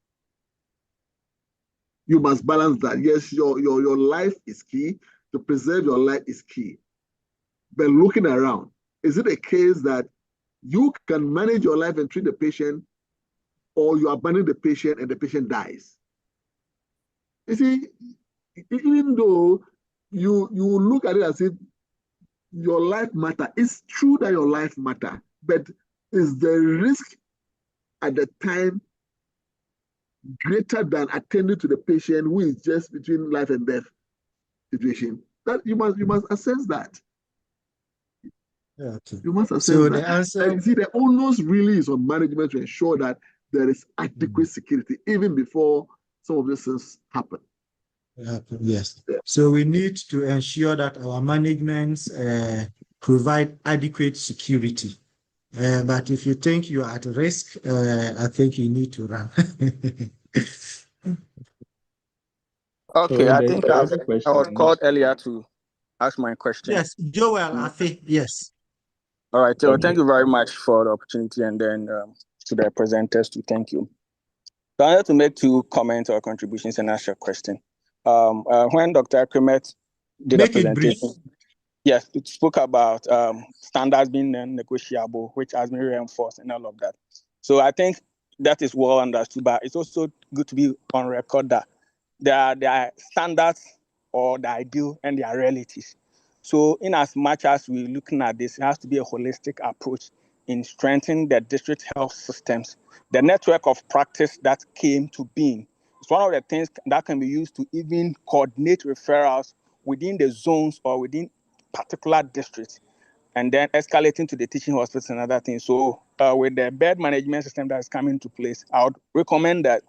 You must balance that. Yes, your life is key. To preserve your life is key. But looking around, is it a case that you can manage your life and treat the patient, or you abandon the patient and the patient dies? You see, even though you look at it as if your life matter, it's true that your life matter, but is the risk at the time greater than attending to the patient who is just between life and death situation. That you must assess that. Okay. You must assess So that. the answer, See, the onus really is on management to ensure that there is adequate security even before some of these things happen. yes. So we need to ensure that our managements provide adequate security. But if you think you are at risk, I think you need to run. Okay, So I there's think another I was question. called earlier to ask my question. Yes, Joel, I think, yes. All right, so Okay. thank you very much for the opportunity, and then to the presenters too, thank you. So I wanted to make 2 comments or contributions and ask a question. When Dr. Kremet did a Make it brief. presentation, yes, it spoke about standards being non-negotiable, which has been reinforced and all of that. So I think that is well understood, but it's also good to be on record that there are standards or the ideal and their realities. So in as much as we're looking at this, it has to be a holistic approach in strengthening the district health systems. The network of practice that came to being is one of the things that can be used to even coordinate referrals within the zones or within particular districts, and then escalating to the teaching hospitals and other things. So with the bed management system that is coming into place, I would recommend that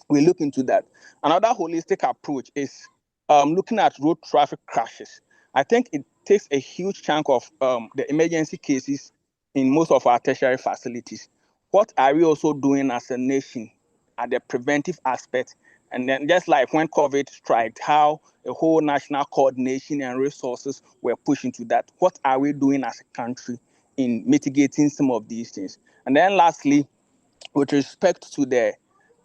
we look into that. Another holistic approach is looking at road traffic crashes. I think it takes a huge chunk of the emergency cases in most of our tertiary facilities. What are we also doing as a nation at the preventive aspect? And then just like when COVID struck, how a whole national coordination and resources were pushed into that. What are we doing as a country in mitigating some of these things? And then lastly, with respect to the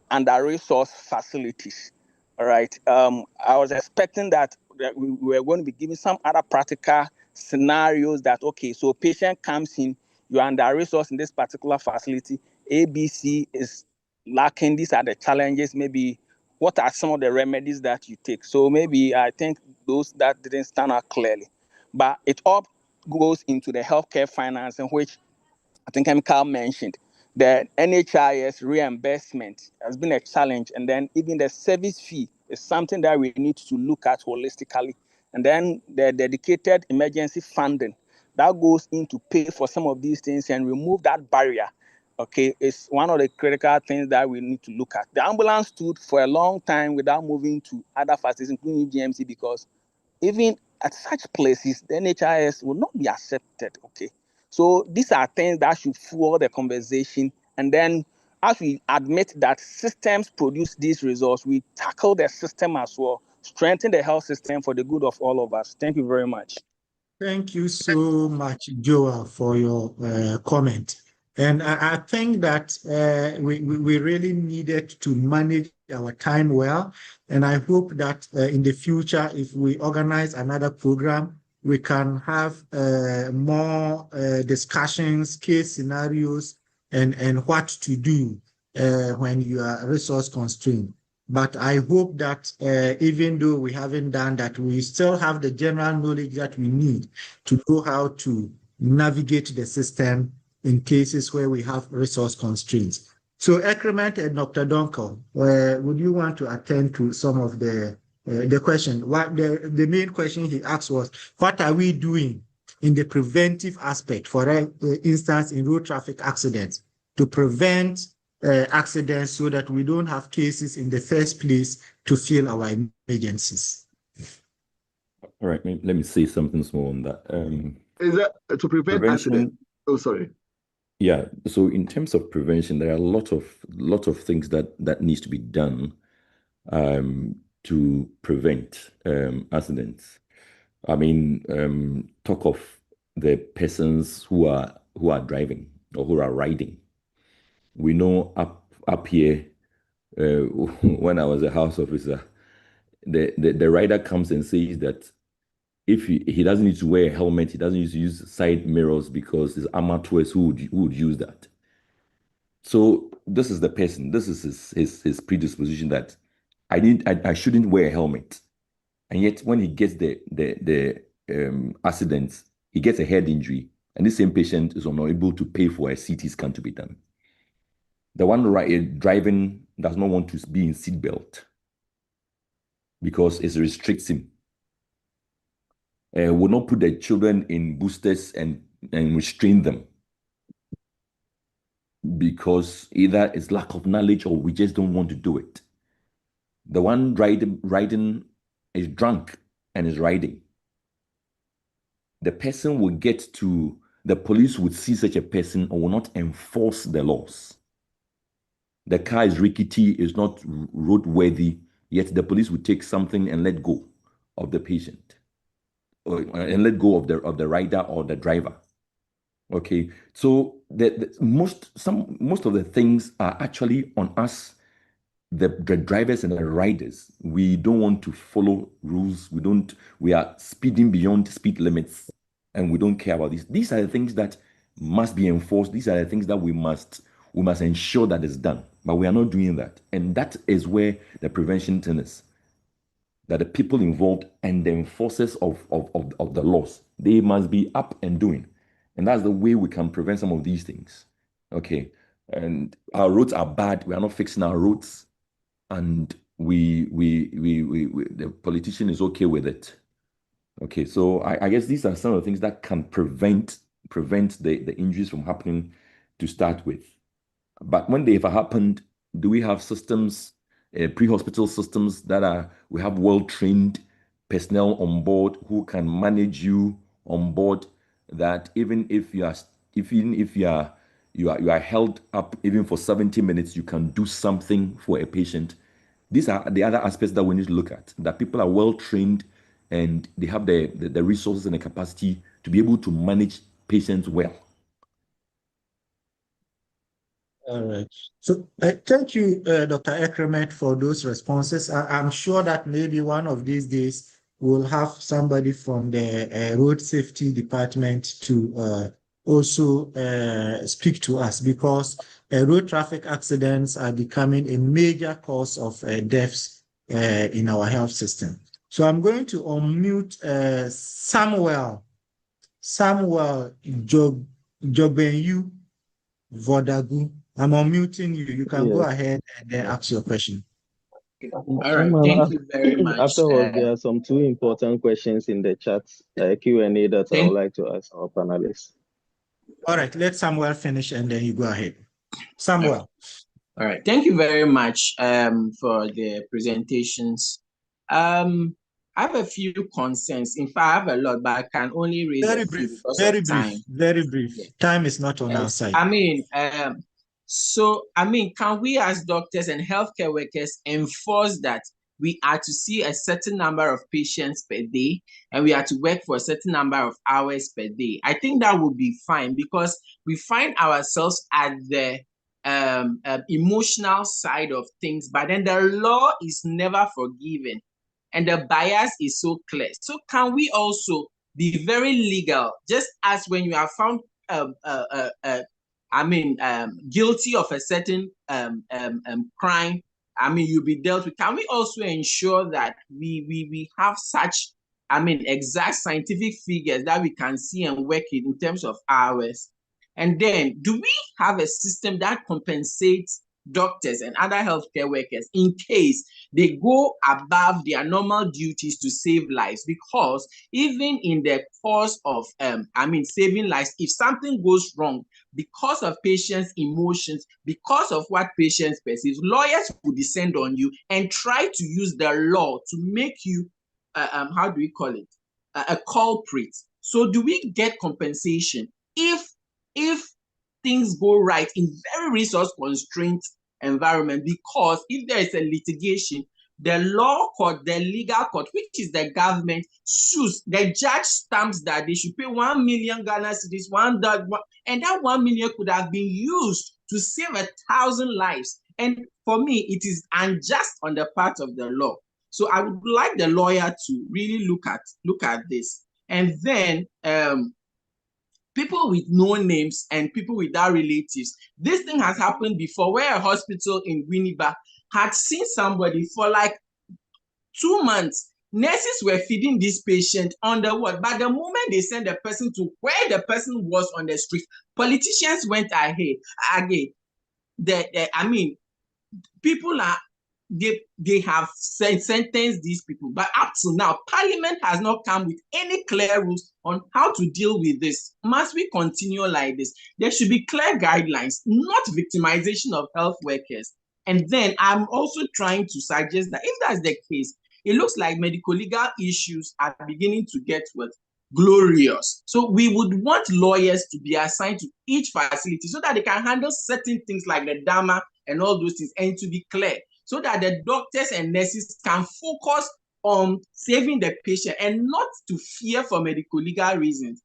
under-resourced facilities. All right. I was expecting that we were going to be given some other practical scenarios that, okay, so patient comes in, you're under-resourced in this particular facility, ABC is lacking, these are the challenges, maybe what are some of the remedies that you take? So maybe I think those that didn't stand out clearly. But it all goes into the healthcare financing, which I think Emeka mentioned. The NHIS reimbursement has been a challenge, and then even the service fee is something that we need to look at holistically. And then the dedicated emergency funding that goes in to pay for some of these things and remove that barrier. Okay, it's one of the critical things that we need to look at. The ambulance stood for a long time without moving to other facilities, including GMC, because even at such places, the NHIS will not be accepted. Okay. So these are things that should fuel the conversation. And then as we admit that systems produce these results, we tackle the system as well, strengthen the health system for the good of all of us. Thank you very much. Thank you so much, Joel, for your comment. And I think that we really needed to manage our time well. And I hope that in the future, if we organize another program, we can have more discussions, case scenarios, and what to do when you are resource constrained. But I hope that even though we haven't done that, we still have the general knowledge that we need to know how to navigate the system in cases where we have resource constraints. So Ekrement and Dr. Donko, would you want to attend to some of the question? What the main question he asked was, what are we doing in the preventive aspect, for instance, in road traffic accidents, to prevent accidents so that we don't have cases in the first place to fill our emergencies? All right, let me say something small on that. Is that to prevent accident? Oh, sorry. Yeah. So in terms of prevention, there are a lot of things that needs to be done to prevent accidents. I mean, talk of the persons who are driving or who are riding. We know up here, when I was a house officer, the rider comes and says that if he doesn't need to wear a helmet, he doesn't need to use side mirrors because his amateurs who would use that. So this is the person, this is his predisposition that I shouldn't wear a helmet. And yet when he gets the accident, he gets a head injury, and this same patient is unable to pay for a CT scan to be done. The one driving does not want to be in seatbelt because it restricts him. Will not put the children in boosters and restrain them because either it's lack of knowledge or we just don't want to do it. The one riding is drunk and is riding. The person will get to, the police would see such a person and will not enforce the laws. The car is rickety, is not roadworthy, yet the police would take something and let go of the patient, and let go of the rider or the driver. Okay, so most of the things are actually on us, the drivers and the riders. We don't want to follow rules. We are speeding beyond speed limits, and we don't care about this. These are the things that must be enforced. These are the things that we must ensure that is done. But we are not doing that. And that is where the prevention thing is. That the people involved and the enforcers of the laws, they must be up and doing. And that's the way we can prevent some of these things. Okay. And our roads are bad. We are not fixing our roads. And the politician is okay with it. Okay, so I guess these are some of the things that can prevent the injuries from happening to start with. But when they ever happened, do we have systems, pre-hospital systems we have well-trained personnel on board who can manage you on board, that even if you are held up even for 70 minutes, you can do something for a patient. These are the other aspects that we need to look at, that people are well trained and they have the resources and the capacity to be able to manage patients well. All right. So thank you, Dr. Ekremet, for those responses. I'm sure that maybe one of these days we'll have somebody from the road safety department to also speak to us, because road traffic accidents are becoming a major cause of deaths in our health system. So I'm going to unmute Samuel Jobenyu Vodagu. I'm unmuting you. You can go ahead and then ask your question. All right, thank you very much. Afterwards, there are some two important questions in the chat Q&A that I would like to ask our panelists. All right, let Samuel finish and then you go ahead. Samuel. All right, thank you very much for the presentations. I have a few concerns. In fact, I have a lot, but I can only raise a few because of time. Very brief. Yeah. Time is not on our side. Can we as doctors and healthcare workers enforce that we are to see a certain number of patients per day and we are to work for a certain number of hours per day? I think that would be fine, because we find ourselves at the emotional side of things, but then the law is never forgiven and the bias is so clear. So can we also be very legal, just as when you are found guilty of a certain crime, you'll be dealt with. Can we also ensure that we have such, exact scientific figures that we can see and work in terms of hours? And then, do we have a system that compensates doctors and other healthcare workers in case they go above their normal duties to save lives? Because even in the course of saving lives, if something goes wrong because of patients' emotions, because of what patients perceive, lawyers will descend on you and try to use the law to make you a culprit. So do we get compensation if things go right in very resource constrained environment? Because if there is a litigation, the law court, the legal court, which is the government, sues, the judge stamps that they should pay 1 million Ghana cedis, and that 1 million could have been used to save 1,000 lives. And for me, it is unjust on the part of the law. So I would like the lawyer to really look at this. And then people with no names and people without relatives. This thing has happened before, where a hospital in Winneba had seen somebody for like 2 months. Nurses were feeding this patient on the ward, but the moment they sent the person to where the person was on the street, politicians went ahead again. I mean, people are, they have sentenced these people, but up to now, Parliament has not come with any clear rules on how to deal with this. Must we continue like this? There should be clear guidelines, not victimization of health workers. And then I'm also trying to suggest that if that's the case, it looks like medical legal issues are beginning to get glorious. So we would want lawyers to be assigned to each facility so that they can handle certain things like the DAMA and all those things, and to be clear, so that the doctors and nurses can focus on saving the patient and not to fear for medical legal reasons.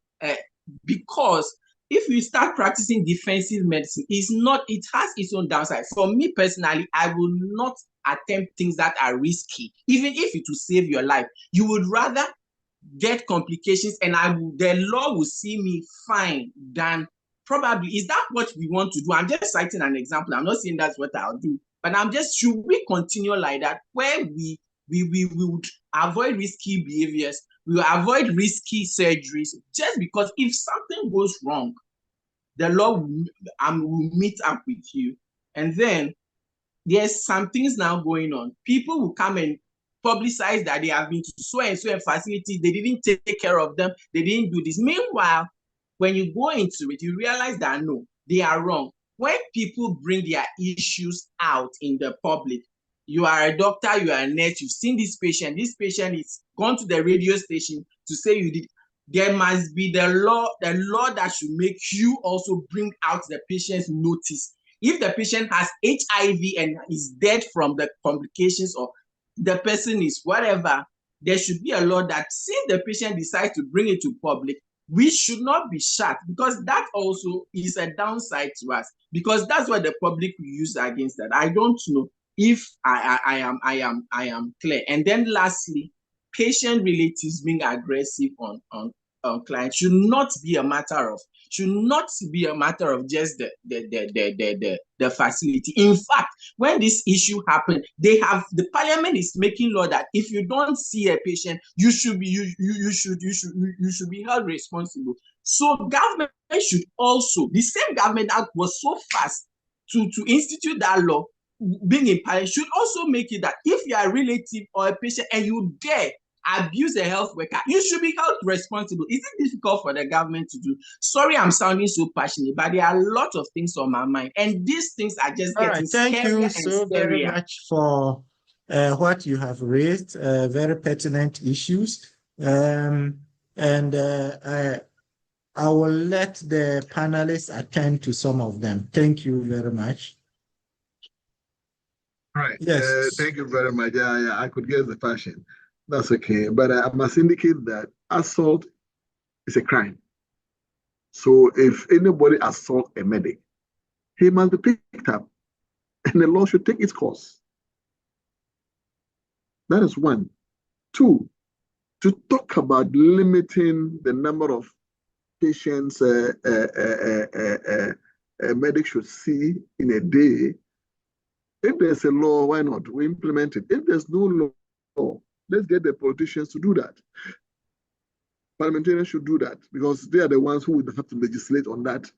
Because if you start practicing defensive medicine, it has its own downside. For me personally, I will not attempt things that are risky, even if it will save your life. You would rather get complications and the law will see me fine than probably, is that what we want to do? I'm just citing an example. I'm not saying that's what I'll do, but should we continue like that, where we would avoid risky behaviors, we will avoid risky surgeries, just because if something goes wrong, the law will meet up with you. And then there's some things now going on. People will come and publicize that they have been to so and so facilities, they didn't take care of them, they didn't do this. Meanwhile, when you go into it, you realize that no, they are wrong. When people bring their issues out in the public, you are a doctor, you are a nurse, you've seen this patient is gone to the radio station to say you did. There must be the law that should make you also bring out the patient's notice. If the patient has HIV and is dead from the complications, or the person is whatever, there should be a law that since the patient decides to bring it to public, we should not be shut, because that also is a downside to us, because that's what the public will use against that. I don't know if I am clear. And then lastly, patient relatives being aggressive on clients should not be a matter of just the facility. In fact, when this issue happened, the Parliament is making law that if you don't see a patient, you should be held responsible. So government should also, the same government that was so fast to institute that law, being in Parliament, should also make it that if you are a relative or a patient and you dare abuse a health worker, you should be held responsible. Is it difficult for the government to do? Sorry, I'm sounding so passionate, but there are a lot of things on my mind, and these things are just getting Thank you scarier so and very scarier. much for what you have raised, very pertinent issues. And I will let the panelists attend to some of them. Thank you very much. Right. Yes. Thank you very much. Yeah, I could guess the fashion. That's okay. But I must indicate that assault is a crime. So if anybody assaults a medic, he must be picked up, and the law should take its course. That is one. Two, to talk about limiting the number of patients a medic should see in a day. If there's a law, why not? We implement it. If there's no law, let's get the politicians to do that. Parliamentarians should do that, because they are the ones who would have to legislate on that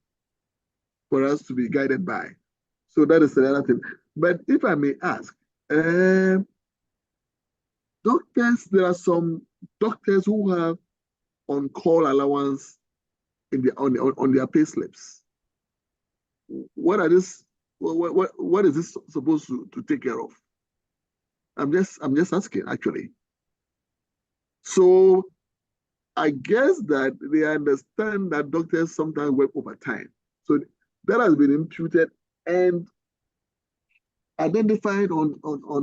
for us to be guided by. So that is another thing. But if I may ask, doctors, there are some doctors who have on-call allowance on their pay slips. What are this? What is this supposed to take care of? I'm just asking, actually. So I guess that they understand that doctors sometimes work overtime. So that has been imputed and identified on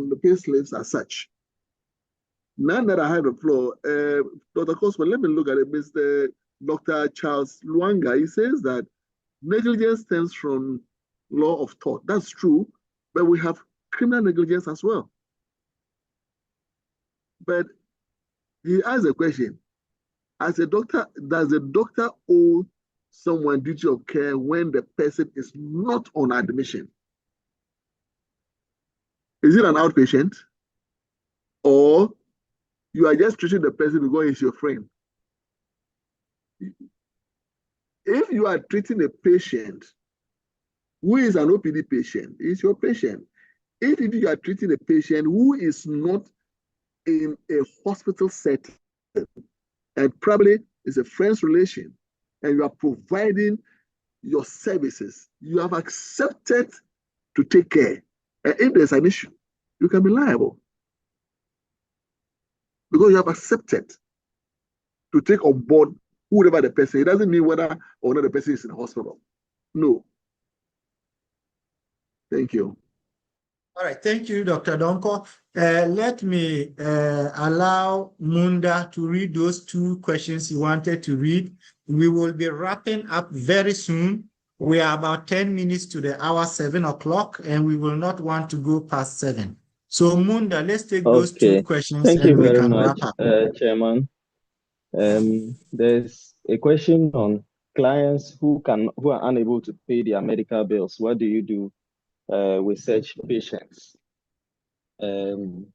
the pay slips as such. Now that I have the floor, Dr. Cosman, let me look at it. Mr. Dr. Charles Luanga, he says that negligence stems from law of tort. That's true, but we have criminal negligence as well. But he asked a question. As a doctor, does a doctor owe someone duty of care when the person is not on admission? Is it an outpatient? Or you are just treating the person because he's your friend? If you are treating a patient Who is an OPD patient? Is your patient. If you are treating a patient who is not in a hospital setting, and probably is a friend's relation, and you are providing your services, you have accepted to take care. And if there's an issue, you can be liable because you have accepted to take on board whoever the person. It doesn't mean whether or not the person is in the hospital. No. Thank you. All right, thank you, Dr. Donko. Let me allow Munda to read those two questions he wanted to read. We will be wrapping up very soon. We are about 10 minutes to the hour 7 o'clock, and we will not want to go past 7. So Munda, let's take those two questions Thank you and we very can much, wrap up. Chairman. There's a question on clients who are unable to pay their medical bills. What do you do with such patients? Is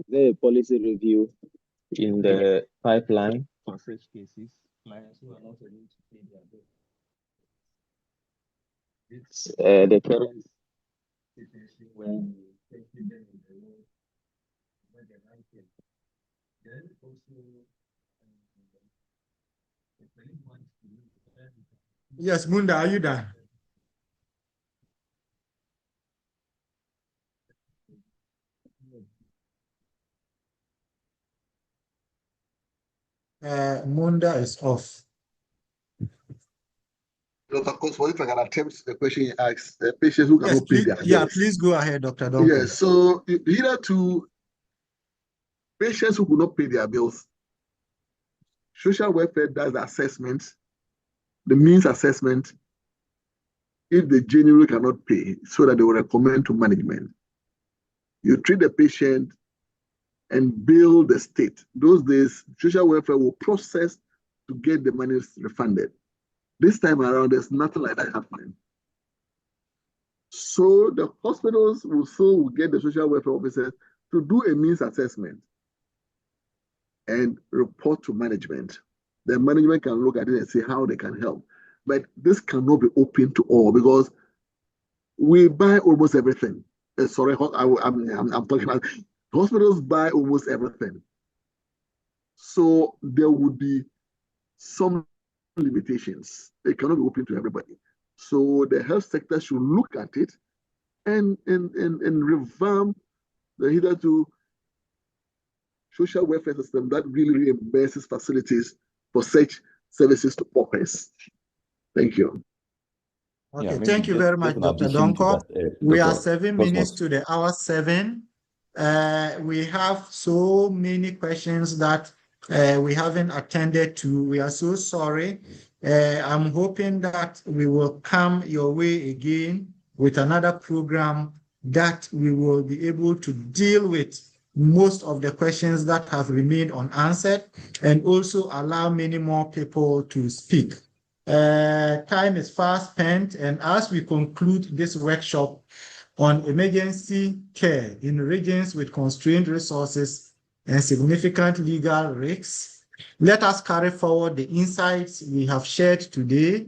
there a policy review in the pipeline for such cases? Clients who are not able to pay their bills. It's the current situation when we take them in the road when they like it. Then also Yes, Munda, are you done? Munda is off. Dr. Cosmo, if I can attempt the question you asked, the patients who cannot pay their bills. Yeah, please go ahead, Dr. Donko. Yes, so either to patients who could not pay their bills, social welfare does the assessment, the means assessment, if they genuinely cannot pay, so that they will recommend to management. You treat the patient and bill the state. Those days, social welfare will process to get the money refunded. This time around, there's nothing like that happening. So the hospitals will get the social welfare officers to do a means assessment and report to management. The management can look at it and see how they can help. But this cannot be open to all because we buy almost everything. Sorry, I'm talking about hospitals buy almost everything. So there would be some limitations. It cannot be open to everybody. So the health sector should look at it and revamp the hitherto social welfare system that really reimburses facilities for such services to paupers. Thank you. Okay, Yeah, thank you very much, Dr. Donko. We are 7 minutes to the hour 7. We have so many questions that we haven't attended to. We are so sorry. I'm hoping that we will come your way again with another program that we will be able to deal with most of the questions that have remained unanswered and also allow many more people to speak. Time is fast spent, and as we conclude this workshop on emergency care in regions with constrained resources and significant legal risks, let us carry forward the insights we have shared today.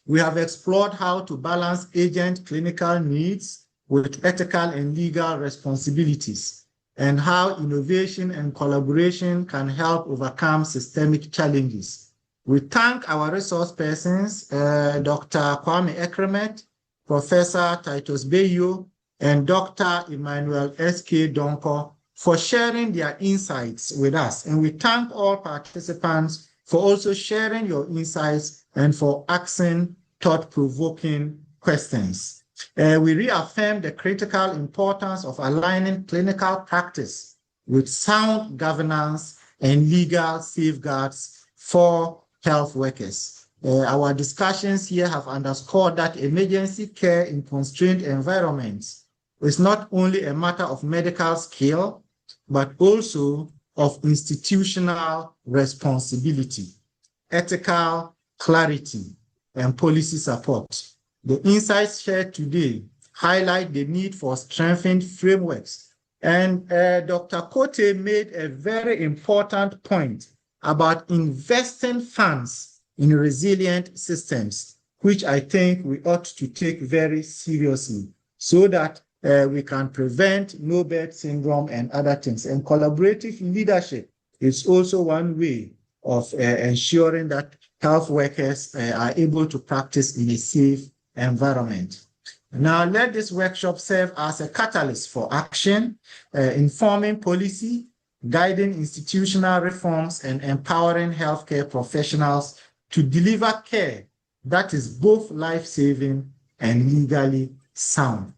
We have explored how to balance agent clinical needs with ethical and legal responsibilities, and how innovation and collaboration can help overcome systemic challenges. We thank our resource persons, Dr. Kwame Ekremet, Professor Titus Bayo, and Dr. Emmanuel S.K. Donko for sharing their insights with us. And we thank all participants for also sharing your insights and for asking thought-provoking questions. We reaffirm the critical importance of aligning clinical practice with sound governance and legal safeguards for health workers. Our discussions here have underscored that emergency care in constrained environments is not only a matter of medical skill, but also of institutional responsibility, ethical clarity, and policy support. The insights shared today highlight the need for strengthened frameworks. And Dr. Kote made a very important point about investing funds in resilient systems. which I think we ought to take very seriously so that we can prevent no-bed syndrome and other things. And collaborative leadership is also one way of ensuring that health workers are able to practice in a safe environment. Now, let this workshop serve as a catalyst for action, informing policy, guiding institutional reforms, and empowering healthcare professionals to deliver care that is both life-saving and legally sound.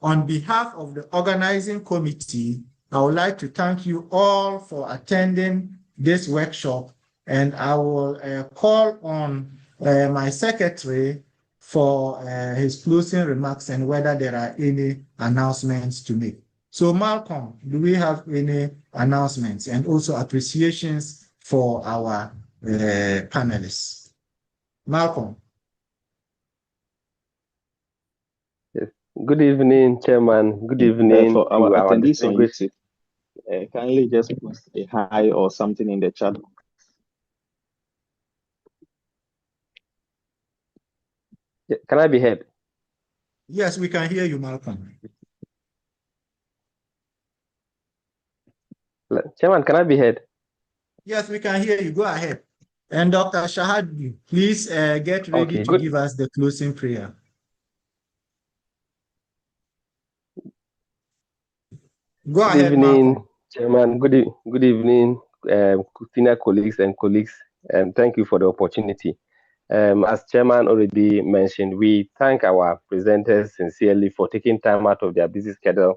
On behalf of the organizing committee, I would like to thank you all for attending this workshop, and I will call on my secretary for his closing remarks and whether there are any announcements to make. So Malcolm, do we have any announcements and also appreciations for our panelists? Malcolm. Yes. Good evening, Chairman. Good evening for our to our attendees on distinguished. YouTube. Kindly just post a hi or something in the chat. Can I be heard? Yes, we can hear you, Malcolm. Chairman, can I be heard? Yes, we can hear you. Go ahead. And Dr. Shahadu, please get ready to give us the closing prayer. Go ahead, evening, Malcolm. Chairman. Good evening, senior colleagues and colleagues. Thank you for the opportunity. As Chairman already mentioned, we thank our presenters sincerely for taking time out of their busy schedule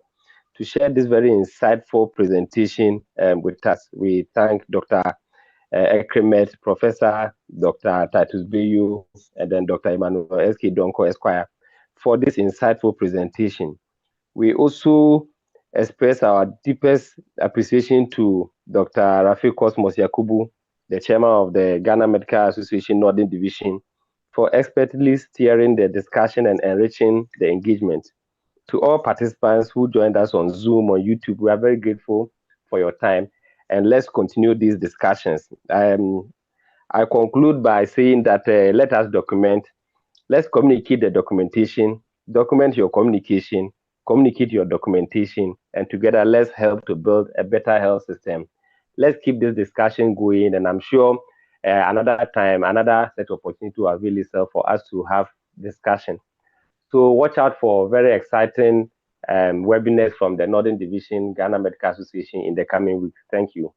to share this very insightful presentation with us. We thank Dr. Ekremet, Professor Dr. Titus Bayu, and then Dr. Emmanuel S.K. Donko Esquire for this insightful presentation. We also express our deepest appreciation to Dr. Rafi Cosmos Yakubu, the chairman of the Ghana Medical Association Northern Division, for expertly steering the discussion and enriching the engagement. To all participants who joined us on Zoom, on YouTube, we are very grateful for your time, and let's continue these discussions. I conclude by saying that let us document, let's communicate the documentation, document your communication, communicate your documentation, and together let's help to build a better health system. Let's keep this discussion going, and I'm sure another time, another set of opportunity will avail itself for us to have discussion. So watch out for very exciting webinars from the Northern Division Ghana Medical Association in the coming weeks. Thank you.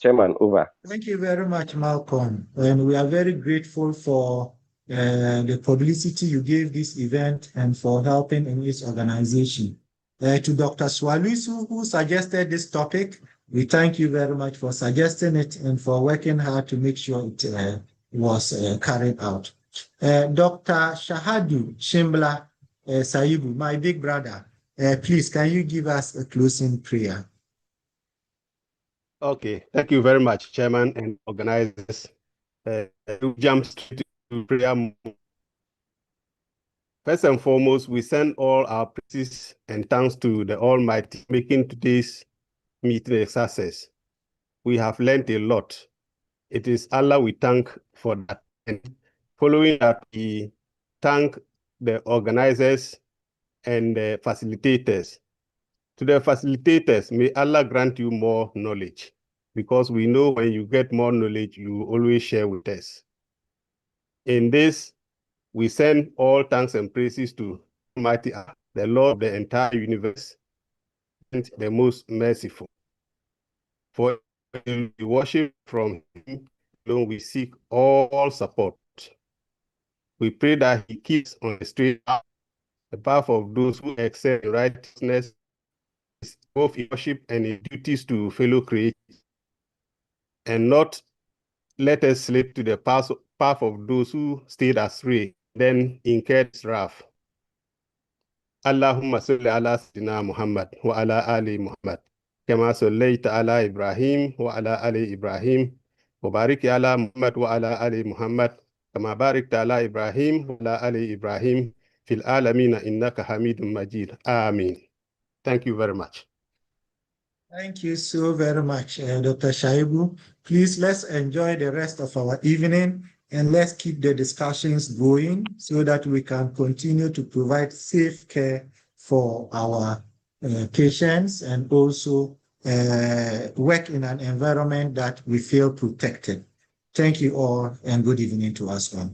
Chairman, over. Thank you very much, Malcolm. And we are very grateful for the publicity you gave this event and for helping in its organization. To Dr. Swalusu, who suggested this topic, we thank you very much for suggesting it and for working hard to make sure it was carried out. Dr. Shahadu Shimbla Saibu, my big brother, please, can you give us a closing prayer? Okay, thank you very much, Chairman and organizers. To jump straight to prayer. First and foremost, we send all our praises and thanks to the Almighty making today's meeting a success. We have learned a lot. It is Allah we thank for that. And following that, we thank the organizers and the facilitators. To the facilitators, may Allah grant you more knowledge, because we know when you get more knowledge, you always share with us. In this, we send all thanks and praises to Almighty Allah, the Lord of the entire universe, and the most merciful. For we worship from Him alone, we seek all support. We pray that He keeps on the straight path, the path of those who excel in righteousness, both in worship and in duties to fellow creatures, and not let us slip to the path of those who stayed astray, then incurred wrath. Allahumma salli ala Sayyidina Muhammad wa ala ali Muhammad, kama sallaita ala Ibrahim wa ala ali Ibrahim, wa barik ala Muhammad wa ala ali Muhammad, kama barakta ala Ibrahim wa ala ali Ibrahim, fil alamina innaka hamidun majid. Amen. Thank you very much. Thank you so very much, Dr. Shaibu. Please, let's enjoy the rest of our evening and let's keep the discussions going so that we can continue to provide safe care for our patients and also work in an environment that we feel protected. Thank you all and good evening to us all.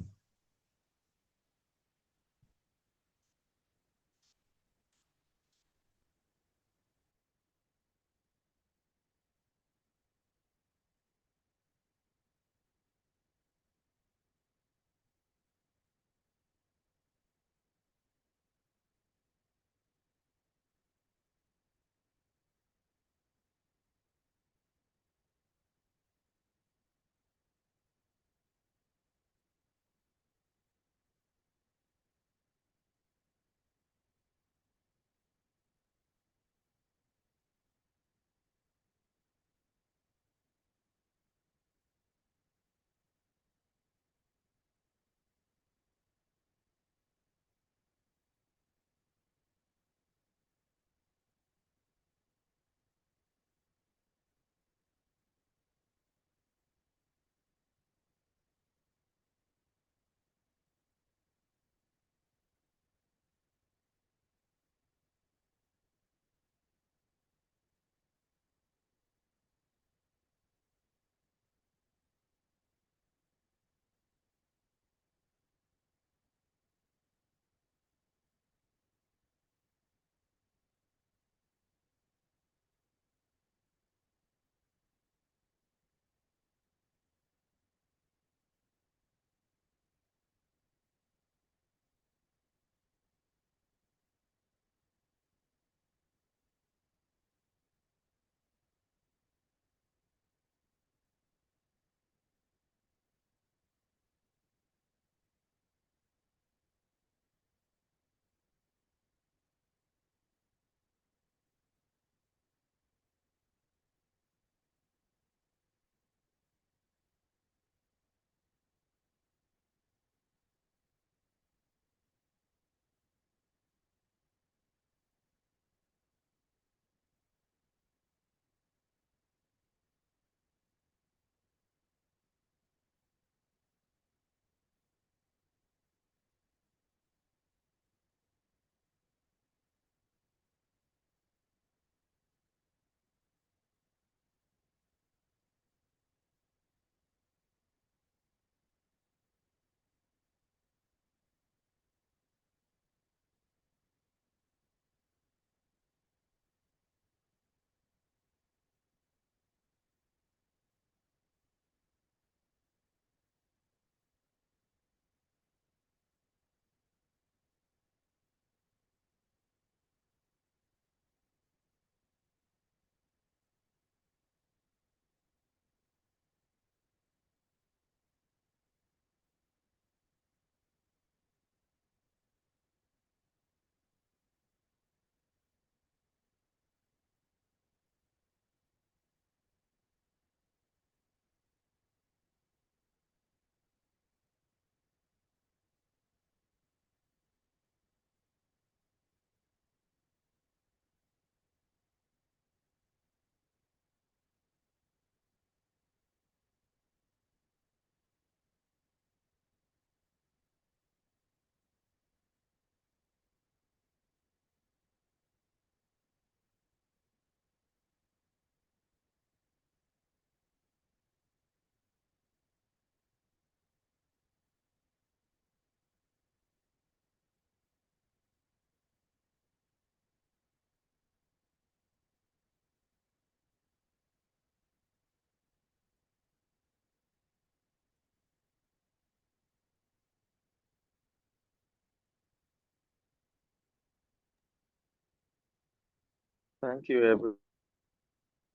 Thank you,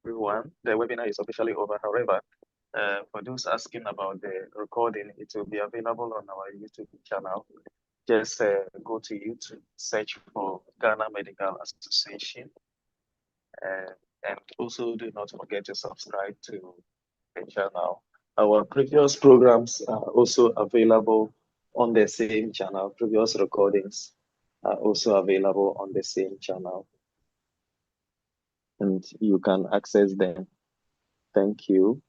everyone. The webinar is officially over. However, for those asking about the recording, it will be available on our YouTube channel. Just go to YouTube, search for Ghana Medical Association, and also do not forget to subscribe to the channel. Our previous programs are also available on the same channel. Previous recordings are also available on the same channel, and you can access them. Thank you.